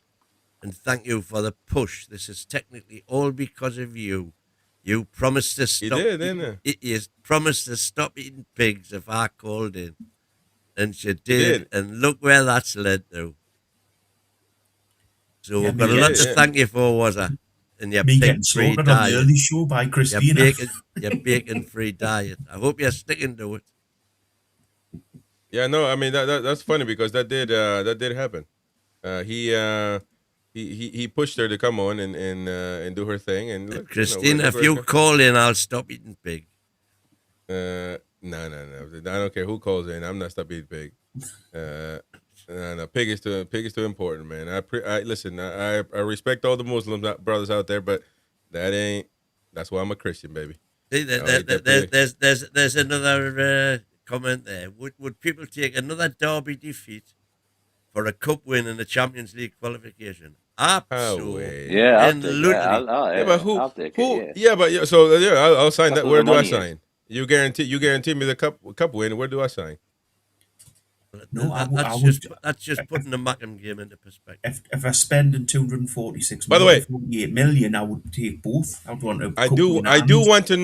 And thank you for the push. This is technically all because of you. You promised to stop. You did, didn't you? You promised to stop eating pigs if I called in. And she did. And look where that's led to. So we've got a lot to thank you for, Wazza. your Me getting pig-free slaughtered on the diet. early show by Christina. Your bacon-free diet. I hope you're sticking to it. Yeah, no, I mean that's funny because that did happen. He pushed her to come on and do her thing and look, Christina, if you call in, I'll stop eating pig. No. I don't care who calls in. I'm not stop eating pig. No, pig is too important, man. Listen. I respect all the Muslim brothers out there, but that's why I'm a Christian, baby. See, there's another comment there. Would people take another derby defeat for a cup win in the Champions League qualification? Absolutely. Yeah, I'll take it. Yeah, but I'll take who? it. Yeah, but I'll sign That's that. what Where the do I money sign? You guarantee me the cup win. Where do I sign? No, That's just putting the Mackham game into perspective. If I spend 246 By the way, 48 million, I would take both. I would want a I cup do win want to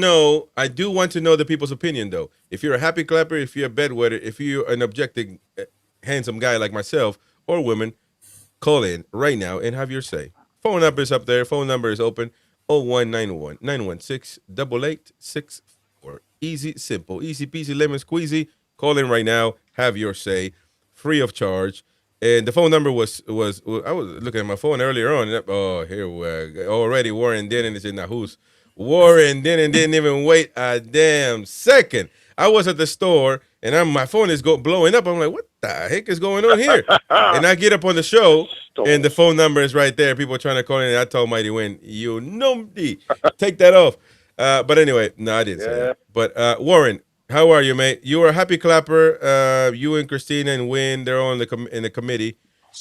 know the people's opinion though. If you're a happy clapper, if you're a bedwetter, if you're an objective, handsome guy like myself or women, call in right now and have your say. Phone number is up there. Phone number is open. 0191 916 8864. Easy, simple, easy peasy, lemon squeezy. Call in right now. Have your say, free of charge. And the phone number was I was looking at my phone earlier on. Oh, here we already Warren Denon is in the house. Warren Denon didn't even wait a damn second. I was at the store and my phone is blowing up. I'm like, what the heck is going on here? And I get up on the show and the phone number is right there. People are trying to call in. And I told Mighty Win, you know me, take that off. But anyway, no, I didn't say that. But Warren, how are you, mate? You are a happy clapper. You and Christina and Win, they're all in the committee.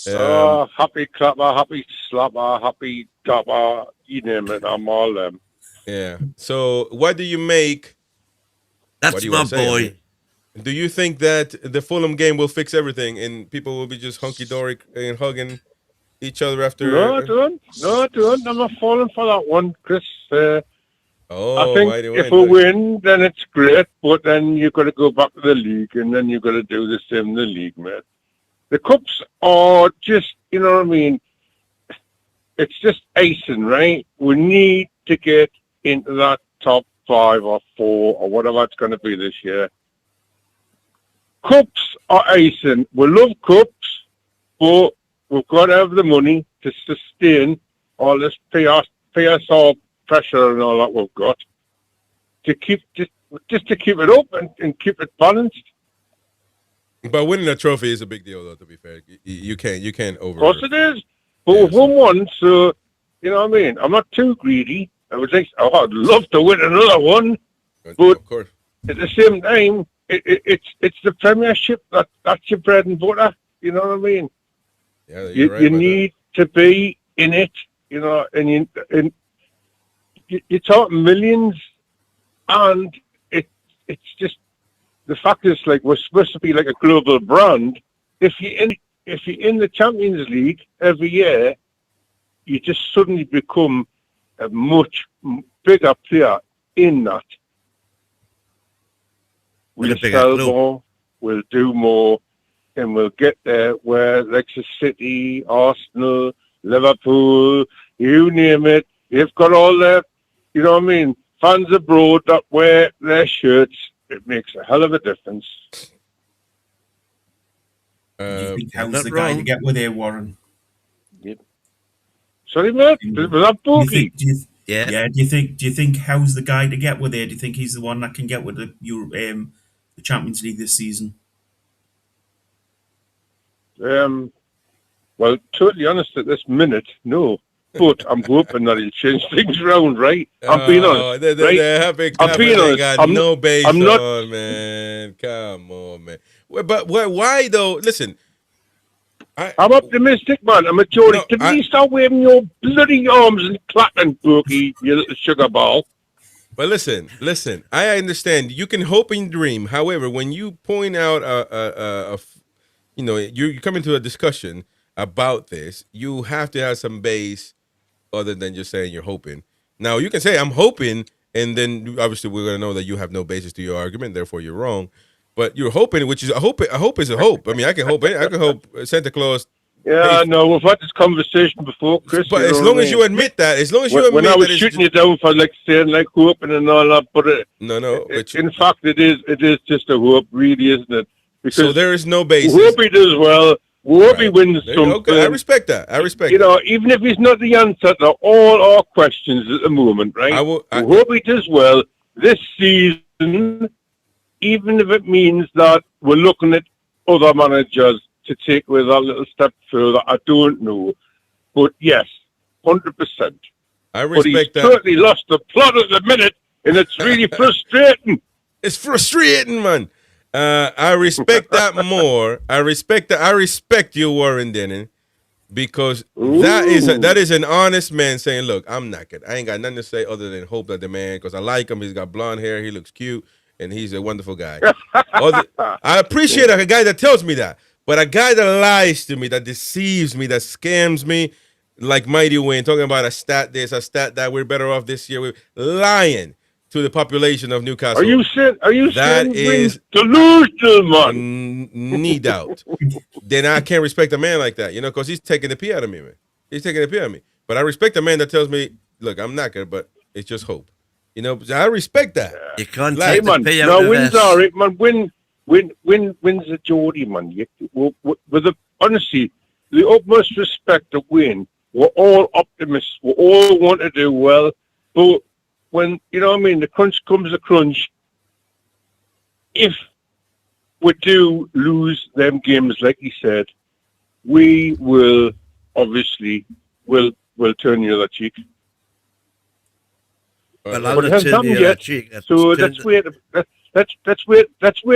Happy clapper, happy slapper, happy tapper, you name it, I'm all them. Yeah. So what do you make? That's my boy. Do you think that the Fulham game will fix everything and people will be just hunky-dory and hugging each other after? No, I don't. I'm not falling for that one, Chris. I think if we win, then it's great, but then you've got to go back to the league, and then you've got to do the same in the league, mate. The cups are just, you know what I mean? It's just icing, right? We need to get into that top 5 or 4 or whatever it's going to be this year. Cups are icing. We love cups, but we've got to have the money to sustain all this PSR pressure and all that we've got to keep just to keep it up and keep it balanced. But winning a trophy is a big deal, though. To be fair, you can't over. Of course it is. But we've won one, so you know what I mean. I'm not too greedy. I would think, I'd love to win another one, but of course, at the same time, it's the Premiership that's your bread and butter. You know what I mean? Yeah, you need to be in it. You know, and you talk millions, and it's just the fact is like we're supposed to be like a global brand. If you're in the Champions League every year, you just suddenly become a much bigger player in that. We'll sell more, we'll do more, and we'll get there where Leicester City, Arsenal, Liverpool, you name it, they've got all their, you know what I mean, fans abroad that wear their shirts. It makes a hell of a difference. Do you think how's the guy to get with there, Warren? Yep. Sorry, mate. Was that bogey? Do you think how's the guy to get with there? Do you think he's the one that can get with the Champions League this season? Well, totally honest at this minute, no. But I'm hoping that he'll change things around, right? I'm being honest. I'm being honest. I'm no base on, man. Come on, man. But why though? Listen, I'm optimistic, man. I'm a Geordie. Can you start waving your bloody arms and clapping, Bookie, you little sugar ball? But listen. I understand. You can hope and dream. However, when you point out you come into a discussion about this, you have to have some base other than just saying you're hoping. Now, you can say I'm hoping, and then obviously we're going to know that you have no basis to your argument, therefore you're wrong. But you're hoping, which is a hope is a hope. I mean, I can hope Santa Claus Yeah, no, we've had this conversation before, Chris. But as long as you admit that, when I was shooting you down for like saying like hoping and all that, but in fact, it is just a hope, really, isn't it? Because so there is no basis. We hope he does well. We hope he wins something. Okay, I respect that. Even if he's not the answer to all our questions at the moment, right? We hope he does well this season, even if it means that we're looking at other managers to take with a little step further. I don't know. But yes, 100%. I respect that. He's totally lost the plot at the minute, and it's really frustrating. It's frustrating, man. I respect that more. I respect you, Warren Denning, because that is an honest man saying, look, I'm knackered. I ain't got nothing to say other than hope that the man, because I like him. He's got blonde hair. He looks cute, and he's a wonderful guy. I appreciate a guy that tells me that. But a guy that lies to me, that deceives me, that scams me, like Mighty Wayne, talking about a stat this, a stat that, we're better off this year. We're lying to the population of Newcastle. Are you saying is delusional, man? Need out. Then I can't respect a man like that, because he's taking the pee out of me, man. He's taking the pee out of me. But I respect a man that tells me, look, I'm not good, but it's just hope. I respect that. You can't take the pee out of wins are it, man. Wins a Geordie, man. Honestly, the utmost respect to win. We're all optimists. We all want to do well. But when, the crunch comes to crunch, if we do lose them games, like he said, we will obviously will turn the other cheek. But it hasn't happened yet. So let's wait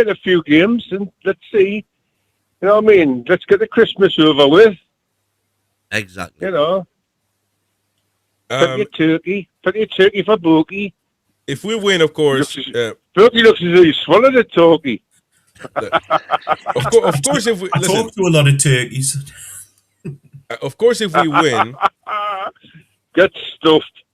a few games and let's see. Let's get the Christmas over with. Exactly. Plenty of turkey for Bogey. If we win, of course. Bogey looks as though he swallowed a turkey. Of course, if we I talk to a lot of turkeys. Of course, if we win, get stuffed.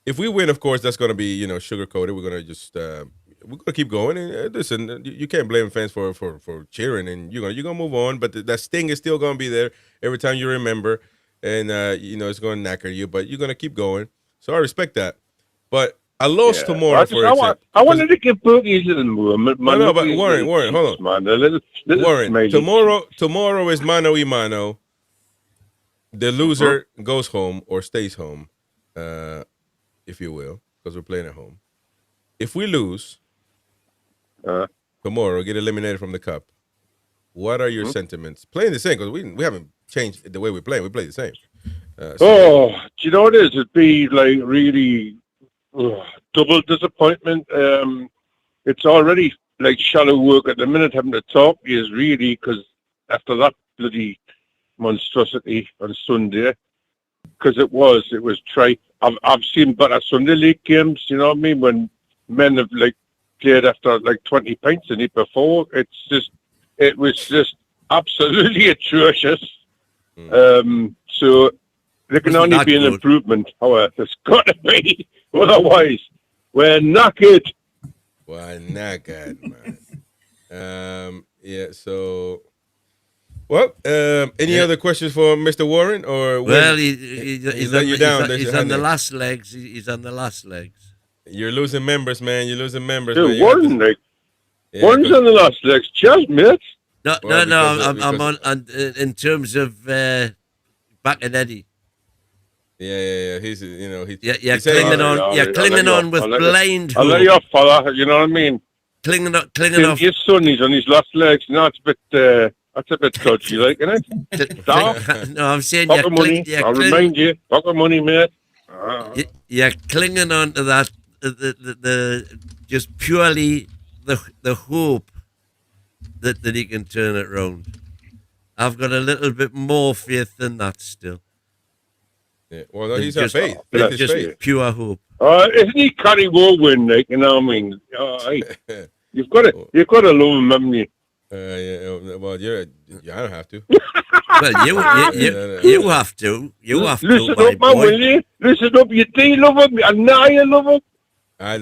If we win, of course, that's going to be sugar coated. We're going to just we're going to keep going. And listen, you can't blame fans for cheering, and you're gonna move on. But that sting is still going to be there every time you remember, and it's going to knacker you. But you're going to keep going. So I respect that. But I lost tomorrow. I wanted to give Boogie a little moment. No, but Warren, hold on, man. Warren, tomorrow is mano y mano. The loser goes home or stays home, if you will, because we're playing at home. If we lose tomorrow, get eliminated from the cup, what are your sentiments? Playing the same, because we haven't changed the way we play. We play the same. Do you know what it is? It'd be like really double disappointment. It's already like shallow work at the minute having to talk is really, because after that bloody monstrosity on Sunday, because it was trite. I've seen better Sunday league games, you know what I mean, when men have like played after like 20 pints the night before. It was just absolutely atrocious. So there can only be an improvement. However, there's got to be, otherwise we're knackered. We're knackered, man. Yeah. So. Well, any other questions for Mr. Warren? Or he's on the last legs. He's on the last legs. You're losing members, man. You're losing members. Dude, Warren's on the last legs. Cheers, mate. No. I'm on in terms of back at Eddie. Yeah. He's You're clinging on with blind hope. I'll let you off, fella. You know what I mean? Clinging off. His son, he's on his last legs. No, it's a bit. That's a bit dodgy, like, isn't it? No, I'm saying I'll remind you, pocket money, mate. You're clinging on to that, the just purely the hope that he can turn it round. I've got a little bit more faith than that still. Yeah. Well, no, he's got faith. Just pure hope. Isn't he Carrie Woolwin, like, you know what I mean? You've got to love him, haven't you? Well, I don't have to. Well, you have to. You have Listen to, up, man, will you? Listen up. You do love him, and now you love him. I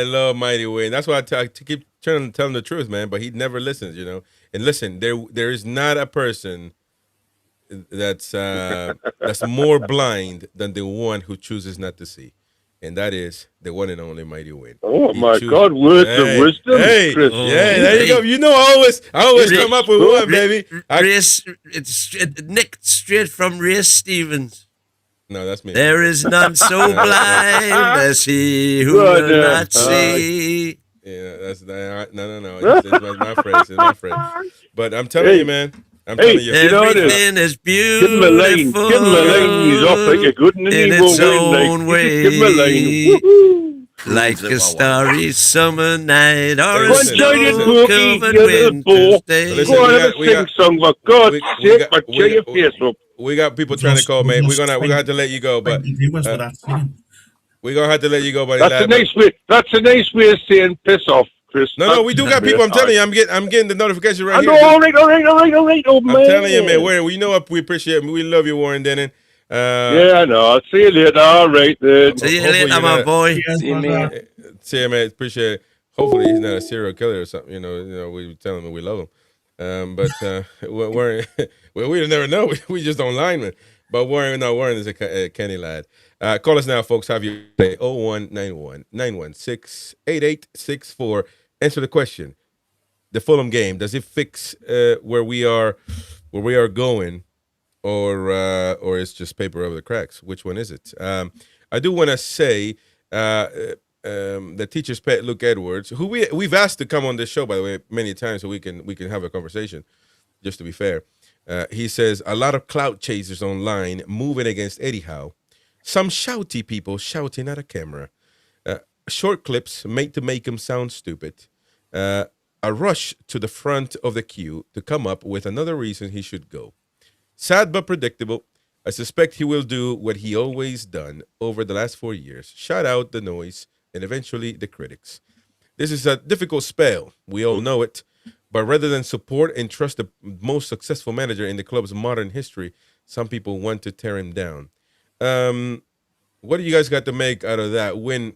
love Mighty Wayne. That's why I keep trying to tell him the truth, man, but he never listens, you know. And listen, there is not a person that's more blind than the one who chooses not to see, and that is the one and only Mighty Win. Oh my God! Words of wisdom, Chris. Yeah, there you go. You know, I always come up with one, baby. It's nicked straight from Ray Stevens. No, that's me. There is none so blind as he who will not see. Yeah, that's no. It's my phrase. It's my phrase. But I'm telling you, man. I'm telling you. Everything is beautiful. Give him a line. Give him a line. He's off like a good one. In its own way. Give him a line. Woo-hoo. Like a starry summer night or a One-sided snow-covered winter's day. Go on, have a sing song, for God's sake, but cheer your face up. We got people trying to call, mate. We're gonna have to let you go, but we're gonna have to let you go. But that's a nice way. That's a nice way of saying piss off, Chris. No, we do got people. I'm telling you, I'm getting the notification right here. All right. Oh man, I'm telling you, man. We know we appreciate. We love you, Warren Denon. Yeah, I know. I'll see you later. All right, then. See you later, my boy. See you, man. See you, man. Appreciate it. Hopefully, he's not a serial killer or something. You know, we tell him we love him. But Warren, well, we never know. We just don't lineman. But Warren is a Kenny lad. Call us now, folks. Have you say 0191-916-8864. Answer the question. The Fulham game, does it fix where we are going, or it's just paper over the cracks? Which one is it? I do want to say the teacher's pet, Luke Edwards, who we've asked to come on this show, by the way, many times, so we can have a conversation. Just to be fair, he says a lot of clout chasers online moving against Eddie Howe. Some shouty people shouting at a camera. Short clips made to make him sound stupid. A rush to the front of the queue to come up with another reason he should go. Sad but predictable. I suspect he will do what he always done over the last 4 years. Shout out the noise and eventually the critics. This is a difficult spell. We all know it. But rather than support and trust the most successful manager in the club's modern history, some people want to tear him down. What do you guys got to make out of that? Win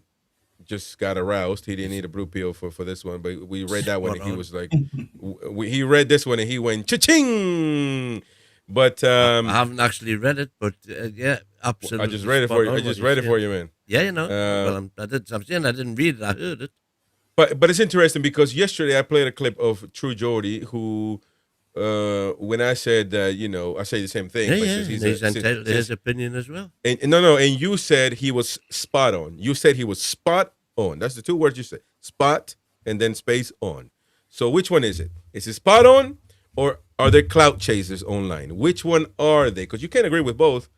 just got aroused. He didn't need a blue pill for this one, but we read that one and he was like, he read this one and he went cha-ching. But I haven't actually read it, but yeah, absolutely. I just read it for you. I just read it for you, man. Yeah, you know. Well, I'm saying I didn't read it. I heard it. But it's interesting because yesterday I played a clip of True Geordie who, when I said, I say the same thing. Yeah, he's entitled to his opinion as well. And you said he was spot on. You said he was spot on. That's the two words you said. Spot and then space on. So which one is it? Is it spot on or are there clout chasers online? Which one are they? Because you can't agree with both.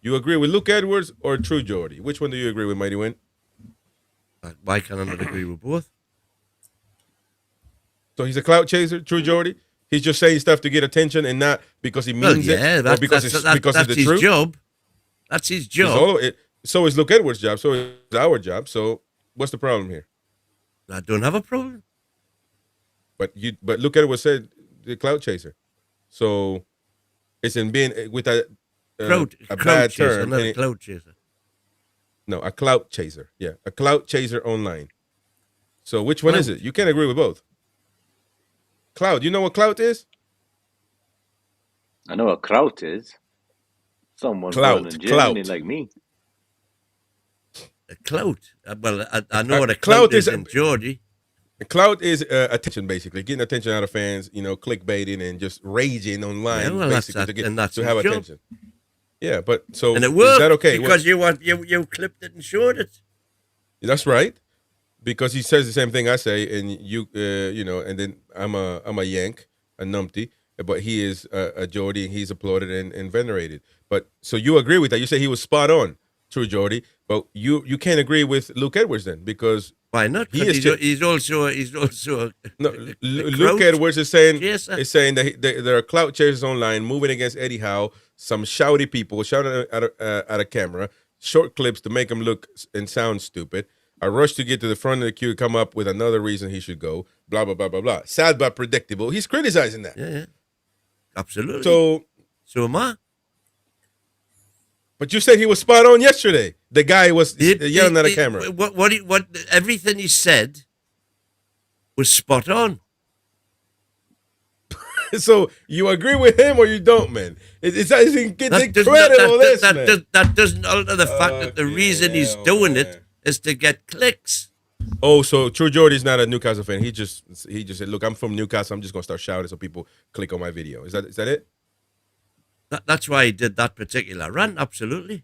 You agree with Luke Edwards or True Geordie? Which one do you agree with, Mighty Win? Why can't I not agree with both? So he's a clout chaser, True Geordie? He's just saying stuff to get attention and not because he means it or because it's the his truth? Job. That's his job. So is Luke Edwards' job. So is our job. So what's the problem here? I don't have a problem. But Luke Edwards said the clout chaser. So it's in being with a bad chaser, term. not a clout chaser. No, a clout chaser. Yeah, a clout chaser online. So which one is it? You can't agree with both. Clout. You know what clout is? I know what kraut is. Someone born in Germany like me. A clout. Well, I know what a clout is in Geordie. Clout is attention, basically getting attention out of fans. Clickbaiting and just raging online, basically to have attention. Yeah, but so and it worked, is that okay? Because you clipped it and showed it. That's right. Because he says the same thing I say, and and then I'm a Yank, a numpty, but he is a Geordie, and he's applauded and venerated. But so you agree with that? You say he was spot on, True Geordie, but you can't agree with Luke Edwards then because why not? He's also Luke Edwards is saying that there are clout chasers online moving against Eddie Howe, some shouty people shouting at a camera, short clips to make him look and sound stupid. A rush to get to the front of the queue, come up with another reason he should go, blah, blah, blah, blah, blah. Sad but predictable. He's criticizing that. Yeah. Absolutely. So am I. But you said he was spot on yesterday. The guy was yelling at a camera. What everything he said was spot on. So you agree with him or you don't, man? It's incredible, that doesn't alter the fact that the reason he's doing it is to get clicks. Oh, so True Geordie's not a Newcastle fan. He just said, "Look, I'm from Newcastle. I'm just gonna start shouting so people click on my video." Is that it? That's why he did that particular rant. Absolutely.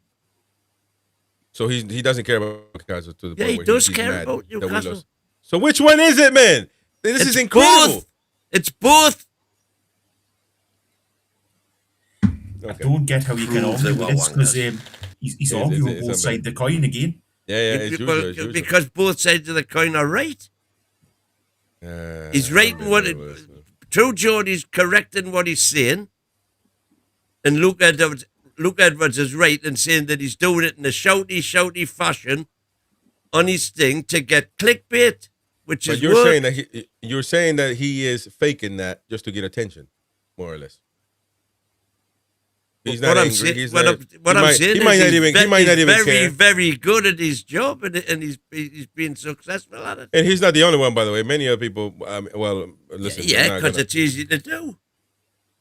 So he doesn't care about Newcastle to the point he where does he's care mad about that we Newcastle. lost. So which one is it, man? This is incredible. Both. It's both. I don't get how you can argue with this because he's arguing both sides of the coin again. Yeah, it's usual. Because both sides of the coin are right. He's writing True Geordie's correcting what he's saying, and Luke Edwards is right in saying that he's doing it in a shouty fashion on his thing to get clickbait, which is you're saying that he is faking that just to get attention, more or less. He's not angry. He's very good at his job, and he's been successful at it. And he's not the only one, by the way. Many other people. Listen. Yeah, because it's easy to do.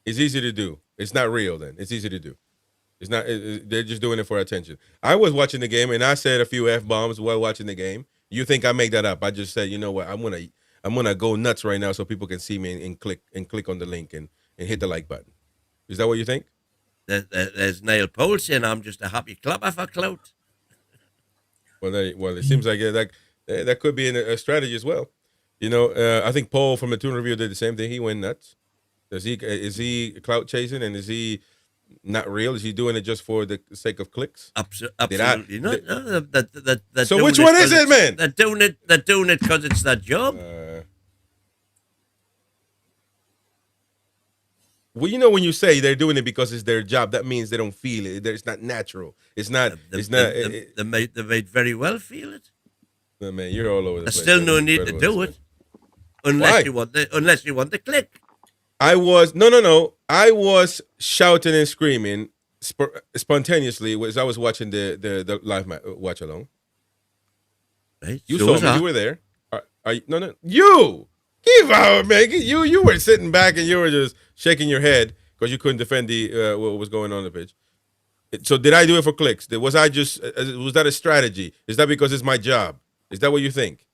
It's easy to do. It's not real. Then it's easy to do. It's not. They're just doing it for attention. I was watching the game, and I said a few f-bombs while watching the game. You think I make that up? I just said, you know what? I'm gonna go nuts right now so people can see me and click on the link and hit the like button. Is that what you think? There's Neil Pohl saying I'm just a happy clapper for clout. Well, it seems like that could be a strategy as well. You know, I think Paul from the Toon Review did the same thing. He went nuts. Is he clout chasing, and is he not real? Is he doing it just for the sake of clicks? Absolutely not. So which one is it, man? They're doing it because it's their job. Well, you know, when you say they're doing it because it's their job, that means they don't feel it. It's not natural. It's not. They might very well feel it. No, man, you're all over the place. There's still no need to do it, unless you want the click. I was shouting and screaming spontaneously as I was watching the live watch along. Right. You saw me. You were there. No. You. Give out, man. You were sitting back and you were just shaking your head because you couldn't defend what was going on the pitch. So did I do it for clicks? Was that a strategy? Is that because it's my job? Is that what you think?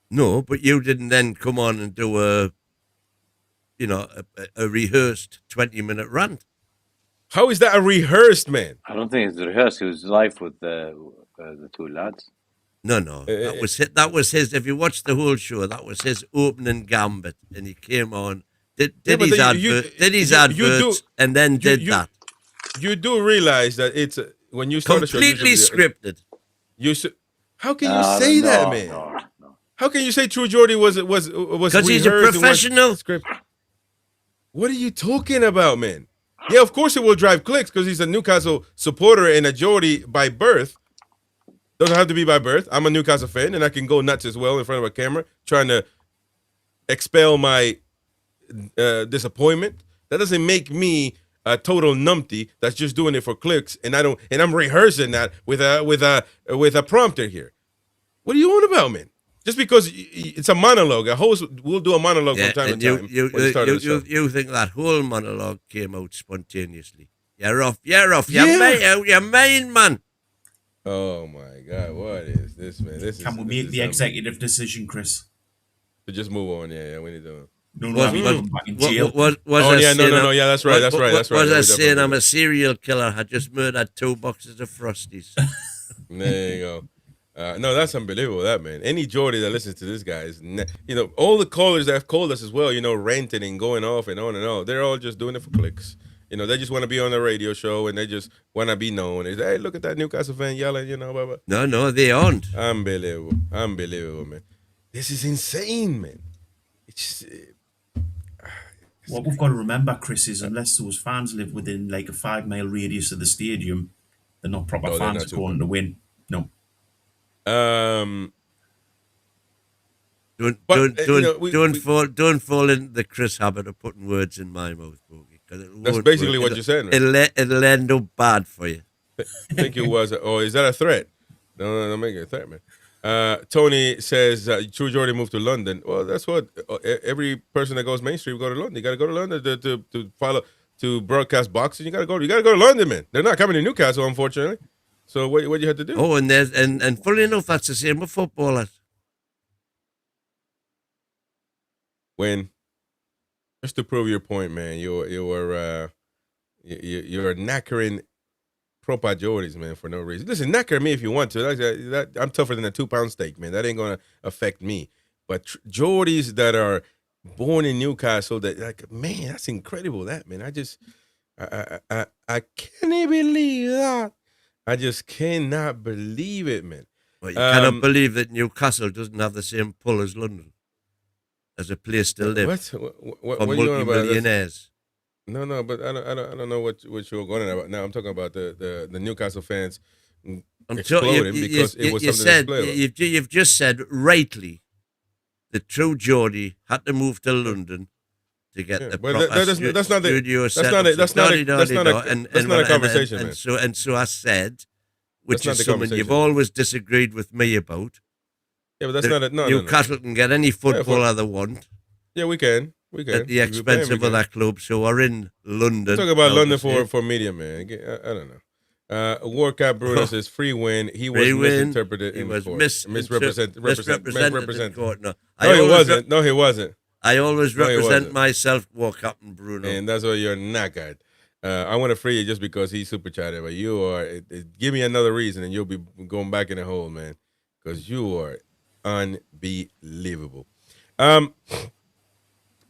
No, but you didn't then come on and do a rehearsed 20-minute rant. How is that a rehearsed, man? I don't think it's rehearsed. It was live with the two lads. No. That was his. If you watch the whole show, that was his opening gambit, and he came on, did his adverts, and then did that. You do realize that it's when you start completely a show, scripted. How can you say that, man? No. How can you say True Geordie was because he's a professional. What are you talking about, man? Yeah, of course it will drive clicks because he's a Newcastle supporter and a Geordie by birth. Doesn't have to be by birth. I'm a Newcastle fan, and I can go nuts as well in front of a camera trying to expel my disappointment. That doesn't make me a total numpty that's just doing it for clicks, and I'm rehearsing that with a prompter here. What are you on about, man? Just because it's a monologue, a host will do a monologue from time to time. You think that whole monologue came out spontaneously? You're off. You're main man. Oh my God! What is this, man? Can we make the executive decision, Chris? To just move on, yeah, we need to. No, back in jail. Yeah, that's right. Was I saying I'm a serial killer? I just murdered 2 boxes of Frosties. There you go. No, that's unbelievable, that, man. Any Geordie that listens to this guy is, all the callers that have called us as well, ranting and going off and on. They're all just doing it for clicks. They just want to be on a radio show and they just want to be known. They say, hey, look at that Newcastle fan yelling, blah, blah. No, they aren't. Unbelievable, man. This is insane, man. It's just... What we've got to remember, Chris, is unless those fans live within like a 5-mile radius of the stadium, they're not proper fans going to win. No. Don't fall into the Chris habit of putting words in my mouth, Bogey. That's basically what you said, man. It'll end up bad for you. I think it was. Is that a threat? No, don't make it a threat, man. Tony says, True Jordy moved to London. Well, that's what every person that goes mainstream go to London. You got to go to London to follow, to broadcast boxing. You got to go to London, man. They're not coming to Newcastle, unfortunately. So what you have to do? Oh, and fully enough, that's the same with footballers. When, just to prove your point, man, you're knackering proper Geordies, man, for no reason. Listen, knacker me if you want to. I'm tougher than a 2-pound steak, man. That ain't gonna affect me. But Geordies that are born in Newcastle, that like, man, that's incredible. That, man, I can't believe that. I just cannot believe it, man. Well, you cannot believe that Newcastle doesn't have the same pull as London as a place to live for multi-millionaires. No, but I don't know what you're going about now. I'm talking about the Newcastle fans exploding because it was something that exploded. You've just said rightly that True Geordie had to move to London to get the proper studio set up. That's not a conversation, man. So I said, which is something you've always disagreed with me about. Yeah, but that's not a Newcastle can get any footballer they want. Yeah, we can. At the expense of other clubs who are in London. Talk about London for media, man. I don't know. Warcap Bruno says free win. He was misinterpreted in court. Misrepresented in court. No, he wasn't. I always represent myself, Warcap and Bruno. And that's why you're not good. I want to free you just because he's super chatted, but you are. Give me another reason, and you'll be going back in the hole, man, because you are unbelievable.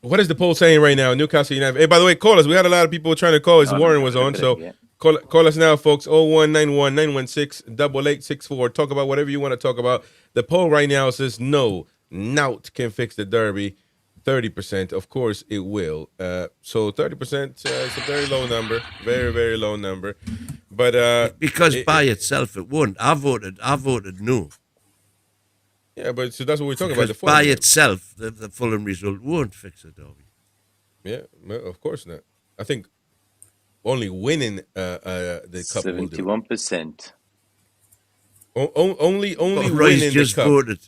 What is the poll saying right now? Newcastle United. Hey, by the way, call us. We had a lot of people trying to call us. Warren was on, so call us now, folks. 0191-916-8864. Talk about whatever you want to talk about. The poll right now says no, Nout can fix the derby. 30%. Of course, it will. So 30% is a very low number. Very, very low number. But because by itself it won't. I voted no. Yeah, but so that's what we're talking about. The Fulham by itself, the Fulham result won't fix the derby. Yeah, of course not. I think only winning the cup 71%. Only winning the cup. Voted.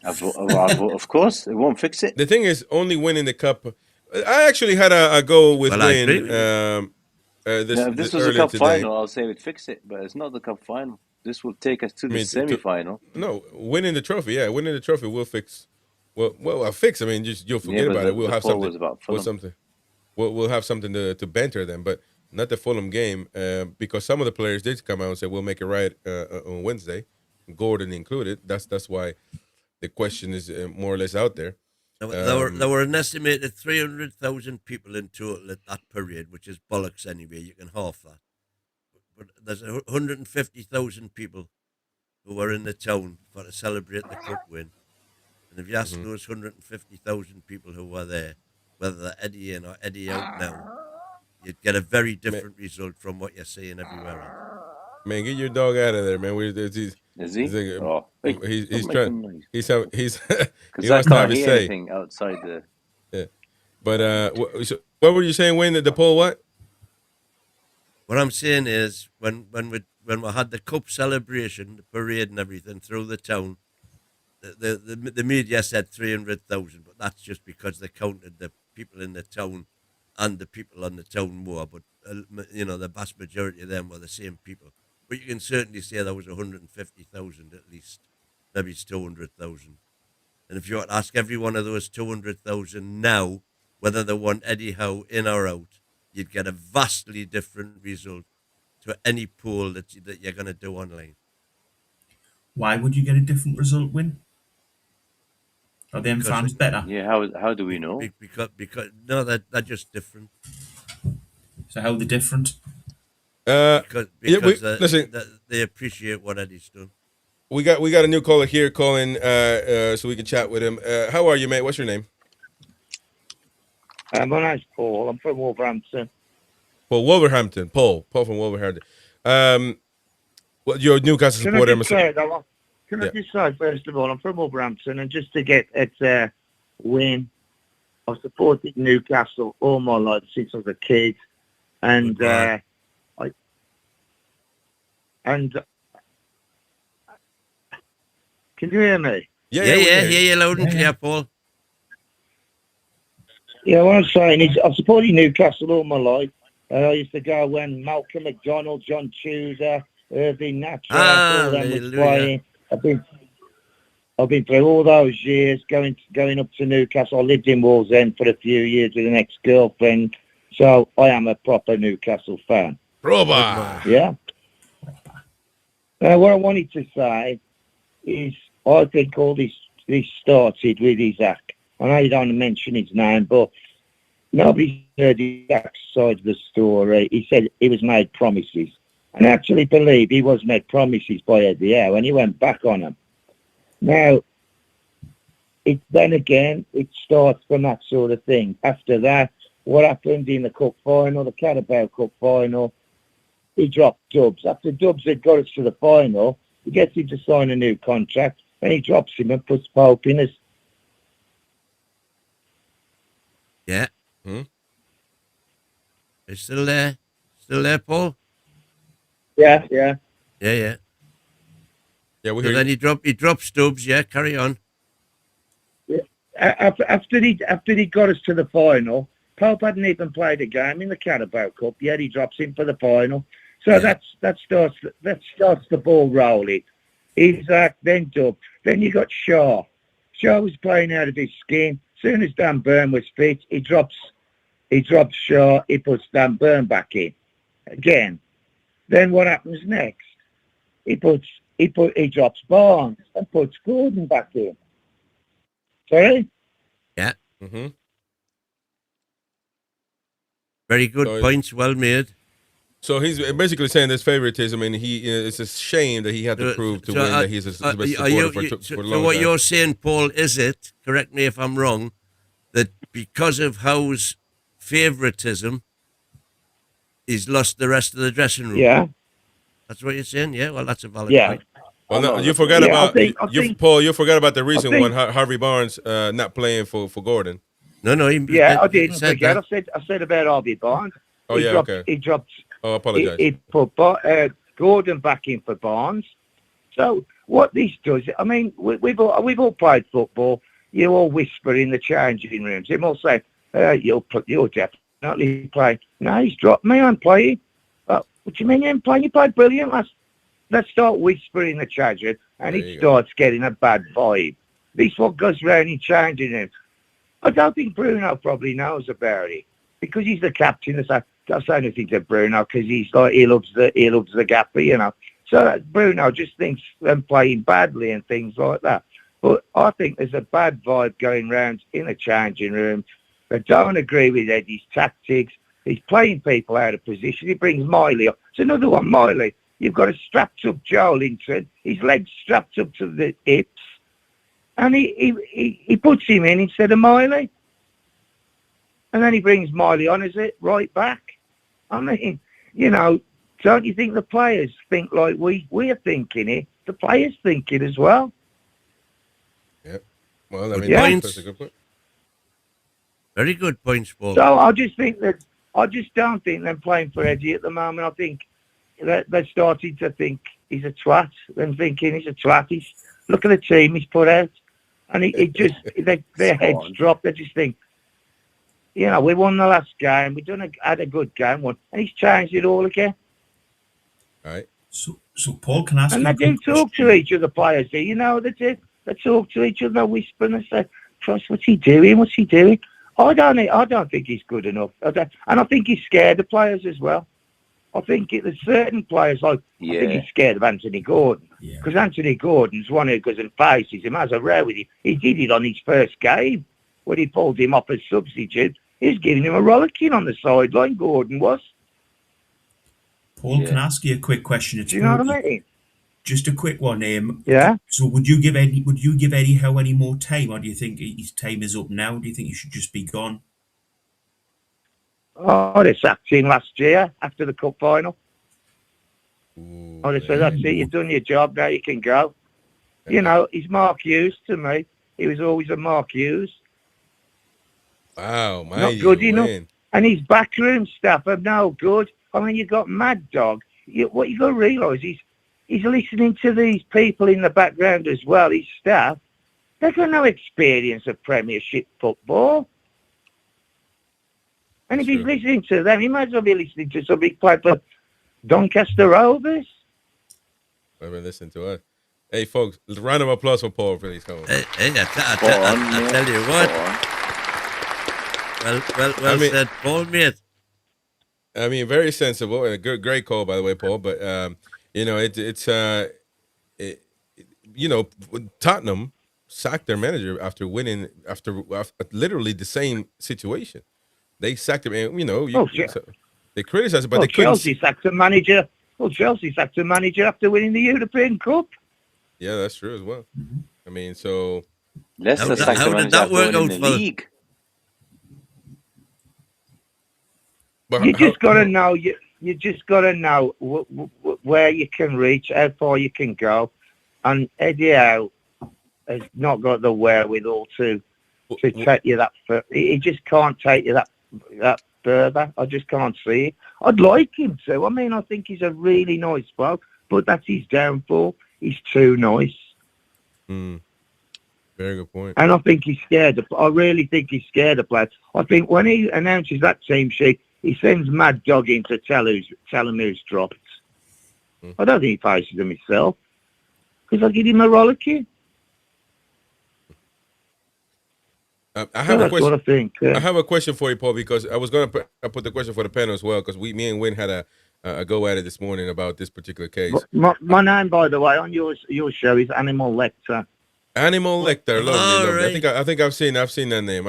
Of course, it won't fix it. The thing is, only winning the cup. I actually had a go with win. If this was a cup final, I'll say we'd fix it, but it's not the cup final. This will take us to the semi-final. No, winning the trophy. Yeah, winning the trophy will fix. Well, I'll fix. I mean, just you'll forget about it. We'll have something. We'll have something to banter them, but not the Fulham game because some of the players did come out and say we'll make it right on Wednesday, Gordon included. That's why the question is more or less out there. There were an estimated 300,000 people in total at that parade, which is bollocks anyway. You can half that. But there's 150,000 people who were in the town to celebrate the cup win. And if you ask those 150,000 people who were there, whether they're Eddie in or Eddie out now, you'd get a very different result from what you're seeing everywhere else. Man, get your dog out of there, man. Is he? He's trying. He wants to have his say. Anything outside the. Yeah, but what were you saying, Wayne? The poll, what? What I'm saying is, when we had the cup celebration, the parade and everything through the town, the media said 300,000, but that's just because they counted the people in the town and the people on the town more. But the vast majority of them were the same people. But you can certainly say there was 150,000 at least, maybe it's 200,000. And if you were to ask every one of those 200,000 now whether they want Eddie Howe in or out, you'd get a vastly different result to any poll that you're going to do online. Why would you get a different result, Win? Are them fans better? Yeah, how do we know? Because no, they're just different. So how they're different? Because they appreciate what Eddie's done. We got a new caller here calling, so we can chat with him. How are you, mate? What's your name? My name's Paul. I'm from Wolverhampton. Paul from Wolverhampton. Well, you're a Newcastle supporter. Can I just say, first of all, I'm from Wolverhampton, and just to get at win, I've supported Newcastle all my life since I was a kid, and Can you hear me? Yeah, hear you loud and clear, Paul. Yeah, what I'm saying is I've supported Newcastle all my life. I used to go when Malcolm McDonald, John Tudor, Irving Nattrath, all them was playing. I've been through all those years going up to Newcastle. I lived in Wallsend for a few years with an ex-girlfriend, so I am a proper Newcastle fan. Roba. Yeah. What I wanted to say is I think all this started with Isaac. I know you don't mention his name, but nobody's heard Isaac's side of the story. He said he was made promises. And I actually believe he was made promises by Eddie Howe, and he went back on them. Now, then again, it starts from that sort of thing. After that, what happened in the Cup final, the Carabao Cup final, he dropped Dubs. After Dubs had got us to the final, he gets him to sign a new contract, and he drops him and puts Pope in as... Yeah. It's still there? Still there, Paul? Yeah. Yeah. Yeah, we hear then you. he drops Stubbs. Yeah, carry on. Yeah. After he got us to the final, Pope hadn't even played a game in the Carabao Cup, yet he drops him for the final. So that starts the ball rolling. Isaac, then Dub. Then you got Shaw. Shaw was playing out of his skin. As soon as Dan Burn was fit, he drops Shaw, he puts Dan Burn back in. Again. Then what happens next? He drops Barnes and puts Gordon back in. Sorry? Yeah. Mm-hmm. Very good points, well made. So he's basically saying there's favoritism, and it's a shame that he had to prove to win that he's the best supporter for a long So what time. you're saying, Paul, is it, correct me if I'm wrong, that because of Howe's favoritism, he's lost the rest of the dressing room? Yeah. That's what you're saying? Yeah, well, that's a valid point. Well, no, you forgot about Paul. You forgot about the reason when Harvey Barnes not playing for Gordon. No, I didn't forget. I said about Harvey Barnes. Oh, okay. He dropped. Oh, I apologize. He put Gordon back in for Barnes. So what this does, I mean, we've all played football. You all whisper in the changing rooms. They all say, "You'll definitely play." No, he's dropped me. I'm playing. What do you mean you ain't playing? You played brilliant. Let's start whispering in the changing, and it starts getting a bad vibe. This is what goes round in changing rooms. I don't think Bruno probably knows about it because he's the captain. Don't say anything to Bruno because he loves the gaffer, you know. So Bruno just thinks them playing badly and things like that. But I think there's a bad vibe going round in the changing room. I don't agree with Eddie's tactics. He's playing people out of position. He brings Miley up. It's another one, Miley. You've got a strapped-up Joelinton. His legs strapped up to the hips. And he puts him in instead of Miley. And then he brings Miley on as it right back. I mean, you know, don't you think the players think like we're thinking it? The players think it as well. Yep. Well, I mean, that's a good point. Very good points, Paul. So I just don't think they're playing for Eddie at the moment. I think they're starting to think he's a twat. They're thinking he's a twat. Look at the team he's put out. And their heads drop. They just think, you know, we won the last game. Had a good game, and he's changed it all again. All right. So Paul, can I ask you? And they do talk to each other, players. You know, they do. They talk to each other, they whisper, and they say, "Trust, what's he doing? What's he doing?" I don't think he's good enough. And I think he's scared of players as well. I think there's certain players I think he's scared of Anthony Gordon because Anthony Gordon's one who goes and faces him, has a row with him. He did it on his first game when he pulled him off as substitute. He was giving him a rollicking on the sideline. Gordon was. Paul, can I ask you a quick question? Do you know what I mean? Just a quick one. Yeah. So would you give Eddie Howe any more time, or do you think his time is up now? Do you think he should just be gone? Oh, they sacked him last year after the cup final. They said, "That's it. You've done your job. Now you can go." You know, he's Mark Hughes to me. He was always a Mark Hughes. Wow, not good enough. And his backroom staff are no good. I mean, you got Mad Dog. What you got to realise is he's listening to these people in the background as well, his staff. They've got no experience of Premiership football. And if he's listening to them, he might as well be listening to some big played for Doncaster Rovers. I've been listening to us. Hey, folks, round of applause for Paul for these comments. Hey, I tell you what. Well said, Paul, mate. I mean, very sensible and a great call, by the way, Paul. But Tottenham sacked their manager after winning after literally the same situation. They sacked him, and they criticized him, but they couldn't. Chelsea sacked a manager. Well, Chelsea sacked a manager after winning the European Cup. Yeah, that's true as well. I mean, so Leicester sacked a manager after winning the league. But you just got to know. You just got to know where you can reach, how far you can go, and Eddie Howe has not got the wherewithal to take you that far. He just can't take you that further. I just can't see it. I'd like him to. I mean, I think he's a really nice bloke, but that's his downfall. He's too nice. Very good point. And I think he's scared. I really think he's scared of players. I think when he announces that team sheet, he sends Mad Dog in to tell him who's dropped. I don't think he faces them himself, because I'll give him a rollicky. I have a question. What I think. I have a question for you, Paul, because I was going to put the question for the panel as well, because me and Wynn had a go at it this morning about this particular case. My name, by the way, on your show is Animal Lecter. Animal Lecter, lovely. Right. I think I've seen that name.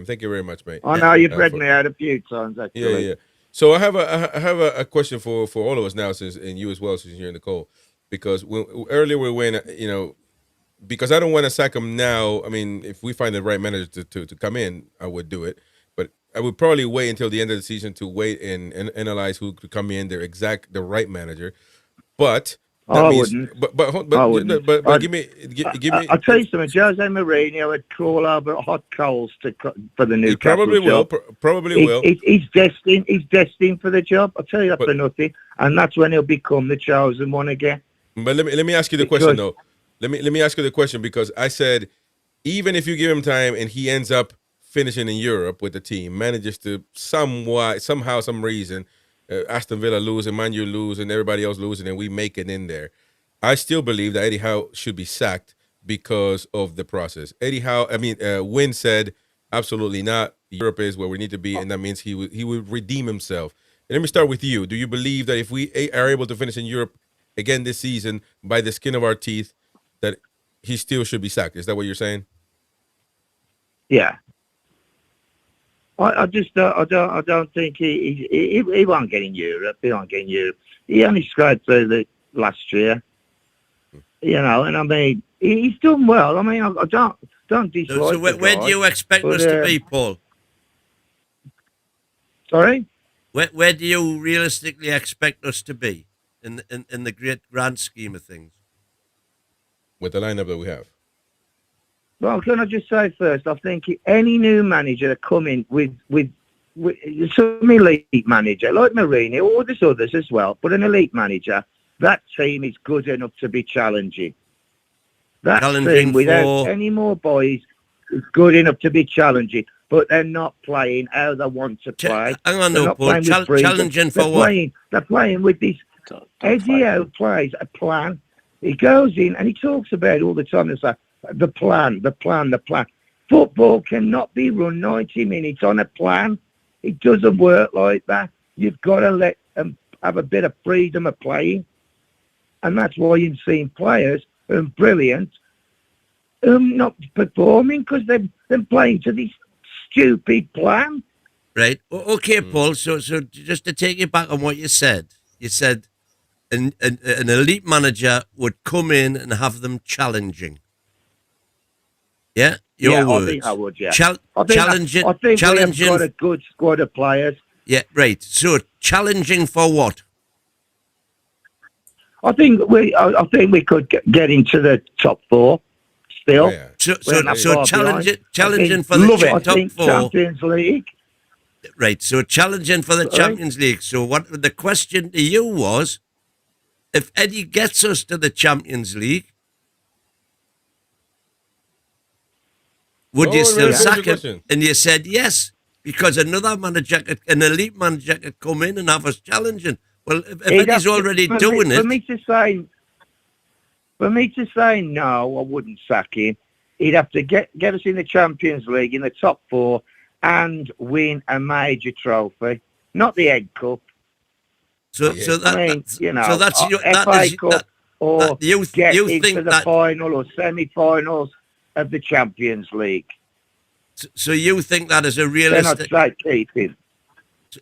Thank you very much, mate. I know you've read me out a few times, actually. Yeah. So I have a question for all of us now, and you as well, since you're in the call, because earlier we went, because I don't want to sack him now. I mean, if we find the right manager to come in, I would do it. But I would probably wait until the end of the season to wait and analyze who could come in, the right manager. But that means, but give me. I'll tell you something. Jose Mourinho would crawl over hot coals for the Newcastle job. Probably will. He's destined. He's destined for the job. I'll tell you that for nothing. And that's when he'll become the chosen one again. But let me ask you the question though. Let me ask you the question, because I said, even if you give him time and he ends up finishing in Europe with the team, manages to somehow, some reason, Aston Villa lose and Man U lose and everybody else losing, and we make it in there, I still believe that Eddie Howe should be sacked because of the process. Wynn said, absolutely not. Europe is where we need to be, and that means he would redeem himself. And let me start with you. Do you believe that if we are able to finish in Europe again this season by the skin of our teeth, that he still should be sacked? Is that what you're saying? Yeah. I don't think he won't get in Europe. He won't get in Europe. He only scraped through the last year. And I mean, he's done well. I mean, I don't dislike. So where do you expect us to be, Paul? Sorry? Where do you realistically expect us to be in the great grand scheme of things? With the lineup that we have. Well, can I just say first, I think any new manager that come in with some elite manager, like Mourinho, or there's others as well, but an elite manager, that team is good enough to be challenging. That team, without any more boys, is good enough to be challenging, but they're not playing how they want to play. Hang on, no, Paul. Challenging for what? They're playing with this. Eddie Howe plays a plan. He goes in and he talks about it all the time. It's like, the plan. Football cannot be run 90 minutes on a plan. It doesn't work like that. You've got to let them have a bit of freedom of playing. And that's why you've seen players who are brilliant not performing because they're playing to this stupid plan. Right. Okay, Paul. So just to take you back on what you said an elite manager would come in and have them challenging. Yeah, your words. I think I would. Yeah, challenging. I think we've got a good squad of players. Yeah, right. So challenging for what? I think we could get into the top four still. Oh, yeah. So challenging for the top four. Champions League. Right. So challenging for the Champions League. So what the question to you was? if Eddie gets us to the Champions League, would you still sack him? And you said yes, because another manager, an elite manager, could come in and have us challenging. Well, if Eddie's already doing it, for me to say no, I wouldn't sack him. He'd have to get us in the Champions League in the top 4 and win a major trophy, not the Egg Cup. So that's your FA Cup or you get think into the final or semi-finals of the Champions League. So you think that is a realistic? Then I'd say keep him.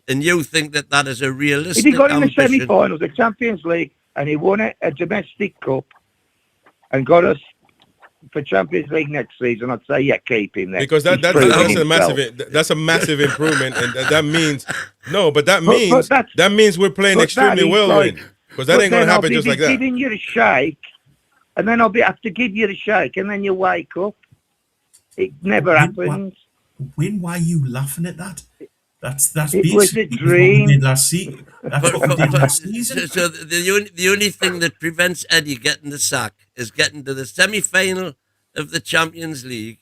And you think that is a realistic? If he got in the ambition? semi-finals, the Champions League, and he won a domestic cup and got us for Champions League next season, I'd say keep him there. Because that's a massive improvement, and that means that means we're playing extremely well. Because that ain't gonna happen just like that. Giving you a shake, and then I'll have to give you the shake, and then you wake up. It never happens. Why are you laughing at that? That's it was a dream. What we did last season. That's what we did last season. So the only thing that prevents Eddie getting the sack is getting to the semi-final of the Champions League,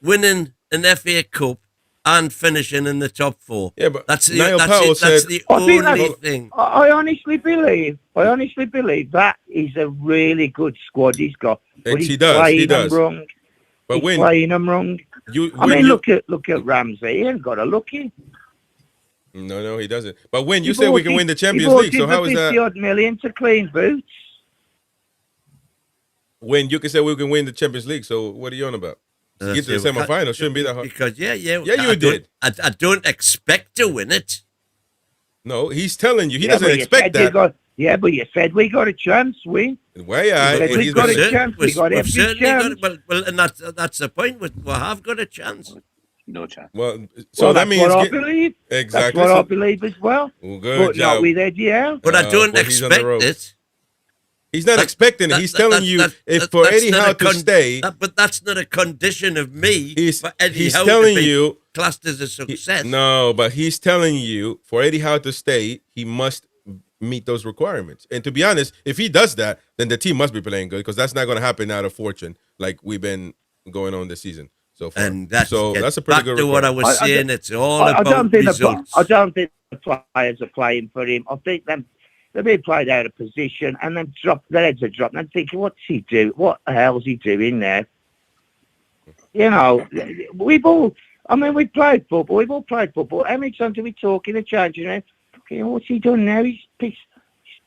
winning an FA Cup, and finishing in the top 4. Yeah, but that's the only thing. I honestly believe that is a really good squad he's got. But he's playing them wrong. But he's playing them wrong. Look at Ramsey. He ain't got a lucky. No, he doesn't. But when you say we can win the Champions League, so how is that? 50-odd million to clean boots. When you can say we can win the Champions League, so what are you on about? Get to the semi-final shouldn't be that hard. Because you did. I don't expect to win it. No, he's telling you he doesn't expect that. But you said we got a chance. We got a chance. We got every chance. Well, and that's the point. We have got a chance. No chance. Well, so that means I believe. Exactly. That's what I believe as well. Well, good but job. not with Eddie Howe. But I don't expect it. He's not expecting it. He's telling you if for Eddie Howe to stay. But that's not a condition of me. For Eddie Howe telling to be you classed as a success. No, but he's telling you for Eddie Howe to stay, he must meet those requirements. And to be honest, if he does that, then the team must be playing good because that's not going to happen out of fortune like we've been going on this season so far. And that's a pretty good to what I was saying. It's all about results. I don't think the players are playing for him. I think they're being played out of position and then their heads are dropping and thinking, what's he doing? What the hell's he doing there? We've played football. We've all played football. How many times do we talk in the changing room? What's he done now? He's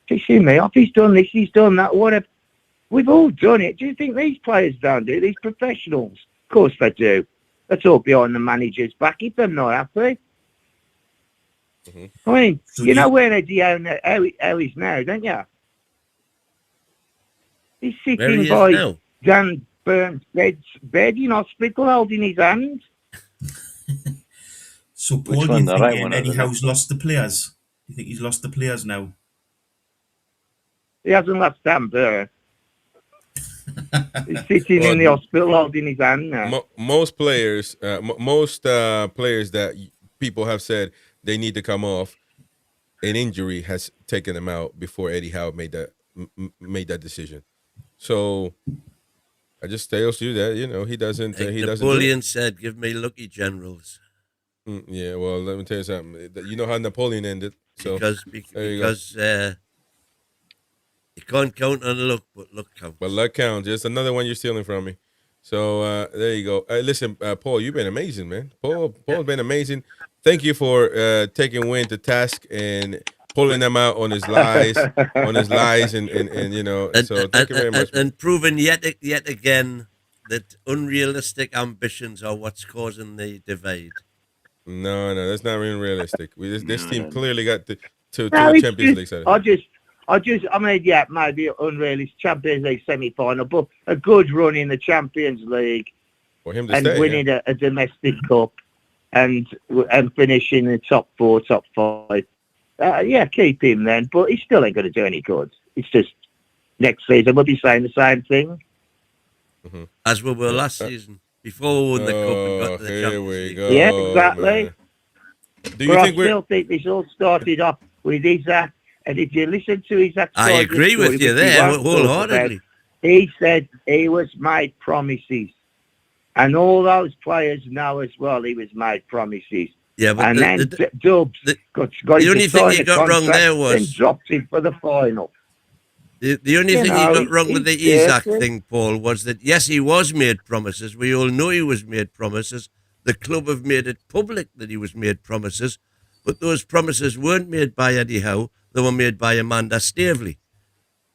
pissing me off. He's done this, he's done that, whatever. We've all done it. Do you think these players don't do it? These professionals? Of course they do. That's all behind the manager's back if they're not happy. I mean, you know where Eddie Howe is now, don't you? He's sitting by Dan Burns' bed in hospital holding his hand. So, Paul, do you think Eddie Howe's lost the players? Do you think he's lost the players now? He hasn't lost Dan Burns. He's sitting in the hospital holding his hand now. Most players that people have said they need to come off, an injury has taken them out before Eddie Howe made that decision. So I just tells you that he doesn't. Napoleon said, "Give me lucky generals." Yeah, well, let me tell you something. You know how Napoleon ended. So because you can't count on luck, but luck counts. But luck counts. Just another one you're stealing from me. So there you go. Listen, Paul, you've been amazing, man. Paul's been amazing. Thank you for taking Wayne to task and pulling them out on his lies, and so thank you very much. And proving yet again that unrealistic ambitions are what's causing the divide. No, that's not even realistic. This team clearly got to Champions League side. Maybe unrealistic Champions League semi-final, but a good run in the Champions League for him to and stay, winning a domestic cup and finishing in the top 4, top 5. Keep him then, but he still ain't going to do any good. It's just next season we'll be saying the same thing. As we were last season, before we won the cup and got to the Champions League. Go, yeah, exactly. Man. I still think this all started off with his And if you listen to his side I of the agree story, with you which we there won't talk wholeheartedly. about, he said he was made promises. And all those players know as well he was made promises. Yeah, but and then Dubs got him only to thing sign he the got wrong contract, there was- then dropped him for the final. The only You thing know, he got wrong with the he's Isaac dirty. thing, Paul, was that yes, he was made promises. We all know he was made promises. The club have made it public that he was made promises, but those promises weren't made by Eddie Howe. They were made by Amanda Stavely,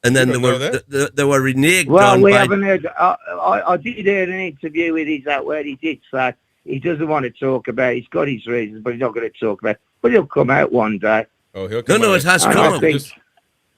and then they were reneged Well, on we by. haven't heard. I did hear an interview with Isaac where he did say he doesn't want to talk about it. He's got his reasons, but he's not going to talk about it. But he'll come out one day. Oh, he'll come out. No, it has And come I out. think-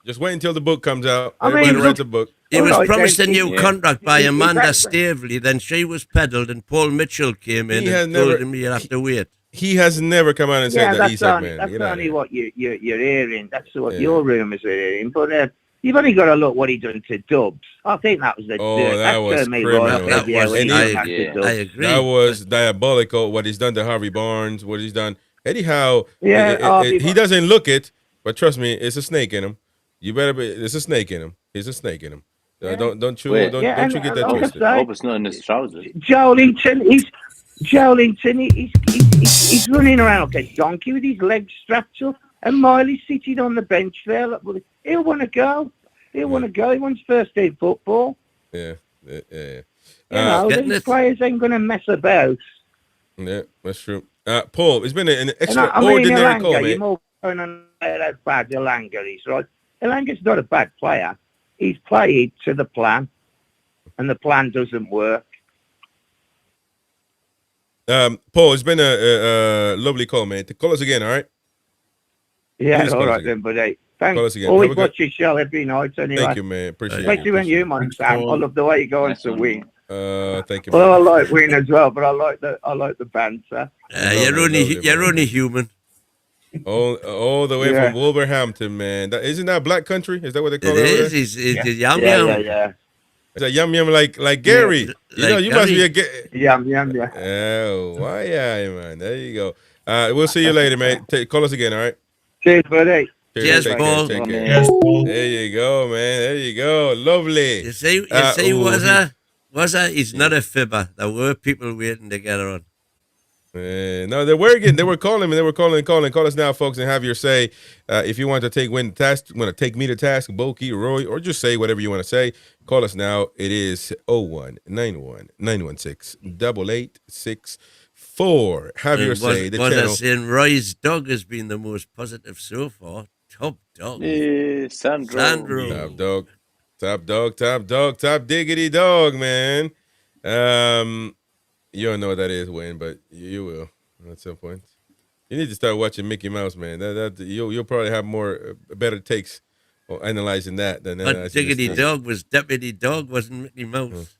Just wait until the book comes out. I mean, Everybody look- writes a book. He was Alright, promised a then, new yeah. contract by He- he- Amanda that- Stavely, then she was peddled, and Paul Mitchell came in He has and told never- him he'd have to wait. He has never come out and said that that's Isaac, only, man. that's Get out of only here. what you're hearing. That's what Yeah. your rumours are hearing. But you've only got to look what he done to Dubs. I think that was the Oh, that was turned me criminal. right off. That Yeah, was- when he I- done that to yeah. Dubs. I agree. That was diabolical. What he's done to Harvey Barnes, what he's done. Eddie Howe, Yeah, he doesn't look it, but trust me, it's a snake in him. You better be. There's a snake in him. He's a snake in him. Yeah. Don't you Wait. don't Yeah, you and- get that and twisted. like I I say, hope it's not in his trousers. Joelinton, he's running around like a donkey with his legs strapped up, and Miley's sitting on the bench there. Look, he'll want to go. He'll want to go. He wants first team football. Yeah. You know, Getting these it. players ain't going to mess about. Yeah, that's true. Paul, it's been an And I mean, extraordinary call, Elanga, mate. you're more going on about how bad Elanga is, right? Elanga's not a bad player. He's played to the plan, and the plan doesn't work. Paul, it's been a lovely call, mate. Call us again, all right? Yeah, Please all call us right again. then, buddy. Thanks. Call us again. Always Have a watch your show every night, anyway. Thank you, man. Appreciate it. Especially when you, man, Sam. I love the way you go on to win. Thank you. Well, I like win as well, but I like the banter. You're only human. All the way Yeah. from Wolverhampton, man. Isn't that black country? Is that what they call It it? over is. there? It's yum Yeah, yum. yeah, yeah. It's a yum yum like Gary. like You must be a Gary. Yum, yum, yeah. Oh, why, yeah, man. There you go. We'll see you later, mate. Call us again, all right? Cheers, buddy. Cheers, Take Paul. Care, take care. Yes, Paul. There you go, man. There you go. Lovely. You see, ooh, he's not a fibber. There were people waiting to get her on. No, they were calling me. They were calling. Call us now, folks, and have your say. If you want to take Win to task, want to take me to task, Boki, Roy, or just say whatever you want to say, call us now. It is 0191-916-8864. Have your say. The was I channel. saying Roy's dog has been the most positive so far? Top dog. Sandro. Top dog, top diggity dog, man. You don't know what that is, Wayne, but you will at some point. You need to start watching Mickey Mouse, man. You'll probably have more better takes on analyzing that than But analyzing Diggity this. Dog was Deputy Dog, wasn't Mickey Mouse.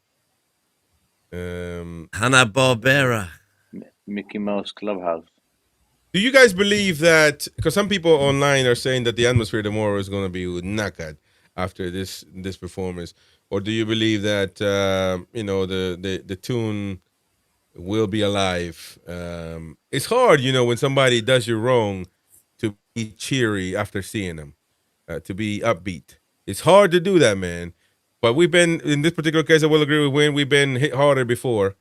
Hanna-Barbera. Mickey Mouse Clubhouse. Do you guys believe that? Because some people online are saying that the atmosphere tomorrow is going to be knackered after this performance, or do you believe that the tune will be alive? It's hard, when somebody does you wrong, to be cheery after seeing them, to be upbeat. It's hard to do that, man. But we've been, in this particular case, I will agree with Wayne, we've been hit harder before.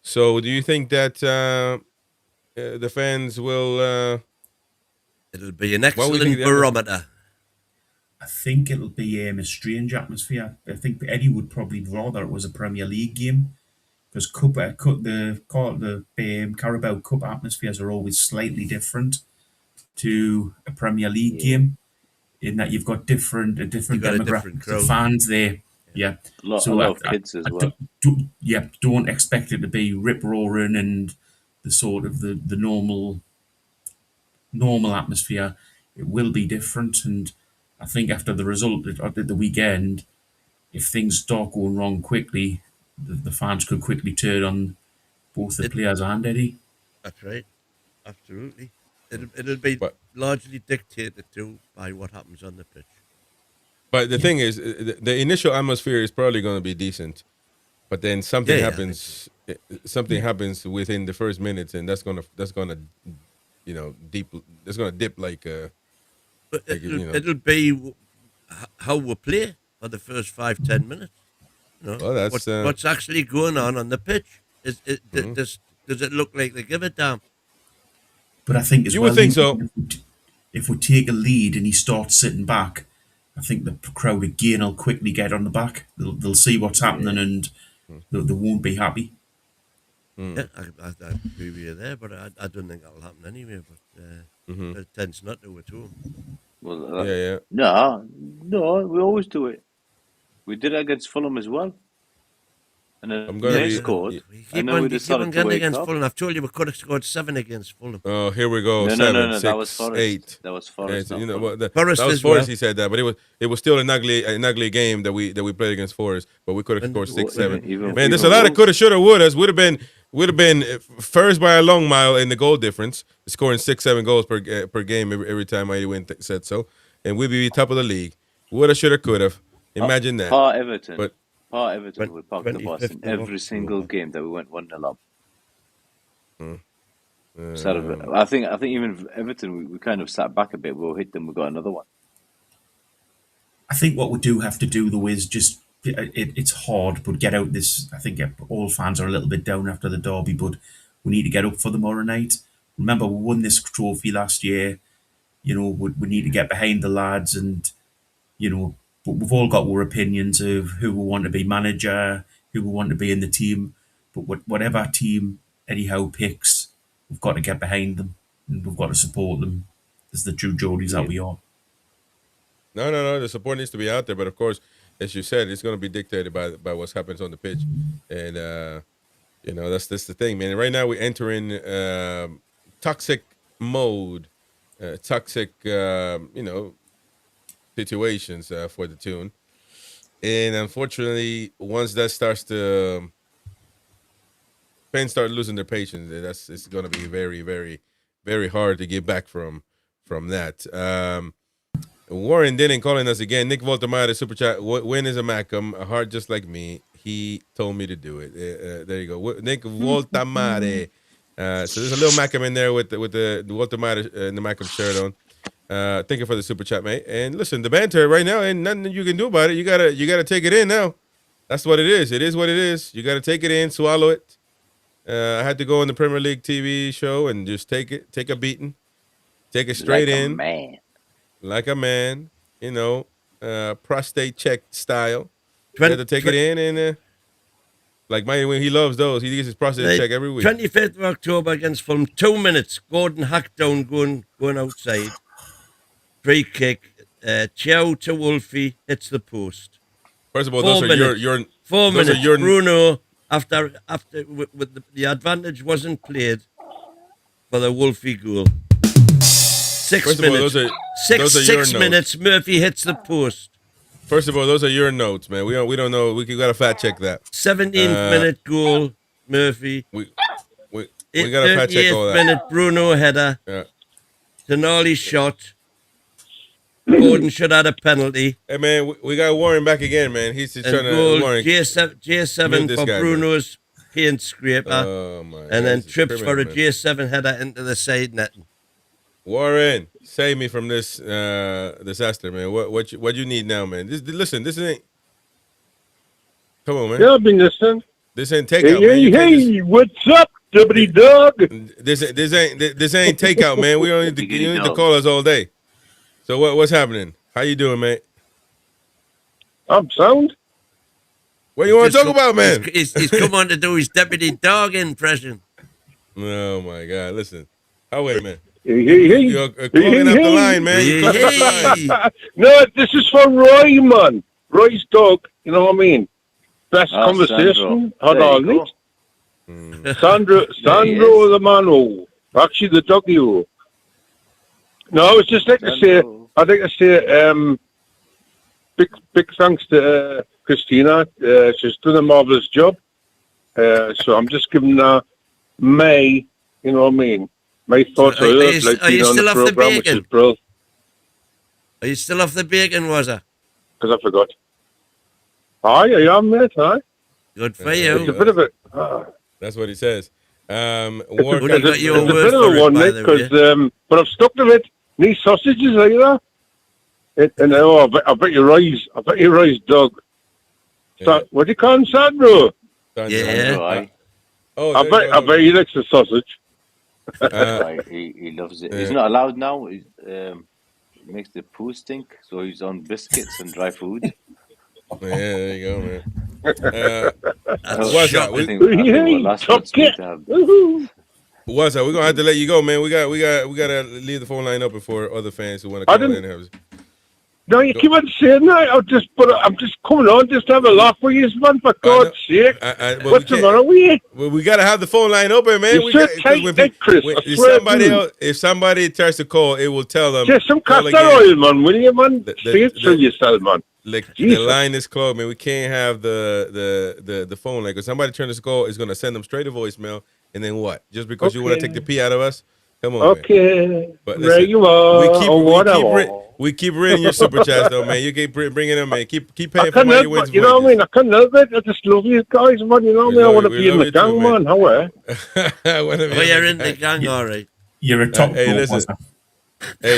So do you think that the fans will... It'll be an excellent barometer. I think it'll be a strange atmosphere. I think Eddie would probably rather it was a Premier League game, because the Carabao Cup atmospheres are always slightly different to a Premier League game, in that you've got a different demographic of fans there. Yeah, a lot of kids as well. Don't expect it to be rip roaring and the sort of the normal atmosphere. It will be different, and I think after the result at the weekend, if things start going wrong quickly, the fans could quickly turn on both the players and Eddie. That's right. Absolutely. It'll be largely dictated to by what happens on the pitch. But the thing is, the initial atmosphere is probably going to be decent, but then something happens. Something happens within the first minutes, and that's gonna dip like. It'll be how we play for the first 5-10 minutes. You know, Well, that's what's actually going on the pitch. Does it look like they give a damn? But I think as You well, would think so. if we take a lead and he starts sitting back, I think the crowd again will quickly get on the back. They'll see what's happening and they won't be happy. Yeah, I agree with you there, but I don't think that'll happen anyway. But it tends not to at all. Well, yeah. No, we always do it. We did it against Fulham as well. And then they scored. You And keep then on we decided to getting wake against up. Fulham. I've told you we could have scored 7 against Fulham. Oh, here we go. No, 7, no, 6, that was Forest. 8. That was Forest. Yeah, not what, Forest that was as Forest. well. He said that, but it was still an ugly game that we played against Forest. But we could have scored 6, 7. Man, there's a lot of coulda, shoulda, wouldas. Would have been first by a long mile in the goal difference, scoring 6, 7 goals per game every time Mighty Win said so, and we'd be top of the league. Woulda, shoulda, could have. Imagine that. Everton. But Everton would park the bus in every single game that we went 1-0 up. I think even Everton, we kind of sat back a bit. We'll hit them. We got another one. I think what we do have to do though is just it's hard, but get out this. I think all fans are a little bit down after the derby, but we need to get up for tomorrow night. Remember, we won this trophy last year. You know, we need to get behind the lads, and you know, but we've all got our opinions of who we want to be manager, who we want to be in the team. But whatever team Eddie Howe picks, we've got to get behind them, and we've got to support them as the true Geordies that we are. No. The support needs to be out there, but of course, as you said, it's going to be dictated by what happens on the pitch, and you know that's the thing, man. Right now we're entering toxic mode, toxic situations for the Toon, and unfortunately, once that starts to fans start losing their patience, it's going to be very, very, very hard to get back from that. Warren Denning calling us again. Nick Voltamare, super chat. Win is a Macam, a heart just like me. He told me to do it. There you go, Nick Voltamare. So there's a little Macam in there with the Voltamare and the Macam shirt on. Thank you for the super chat, mate. And listen, the banter right now ain't nothing you can do about it. You gotta take it in now. That's what it is. It is what it is. You gotta take it in, swallow it. I had to go on the Premier League TV show and just take a beating, take it straight like in. A man. Like a man, you know, prostate check style. You have to take it in and like Mighty Win, he loves those. He gets his prostate check every week. 25th of October against Fulham, 2 minutes. Gordon Hackdown going outside. Free kick. Chow to Wolfie hits the post. First of all, those are your 4 minutes. Bruno, after with the advantage wasn't played for the Wolfie goal. 6 minutes. All, six minutes. Murphy hits the post. First of all, those are your notes, man. We don't know. We got to fact check that. 17th minute goal, Murphy. We got to fact check all that. 38th minute Bruno header. Yeah. Denali shot. Gordon should have had a penalty. Hey man, we got Warren back again, man. He's just trying to Warren. J7 for guy, Bruno's paint scraper. Oh my! And then trips for a J7 header into the side netting. Warren, save me from this disaster, man. What you need now, man? Listen, this ain't. Come on, man. Yeah, I've been listening. This ain't takeout, man. Hey, what's up, Dibbity Dog? This ain't takeout, man. We don't need to. You need to call us all day. So what's happening? How you doing, mate? I'm sound. What you want to talk about, man? He's come on to do his Deputy Dog impression. Oh my God! Listen, wait a minute. Hey. You're calling up the line, man. No, this is for Roy, man. Roy's dog. You know what I mean? Best conversation had all night. Sandro the man who actually the doggy who. No, I was just like to say. I'd like to say big thanks to Christina. She's done a marvelous job. So I'm just giving her my, you know what I mean, my thoughts on her. Are you still off the bacon? Brilliant. Are you still off the bacon, was I? Because I forgot. Aye, I am, mate. Aye. Good for you. It's a bit of it. That's what he says. It's a bit of a one, mate. But I've stuck to it. These sausages, like that. I bet you rise dog. Yeah. What do you call him, Sandro? Yeah. I bet he likes the sausage. He loves it. He's not allowed now. He makes the poo stink, so he's on biscuits and dry food. Yeah, there you go, man. What's that? I think we're last month's to have. What's that? We're gonna have to let you go, man. We gotta leave the phone line open for other fans who want to call in and have. No, you keep on saying that. I'm just coming on just to have a laugh with you, man. For God's sake, what's the matter with you? Well, we gotta have the phone line open, man. You're so tight, Chris. If somebody tries to call, it will tell them. Just some castor oil, man. Will you, man? Say it through yourself, man. The line is closed, man. We can't have the phone line because somebody trying to call is gonna send them straight to voicemail, and then what? Just because you want to take the pee out of us? Come on, man. But listen, there you are. We keep reading your super chats, though, man. You keep bringing them, man. Keep paying for money wins. You know what I mean? I can't help it. I just love you guys, man. You know what I mean? I want to be in the gang, man. How are you're in the gang, all right. You're a top. Hey,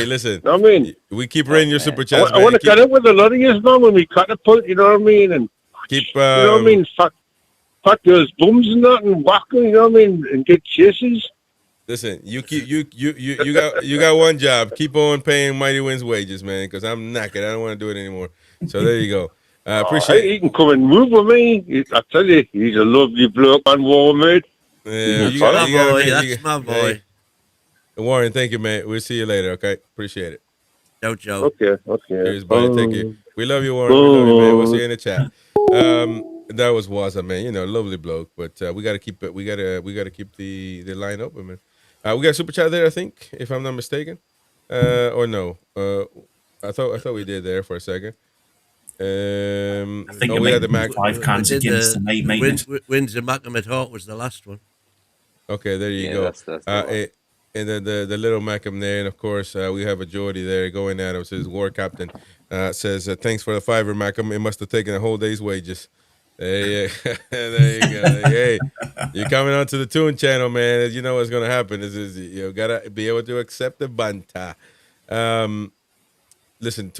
listen. I mean, we keep reading your super chats. I want to get it with a lot of you, man. When we catapult, you know what I mean? And keep. You know what I mean? Fat girls' bums and that, and whacking. You know what I mean? And get chases. Listen, you got one job. Keep on paying Mighty Wins wages, man, because I'm knackered. I don't want to do it anymore. So there you go. I appreciate it. He can come and move with me. I tell you, he's a lovely bloke, man, Warren, mate. That's my boy. Warren, thank you, man. We'll see you later, okay? Appreciate it. Joe. Okay. Cheers, buddy. Take care. We love you, Warren. We love you, man. We'll see you in the chat. That was Waza, man. You know, lovely bloke. But we gotta keep it. We gotta keep the line open, man. We got a super chat there, I think, if I'm not mistaken, or no. I thought we did there for a second. I think we had the 5 cans against the night, mate. Wins the Mackham at Hart was the last one. Okay, there you go. That's and then the little Mackham there, and of course we have a Geordie there going at him. Says War Captain says thanks for the $5, Mackham. It must have taken a whole day's wages. There you go. Hey, you're coming onto the Toon channel, man. You know what's gonna happen. You gotta be able to accept the banta. Listen,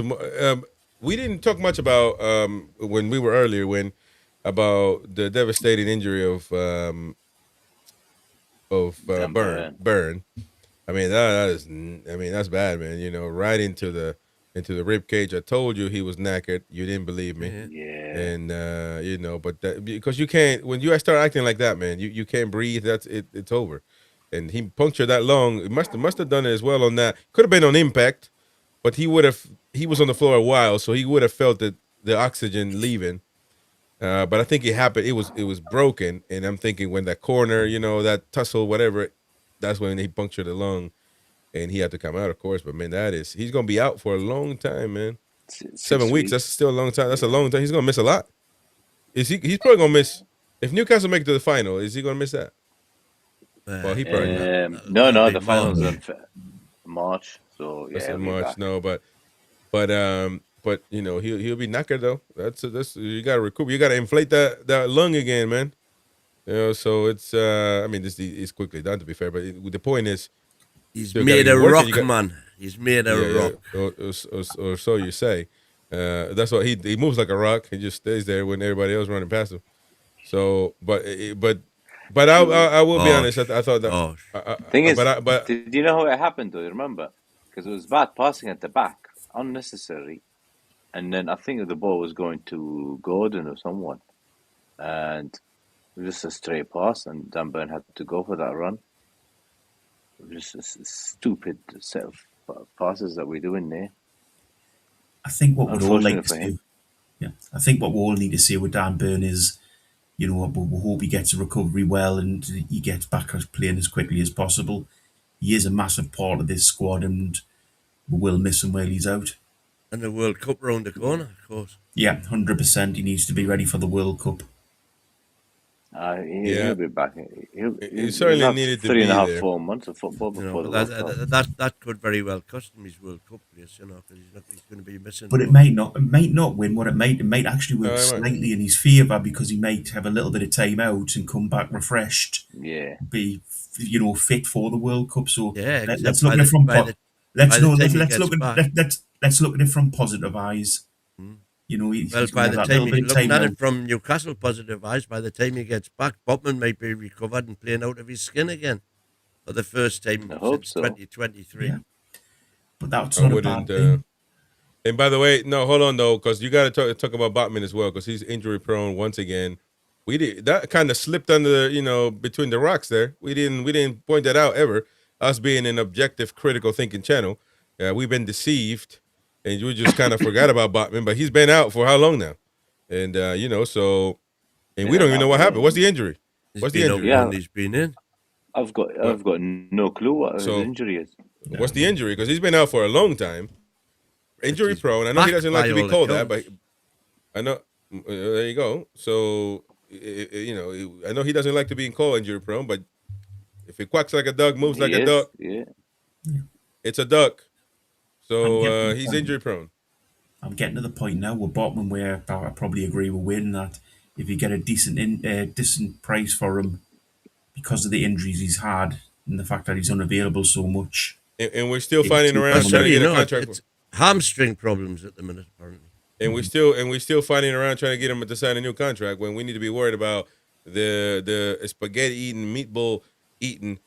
we didn't talk much about when we were earlier about the devastating injury of Burn. I mean that's bad, man. You know, right into the rib cage. I told you he was knackered. You didn't believe me. Yeah. And you know, but because you can't, when you start acting like that, man, you can't breathe. That's it. It's over. And he punctured that lung. It must have done it as well on that. Could have been on impact, but he was on the floor a while, so he would have felt the oxygen leaving. But I think it happened. It was broken, and I'm thinking when that corner, you know, that tussle, whatever, that's when he punctured the lung. And he had to come out, of course. But, man, he's going to be out for a long time, man. 7 weeks, that's still a long time. That's a long time. He's going to miss a lot. He's probably going to miss. If Newcastle make it to the final, is he going to miss that? Well, he probably not. No, the final's in March. So, yeah. That's in March, no. But you know, he'll be knackered, though. That's you got to recoup. You got to inflate that lung again, man. You know, so it's, I mean, this is quickly done, to be fair. But the point is, he's made a rock, man. He's made a rock. Or so you say. That's what he moves like a rock. He just stays there when everybody else running past him. So, but I will be honest. I thought that. Thing is, did you know how it happened? Do you remember? Because it was bad passing at the back, unnecessary, and then I think the ball was going to Gordon or someone, and it was just a straight pass, and Dan Burn had to go for that run. Just a stupid set of passes that we do in there. I think what we'd all like to see. Yeah, I think what we all need to see with Dan Burn is, you know, we hope he gets a recovery well and he gets back playing as quickly as possible. He is a massive part of this squad, and we will miss him while he's out. And the World Cup round the corner, of course. Yeah, 100%. He needs to be ready for the World Cup. He'll be back. He certainly needed to be 3.5, 4 months of football before the World Cup. That could very well cost him his World Cup place, you know, because he's going to be missing. But it might not win. What it might actually work slightly in his favour, because he might have a little bit of time out and come back refreshed. Yeah. Be, you know, fit for the World Cup. So yeah, let's look at it from let's the know. time he Let's gets look back. at let's look at it from positive eyes. You know, he's Well, going by to the have that time little bit he's of time looking at now. it from Newcastle positive eyes, by the time he gets back, Botman might be recovered and playing out of his skin again for the first time I hope since so. 2023. Yeah. But that's I not a wouldn't. bad thing. And by the way, no, hold on though, because you got to talk about Botman as well, because he's injury prone once again. We did that kind of slipped under, between the rocks there. We didn't point that out ever. Us being an objective, critical thinking channel, we've been deceived, and we just kind of forgot about Botman. But he's been out for how long now? And so, and we don't even know what happened. What's the injury? What's the injury? Yeah, He's been in. I've got no clue what his injury is. What's the injury? Because he's been out for a long time. Injury prone. I know he doesn't like to be called that, but I know there you go. So I know he doesn't like to be called injury prone, but if it quacks like a duck, moves like a duck, it's a duck. So he's injury prone. I'm getting to the point now with Botman where I probably agree with Wayne that if you get a decent price for him because of the injuries he's had and the fact that he's unavailable so much, and we're still finding around trying to get a contract. It's hamstring problems at the minute, apparently. And we're still fighting around trying to get him to sign a new contract when we need to be worried about the spaghetti eating, meatball eating,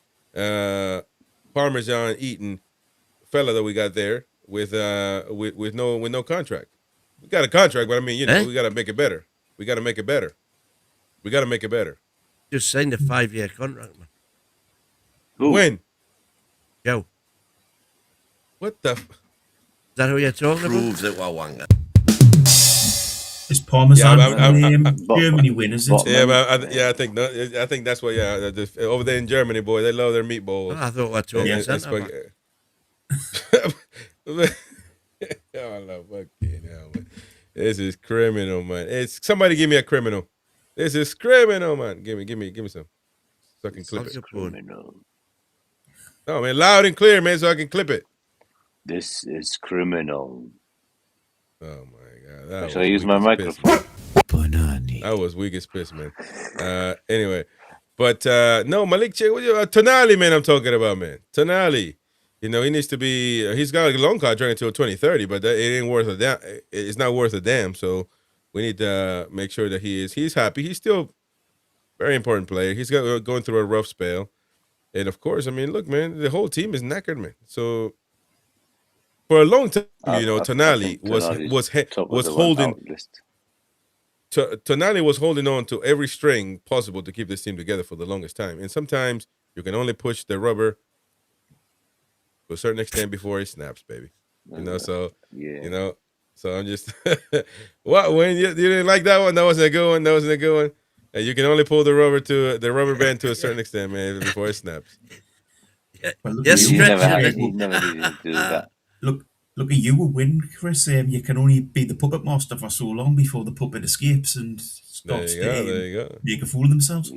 parmesan eating fella that we got there with no contract. We got a contract, but I mean, we got to make it better. We got to make it better. We got to make it better. Just signed a 5-year contract, man. Who? When? Yo. What the? Is that who you're talking Prove that we're wanga. Is Parmesan Yeah, Germany winners? Yeah, but I think that's what. Yeah, over there in Germany, boy, they love their meatballs. I thought we're talking Oh no, fucking hell, man. This is criminal, man. It's somebody give me a criminal. This is criminal, man. Give me some. So I can clip it. Criminal. No, man, loud and clear, man, so I can clip it. This is criminal. Oh my god. Should I use my microphone? That was weakest piss, man. Anyway. But no, Malik Tonali, man, I'm talking about, man. Tonali. He needs to be. He's got a long contract until 2030, but it ain't worth a damn. It's not worth a damn. So we need to make sure that he's happy. He's still a very important player. He's going through a rough spell, and of course, I mean, look, man, the whole team is knackered, man. So for a long time, Tonali was holding. Tonali was holding on to every string possible to keep this team together for the longest time, and sometimes you can only push the rubber to a certain extent before it snaps, baby. So I'm just what when you didn't like that one? That wasn't a good one. And you can only pull the rubber band to a certain extent, man, before it snaps. Yes, he never needed to do that. Look at you, a win, Chris. You can only be the puppet master for so long before the puppet escapes and starts to make a fool of themselves.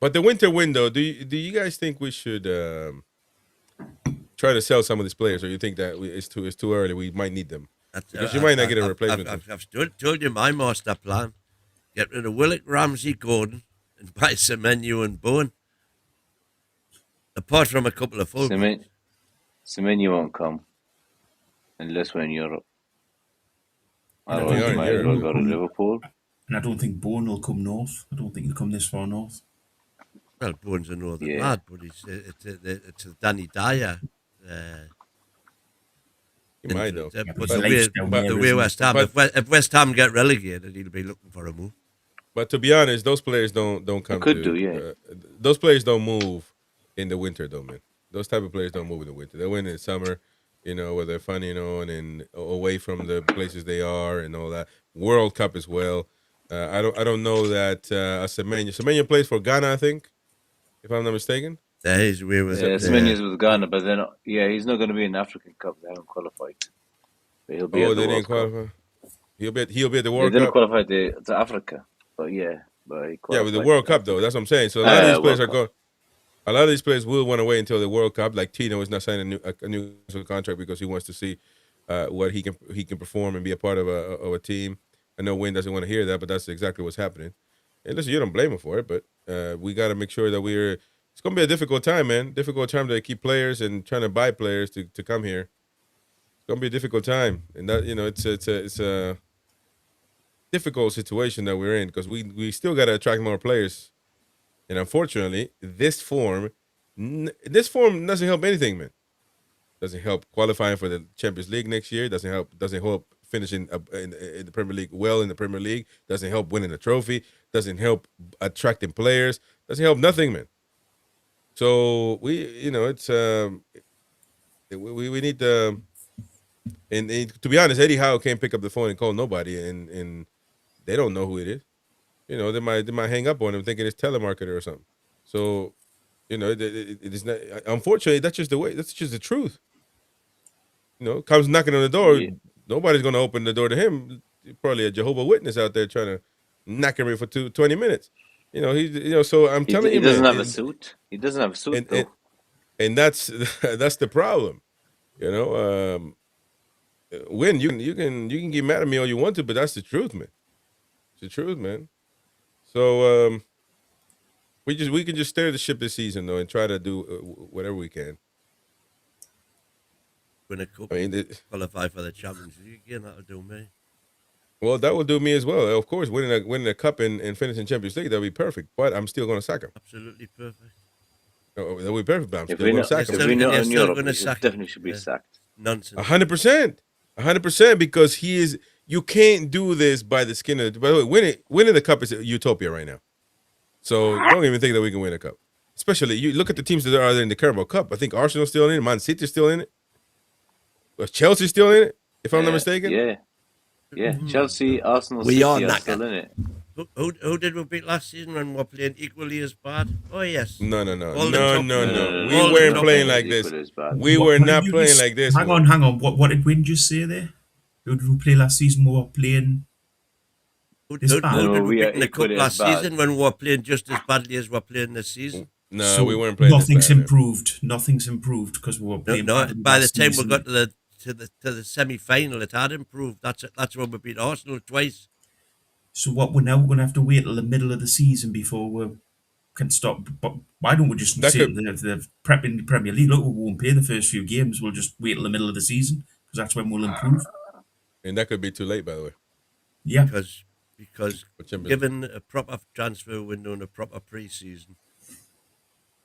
But the winter window, do you guys think we should try to sell some of these players, or you think that it's too early? We might need them because you might not get a replacement. I've told you my master plan: get rid of Willock, Ramsey, Gordon, and buy Semenyo and Bowen. Apart from a couple of full. Semenyo won't come unless we're in Europe. I don't think might as well go to Liverpool. And I don't think Bowen will come north. I don't think he'll come this far north. Well, Bowen's a northern lad, but it's a Danny Dyer. He might though. But the way West Ham, if West Ham get relegated, he'll be looking for a move. But to be honest, those players don't come. Those players don't move in the winter, though, man. Those type of players don't move in the winter. They win in the summer, where they're fun, and away from the places they are and all that. World Cup as well. I don't know that Semenyo plays for Ghana, I think, if I'm not mistaken. Yeah, he's away with Semenyo's with Ghana, but then he's not going to be in the African Cup. They haven't qualified. But he'll be at the World Cup. He'll be at the World Cup. They didn't qualify to Africa, but he with the World Cup though. That's what I'm saying. So a lot of these players are going. A lot of these players will want to wait until the World Cup. Like Tino is not signing a new contract because he wants to see what he can perform and be a part of a team. I know Wayne doesn't want to hear that, but that's exactly what's happening. And listen, you don't blame him for it, but we got to make sure that we're it's gonna be a difficult time, man. Difficult time to keep players and trying to buy players to come here. It's gonna be a difficult time, and that it's a difficult situation that we're in because we still got to attract more players, and unfortunately, this form doesn't help anything, man. Doesn't help qualifying for the Champions League next year. Doesn't help finishing in the Premier League well in the Premier League. Doesn't help winning a trophy. Doesn't help attracting players. Doesn't help nothing, man. So we need to. And to be honest, Eddie Howe can't pick up the phone and call nobody, and they don't know who it is. They might hang up on him thinking it's telemarketer or something. So, it is not. Unfortunately, that's just the way. That's just the truth. Comes knocking on the door. Yeah. Nobody's going to open the door to him. Probably a Jehovah's Witness out there trying to knock him for 20 minutes. So I'm telling you, he doesn't have a suit. He doesn't have a suit, though. And that's the problem. When you can get mad at me all you want to, but that's the truth, man. It's the truth, man. So we can just steer the ship this season though, and try to do whatever we can. Win a cup, qualify for the Champions League again. That'll do me. Well, that will do me as well. Of course, winning a cup and finishing Champions League, that'll be perfect. But I'm still going to sack him. Absolutely perfect. That'll be perfect. But I'm still going to sack him. If we're not in Europe, he definitely should be sacked. Nonsense. 100%, because you can't do this by the skin of. By the way, winning the cup is a utopia right now. So don't even think that we can win a cup. Especially you look at the teams that are there in the Carabao Cup. I think Arsenal's still in it. Man City's still in it. Chelsea's still in it, if I'm not mistaken. Yeah. Chelsea, Arsenal, City are still in it. Who did we beat last season when we were playing equally as bad? Oh yes. No. We weren't playing like this. We were not playing like this. Hang on. What did Win just say there? Who did we play last season? We were playing. Who did we beat in the cup last season when we were playing just as badly as we're playing this season? No, so we weren't playing. Nothing's improved. Nothing's improved because we were playing. No, by the time we got to the semi-final, it had improved. That's when we beat Arsenal twice. So what we're going to have to wait till the middle of the season before we can stop. But why don't we just say the prep in the Premier League? Look, we won't play the first few games. We'll just wait till the middle of the season because that's when we'll improve. And that could be too late, by the way. Yeah, because given a proper transfer window and a proper pre-season.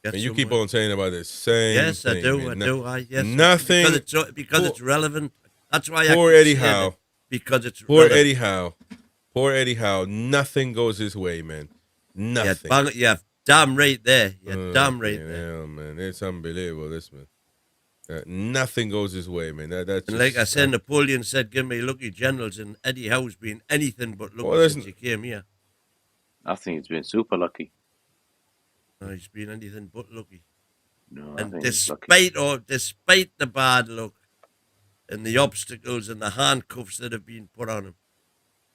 And you keep on saying about this same thing. Yes, I do. Yes, nothing. Because it's relevant. That's why poor Eddie Howe. Because it's poor relevant. Eddie Howe. Poor Eddie Howe. Nothing goes his way, man. Nothing. Yeah, damn right there. Damn right there. Yeah, man. It's unbelievable, this, man. Nothing goes his way, man. That's and like I said, Napoleon said, give me lucky generals, and Eddie Howe's been anything but lucky since he came here. I think he's been super lucky. No, he's been anything but lucky. No, and despite the bad luck and the obstacles and the handcuffs that have been put on him,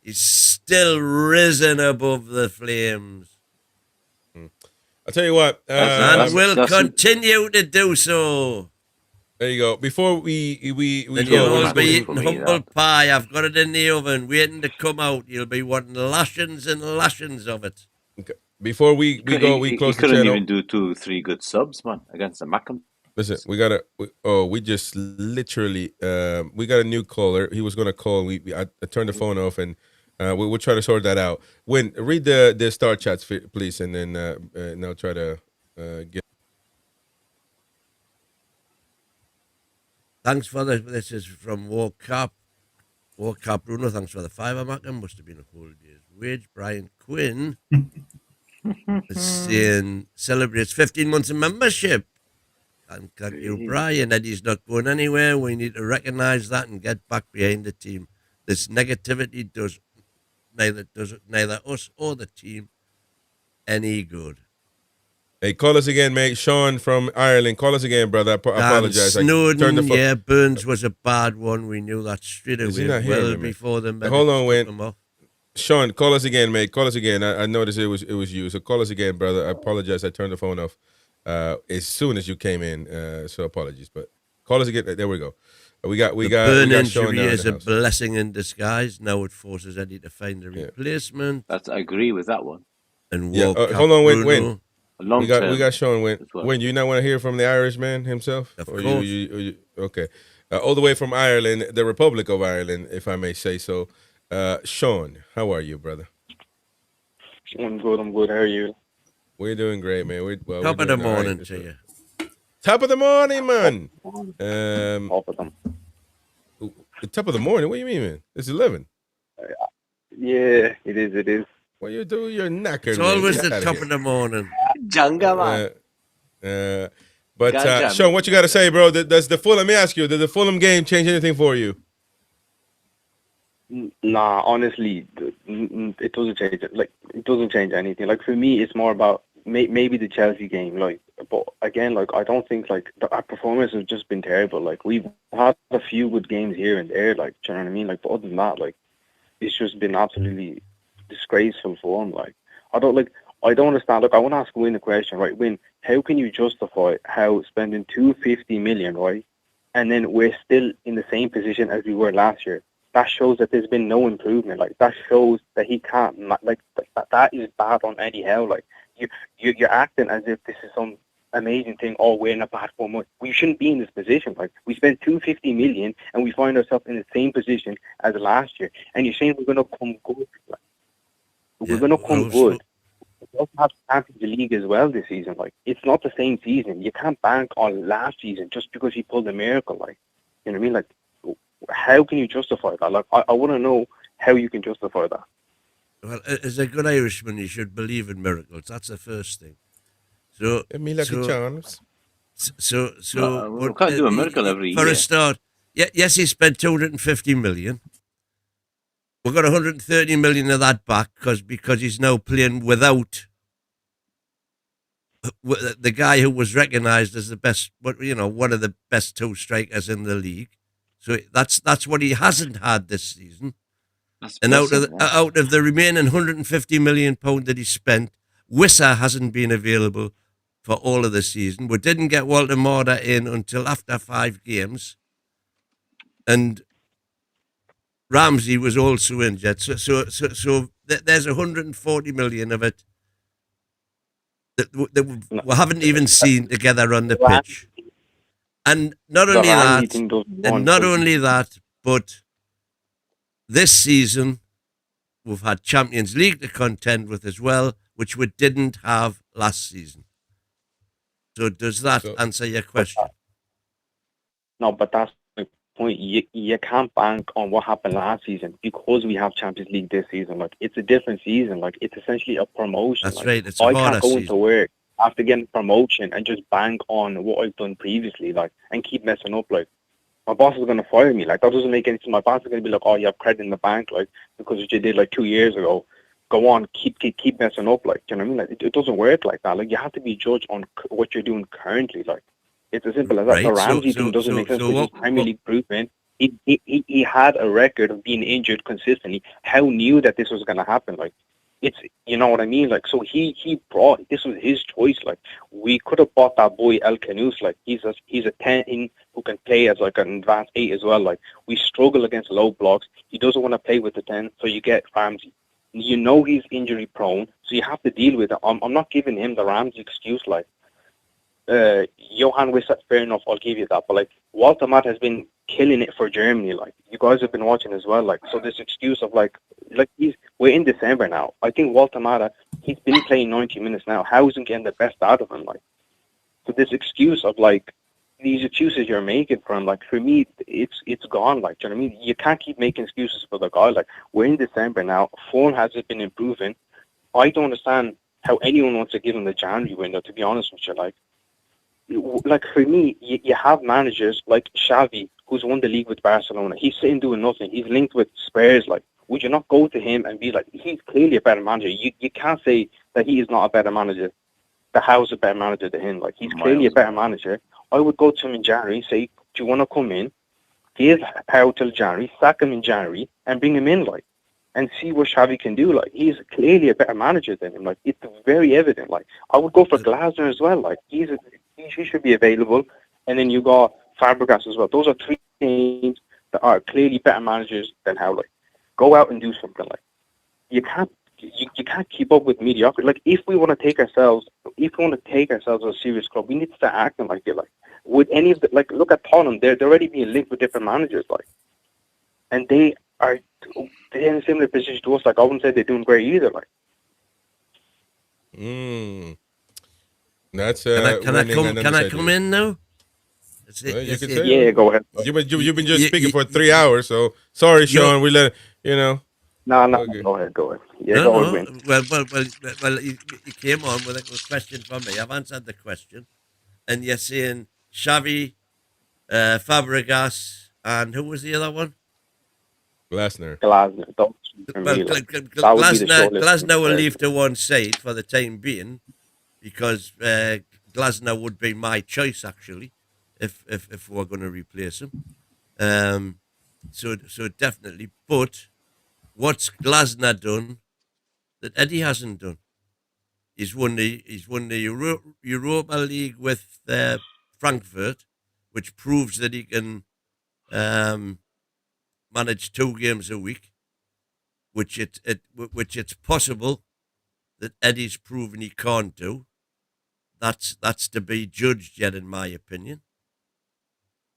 he's still risen above the flames. I'll tell you what. And will continue to do so. There you go. Before we then you'll be eating humble pie. I've got it in the oven waiting to come out. You'll be wanting lashings and lashings of it. Okay. Before we close the channel. He couldn't even do 2-3 good subs, man, against the Mackham. Listen, we just literally, we got a new caller. He was going to call. I turned the phone off, and we'll try to sort that out. Read the star chats, please, and then I'll try to get. Thanks for this is from Warcap. Bruno, thanks for the $5, Mackham. Must have been a whole day's wage. Brian Quinn. Saying celebrates 15 months of membership. And thank you, Brian. Eddie's not going anywhere. We need to recognise that and get back behind the team. This negativity does neither us or the team any good. Hey, call us again, mate. Sean from Ireland. Call us again, brother. I apologize. Snowden, Burns was a bad one. We knew that straight away. Before the hold on, Wayne. Sean, call us again, mate. Call us again. I noticed it was you. So call us again, brother. I apologize. I turned the phone off as soon as you came in. So apologies, but call us again. There we go. We got Burn injury is a blessing in disguise. Now it forces Eddie to find a replacement. I agree with that one. And hold on, wait. long we term. got Sean. as well. When you not want to hear from the Irishman himself, Of or course. you okay, all the way from Ireland, the Republic of Ireland, if I may say so. Sean, how are you, brother? I'm good. How are you? We're doing great, man. We're Top of the doing all right. morning to you. Top of the morning, man. Top of them. The top of the morning. What do you mean, man? It's 11. Yeah, it is. It is. What you do? You're knackered. It's man. always Get the outta top here. of the morning. Janga man. But Ganja, Sean, what you got to say, bro? Does the Fulham? Let me ask you. Did the Fulham game change anything for you? Nah, honestly, it doesn't change. Like, it doesn't change anything. Like, for me, it's more about maybe the Chelsea game. Like, but again, like, I don't think like our performance has just been terrible. Like, we've had a few good games here and there. Like, do you know what I mean? Like, but other than that, like, it's just been absolutely disgraceful form. Like, I don't understand. Look, I want to ask Win a question, right? Win, how can you justify how spending 250 million, right, and then we're still in the same position as we were last year? That shows that there's been no improvement. Like, that shows that he can't. Like, that is bad on Eddie Howe. Like, you're acting as if this is some amazing thing. Oh, we're in a bad form. We shouldn't be in this position. Like, we spent 250 million and we find ourselves in the same position as last year. And you're saying we're going to come good. Like, we're going to come good. We also have Champions League as well this season. Like, it's not the same season. You can't bank on last season just because he pulled a miracle. Like, you know what I mean? Like, how can you justify that? Like, I want to know how you can justify that. Well, as a good Irishman, you should believe in miracles. That's the first thing. So, me like a charms. We can't do a miracle every for year. a start, yes, he spent 250 million. We've got 130 million of that back because he's now playing without the guy who was recognised as the best, one of the best two strikers in the league. So that's what he hasn't had this season. And out of the remaining 150 million pound that he spent, Wissa hasn't been available for all of the season. We didn't get Walter Morda in until after 5 games, and Ramsey was also injured. So there's 140 million of it that we haven't even seen together on the pitch. And not only that, but this season we've had Champions League to contend with as well, which we didn't have last season. So does that answer your question? No, but that's the point. You can't bank on what happened last season because we have Champions League this season. Like, it's a different season. Like, it's essentially a promotion. That's like, right. It's I a harder can't go season. into work after getting promotion and just bank on what I've done previously, like, and keep messing up. Like, my boss is going to fire me. Like, that doesn't make any sense. My boss is going to be like, oh, you have credit in the bank, like, because what you did like 2 years ago. Go on, keep messing up. Like, you know what I mean? Like, it doesn't work like that. Like, you have to be judged on what you're doing currently. Like, it's as simple as that. Right. The Ramsey thing doesn't make sense. He's Premier League proven. He had a record of being injured consistently. How knew that this was going to happen? Like, it's, you know what I mean? Like, so he brought, this was his choice. Like, we could have bought that boy El Canous. Like, he's a 10 who can play as like an advanced 8 as well. Like, we struggle against low blocks. He doesn't want to play with the 10, so you get Ramsey. You know he's injury prone, so you have to deal with it. I'm not giving him the Ramsey excuse. Like, Johan Wissa, fair enough, I'll give you that. But like, Walter Matt has been killing it for Germany. Like, you guys have been watching as well. Like, so this excuse of like we're in December now. I think Walter Matt, he's been playing 90 minutes now. How isn't getting the best out of him? Like, so this excuse of like, these excuses you're making for him, like, for me, it's gone. Like, do you know what I mean? You can't keep making excuses for the guy. Like, we're in December now. Form hasn't been improving. I don't understand how anyone wants to give him the January window, to be honest with you. Like for me, you have managers like Xavi, who's won the league with Barcelona. He's sitting doing nothing. He's linked with Spurs. Like, would you not go to him and be like, he's clearly a better manager. You can't say that he is not a better manager. The Howe's a better manager than him. Like, he's clearly a better manager. I would go to him in January, say, do you want to come in? Give Howe till January, sack him in January, and bring him in, like, and see what Xavi can do. Like, he's clearly a better manager than him. Like, it's very evident. Like, I would go for Glasner as well. Like, he should be available. And then you got Fabregas as well. Those are 3 teams that are clearly better managers than Howe. Like, go out and do something. Like, you can't you can't keep up with mediocrity. Like, if we want to take ourselves as a serious club, we need to start acting like it. Like, with any of the, like, look at Tottenham, they're already being linked with different managers, like, and they're in a similar position to us. Like, I wouldn't say they're doing great either. Like, That's can I come in now? Well, you can say yeah, go ahead. You've been just speaking for 3 hours, so sorry, Sean. We let No, Okay. go ahead. Yeah, No, go no. ahead, Win. Well, you came on with a question from me. I've answered the question, and you're saying Xavi, Fabregas, and who was the other one? Glasner. Well, Glasner will leave to one side for the time being, because Glasner would be my choice actually, if we're going to replace him. So definitely. But what's Glasner done that Eddie hasn't done? He's won the Europa League with Frankfurt, which proves that he can manage 2 games a week, which it's possible that Eddie's proven he can't do. That's to be judged yet, in my opinion,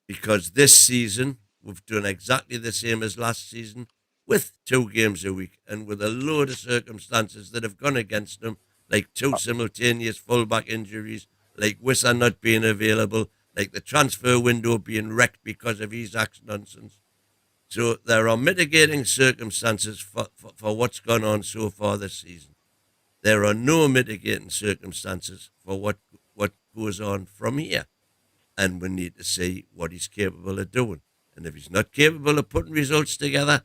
because this season we've done exactly the same as last season, with 2 games a week and with a load of circumstances that have gone against him, like 2 simultaneous fullback injuries, like Wissa not being available, like the transfer window being wrecked because of Isaac's nonsense. So there are mitigating circumstances for what's gone on so far this season. There are no mitigating circumstances for what goes on from here. And we need to see what he's capable of doing. And if he's not capable of putting results together,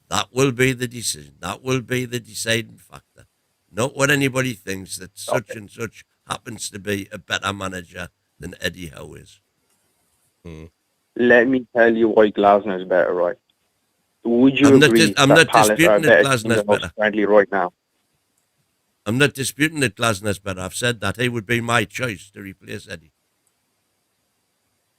that will be the decision. That will be the deciding factor. Not what anybody thinks that such and such happens to be a better manager than Eddie Howe is. Let me tell you why Glasner is better, right? Would you agree I'm that not Palace disputing are that better Glasner's than us better. currently right now? I'm not disputing that Glasner's better. I've said that. He would be my choice to replace Eddie.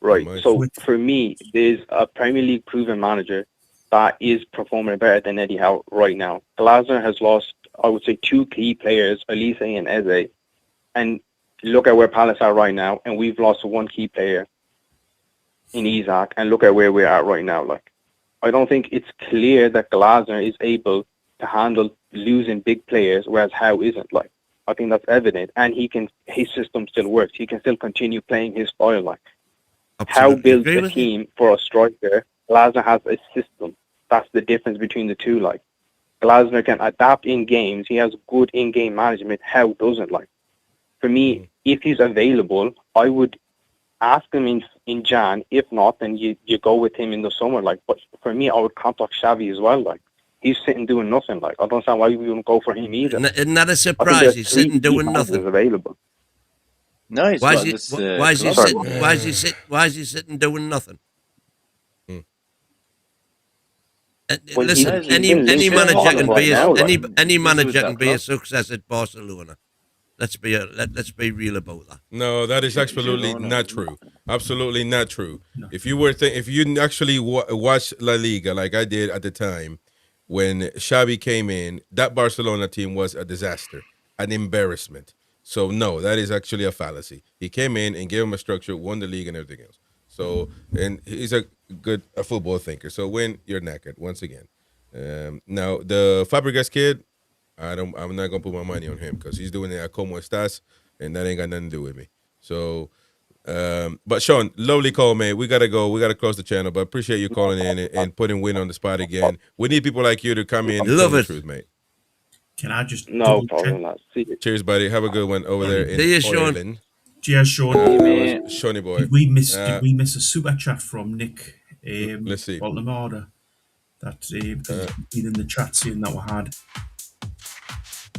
Right. So for me, there's a Premier League proven manager that is performing better than Eddie Howe right now. Glasner has lost, I would say, 2 key players, Elise and Eze. And look at where Palace are right now, and we've lost 1 key player in Isaac, and look at where we're at right now. Like, I don't think it's clear that Glasner is able to handle losing big players, whereas Howe isn't. Like, I think that's evident, and his system still works. He can still continue playing his style. Like, Howe builds a team for a striker. Glasner has a system. That's the difference between the two. Like, Glasner can adapt in games. He has good in-game management. Howe doesn't. Like, for me, if he's available, I would ask him in Jan. If not, then you go with him in the summer. Like, but for me, I would contact Xavi as well. Like, he's sitting doing nothing. Like, I don't understand why we wouldn't go for him either. Isn't that a surprise? He's sitting doing nothing. Available. No, why is he sitting doing nothing? Listen, any manager can be any manager can be a success at Barcelona. Let's be real about that. No, that is absolutely not true. Absolutely not true. No. If you actually watch La Liga like I did at the time when Xavi came in, that Barcelona team was a disaster, an embarrassment. So no, that is actually a fallacy. He came in and gave him a structure, won the league and everything else. So, and he's a good football thinker. So when you're knackered, once again. Now the Fabregas kid, I'm not gonna put my money on him because he's doing it at Como Estás, and that ain't got nothing to do with me. So, but Sean, lovely call, man. We gotta go. We gotta close the channel. But appreciate you calling in and putting Win on the spot again. We need people like you to come in. Love it, the truth, mate. Can I just no problem? Cheers, buddy. Have a good one over there in Ireland. Cheers, Sean. Shawnee boy. Did we miss a super chat from Nick? Let's see. Baltimore. That been in the chat saying that we had.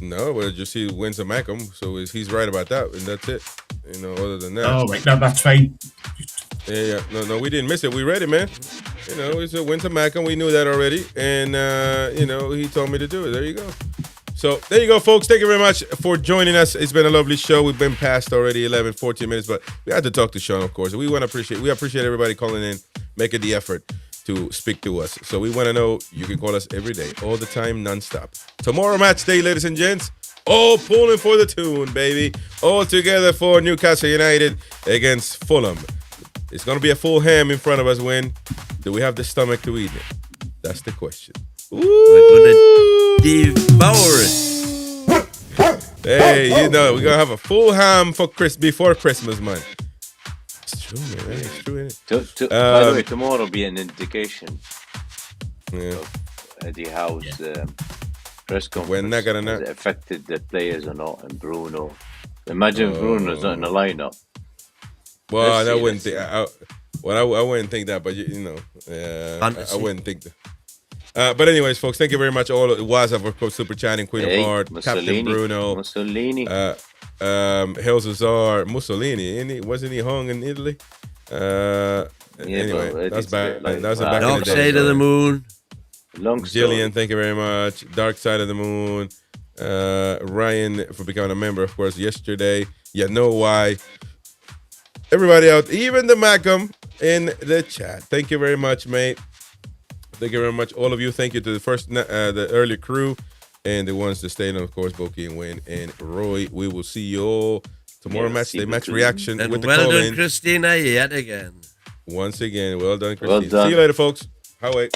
No, well, just see wins a Macam, so he's right about that, and that's it. You know, other than that. Oh, right, no, that's fine. Yeah. No, we didn't miss it. We read it, man. You know, it's a win to Macam. We knew that already, and you know, he told me to do it. There you go. So there you go, folks. Thank you very much for joining us. It's been a lovely show. We've been past already 11, 14 minutes, but we had to talk to Sean, of course. We appreciate everybody calling in, making the effort to speak to us. So we want to know. You can call us every day, all the time, non-stop. Tomorrow match day, ladies and gents. All pulling for the Toon, baby. All together for Newcastle United against Fulham. It's going to be a full ham in front of us. When do we have the stomach to eat it? That's the question. Ooh. We're going to devour it. Hey, we're going to have a full ham for before Christmas, man. It's true, man. It's true, isn't it? By the way, tomorrow will be an indication of Eddie Howe's press conference. Has it affected the players or not? And Bruno. Imagine Bruno's not in the lineup. Well, I wouldn't think. I wouldn't think that, but I wouldn't think that. But anyways, folks, thank you very much. All it was, of course, super chatting, Queen of Heart, Captain Bruno, Mussolini, Helzazar, Mussolini. Wasn't he hung in Italy? Anyway, that's back. That's back in the day. Dark Side of the Moon. Long story. Jillian, thank you very much. Dark Side of the Moon. Ryan for becoming a member, of course, yesterday. You know why. Everybody out, even the Macam in the chat. Thank you very much, mate. Thank you very much, all of you. Thank you to the early crew and the ones that stayed on, of course, Boki and Wayne and Roy. We will see you all tomorrow. Match day, match reaction and with the well call-in. done, Christina, yet again. Once again, well done, Christina. Well done. See you later, folks. Highway.